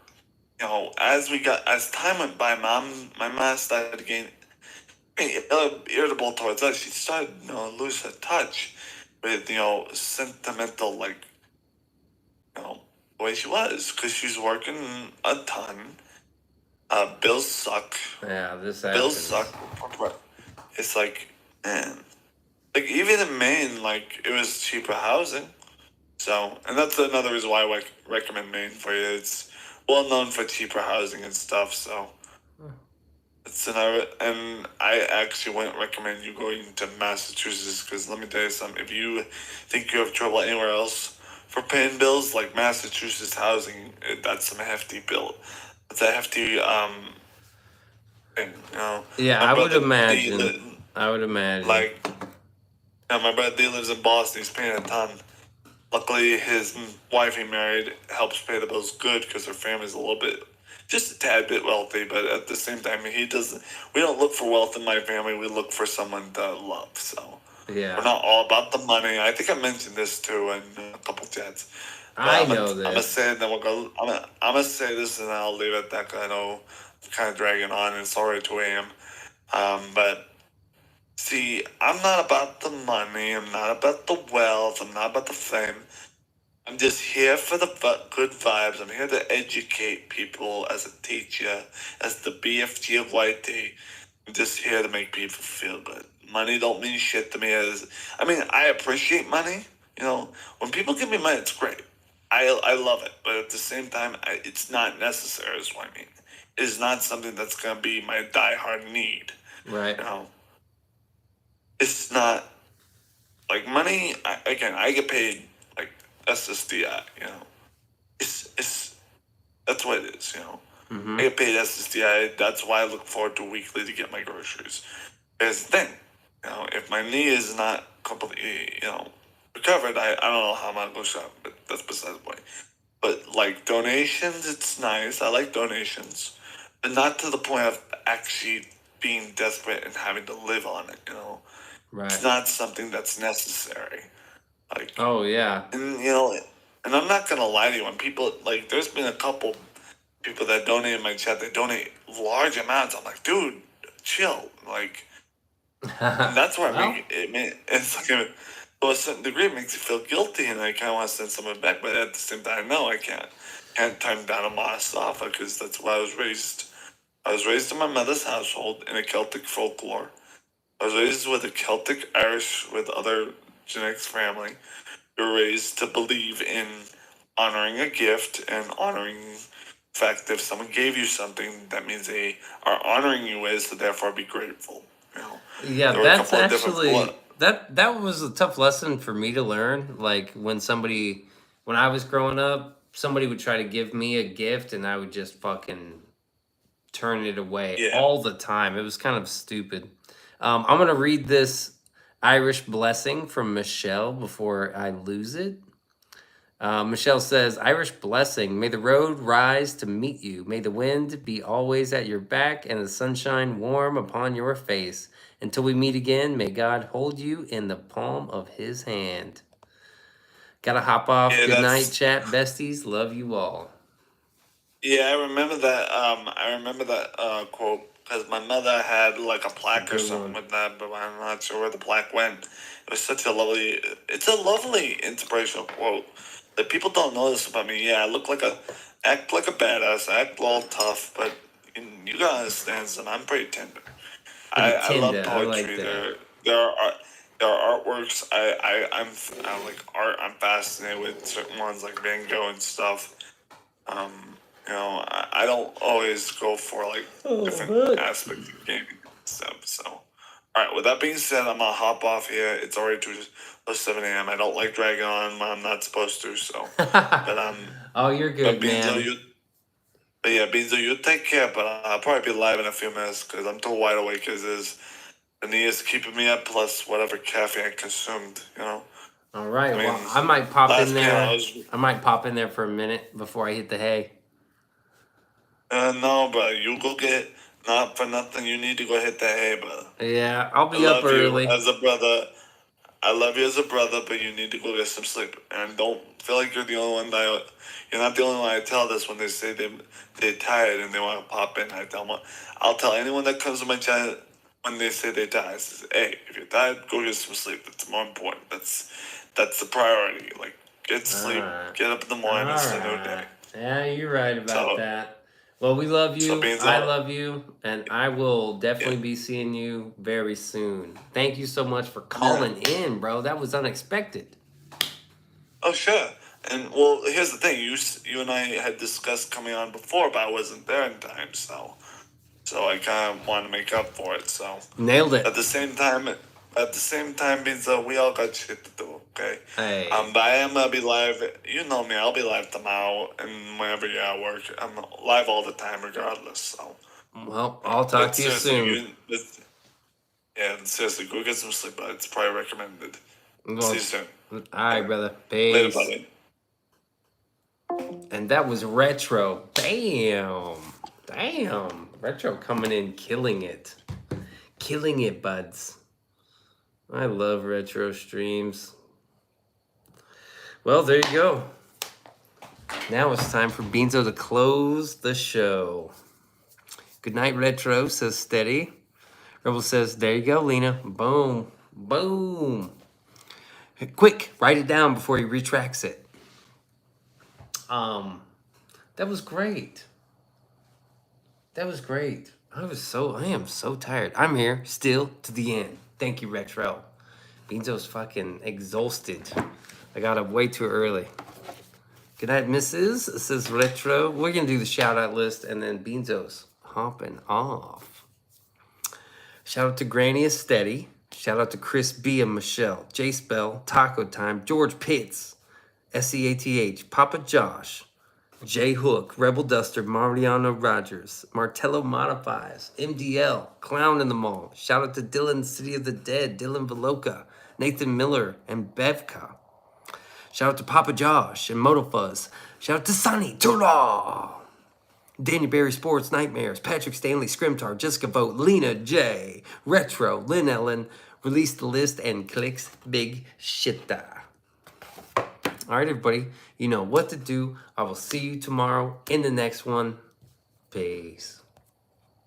as time went by, my mom started getting irritable towards us. She started, lose her touch with, sentimental, like, the way she was, because she's working a ton. Bills suck. Yeah, this Bills happens. suck. It's like, man, like even in Maine, like it was cheaper housing. So, and that's another reason why I recommend Maine for you. It's well known for cheaper housing and stuff. So, it's another. And I actually wouldn't recommend you going to Massachusetts because let me tell you something. If you think you have trouble anywhere else for paying bills, like Massachusetts housing, that's some hefty bill. It's a hefty thing. Yeah, I would imagine. Like, my brother D lives in Boston. He's paying a ton. Luckily, his wife he married helps pay the bills good because her family's a little bit, just a tad bit wealthy. But at the same time, he doesn't. We don't look for wealth in my family. We look for someone to love. So Yeah. we're not all about the money. I think I mentioned this too in a couple chats. I know I'm gonna this. say it, then we'll go. I'm gonna say this, and then I'll leave it at that. 'Cause I know I'm kind of dragging on, and it's already 2 a.m. But see, I'm not about the money. I'm not about the wealth. I'm not about the fame. I'm just here for the good vibes. I'm here to educate people as a teacher, as the BFG of YT. I'm just here to make people feel good. Money don't mean shit to me. I appreciate money. When people give me money, it's great. I love it. But at the same time, it's not necessary is what I mean. is not something that's gonna be my diehard need. Right. You know, it's not like money. I get paid like SSDI. You know, it's that's what it is. You know, Mm-hmm. I get paid SSDI. That's why I look forward to weekly to get my groceries. Here's the thing, you know, if my knee is not completely, recovered, I don't know how I'm gonna go shop, but that's besides the point. But like donations, it's nice. I like donations, but not to the point of actually being desperate and having to live on it. You know, Right. it's not something that's necessary. Like, Oh yeah. and and I'm not gonna lie to you. When people like, there's been a couple people that donate in my chat. They donate large amounts. I'm like, dude, chill. Like, and that's where Well, it's like, to a certain degree, it makes you feel guilty, and I kind of want to send someone back. But at the same time, no, I can't turn down a Mostafa because that's why I was raised. I was raised in my mother's household in a Celtic folklore. I was raised with a Celtic Irish with other genetics family. You're raised to believe in honoring a gift and honoring the fact that if someone gave you something, that means they are honoring you with, so therefore be grateful. You know, yeah, there were a that's couple of different actually that was a tough lesson for me to learn. Like when I was growing up, somebody would try to give me a gift and I would just fucking turn it away yeah. all the time. It was kind of stupid. I'm gonna read this Irish blessing from Michelle before I lose it. Michelle says, Irish blessing. May the road rise to meet you. May the wind be always at your back and the sunshine warm upon your face. Until we meet again, may God hold you in the palm of his hand. Gotta hop off. Yeah, Good night, that's chat besties. Love you all. yeah. I remember that. I remember that quote because my mother had like a plaque or Good something one. with that, but I'm not sure where the plaque went. It was such a lovely. It's a lovely inspirational quote that people don't know this about me. Yeah, I look like act like a badass, act all tough, but you gotta understand something. I'm pretty tender. Pretty I love tender. I like poetry. that. There are artworks. I like art. I'm fascinated with certain ones like Van Gogh and stuff. Um, I don't always go for like Oh, different man. aspects of gaming and stuff. So, all right. With that being said, I'm gonna hop off here. It's already 7 a.m. I don't like dragging on. I'm not supposed to. So, but Oh, you're but good, Beanzo, man. Beanzo, you take care. But I'll probably be live in a few minutes because I'm too wide awake. Because the knee is keeping me up. Plus whatever caffeine I consumed. All right. I Well, mean, I might pop in last game there. I might pop in there for a minute before I hit the hay. No, but you go get not for nothing. You need to go hit the hay, brother. Yeah, I'll I be up love you early. as a brother. I love you as a brother, but you need to go get some sleep. And don't feel like you're the only one you're not the only one I tell this when they say they're tired and they want to pop in. I'll tell anyone that comes to my chat when they say they're tired. I say, hey, if you're tired, go get some sleep. That's more important. That's the priority. Like get sleep, Alright. get up in the morning, and start a new day. Alright. Yeah, you're right about So that. Well, we love so you. being I so love you. And I will yeah. definitely be seeing you very soon. Thank you so much for Yeah. calling in, bro. That was unexpected. Oh sure. And well, here's the thing. You and I had discussed coming on before, but I wasn't there in time, so I kind of want to make up for it. So Nailed it. at the same time, means that we all got shit to do. Okay. Hey. But I am gonna be live. You know me. I'll be live tomorrow and whenever you're at work. I'm live all the time, regardless. So. Well, I'll talk to you soon. Seriously, go get some sleep. But it's probably recommended. Well, See you soon. alright, brother. Later, Peace. buddy. And that was Retro. Damn. Damn. Retro coming in, killing it. Killing it, buds. I love retro streams. Well, there you go. Now it's time for Beanso to close the show. Good night, Retro, says Steady. Rebel says, there you go, Lena. Boom. Boom. Quick, write it down before he retracts it. That was great. That was great. I am so tired. I'm here still to the end. Thank you, Retro. Beanzo's fucking exhausted. I got up way too early. Good night, Mrs. It says Retro. We're going to do the shout out list and then Beanso's hopping off. Shout out to Granny is Steady. Shout out to Chris B and Michelle. J Spell, Taco Time, George Pitts, SEATH, Papa Josh, J Hook, Rebel Duster, Mariano Rogers, Martello Modifies, MDL, Clown in the Mall. Shout out to Dylan, City of the Dead, Dylan Veloca, Nathan Miller, and Bevka. Shout out to Papa Josh and Motofuzz. Shout out to Sonny Tura, Danny Berry Sports Nightmares, Patrick Stanley Scrimtar, Jessica Vogt, Lena J, Retro, Lynn Ellen, Release the List, and Clicks Big Shitta. All right, everybody, you know what to do. I will see you tomorrow in the next one. Peace.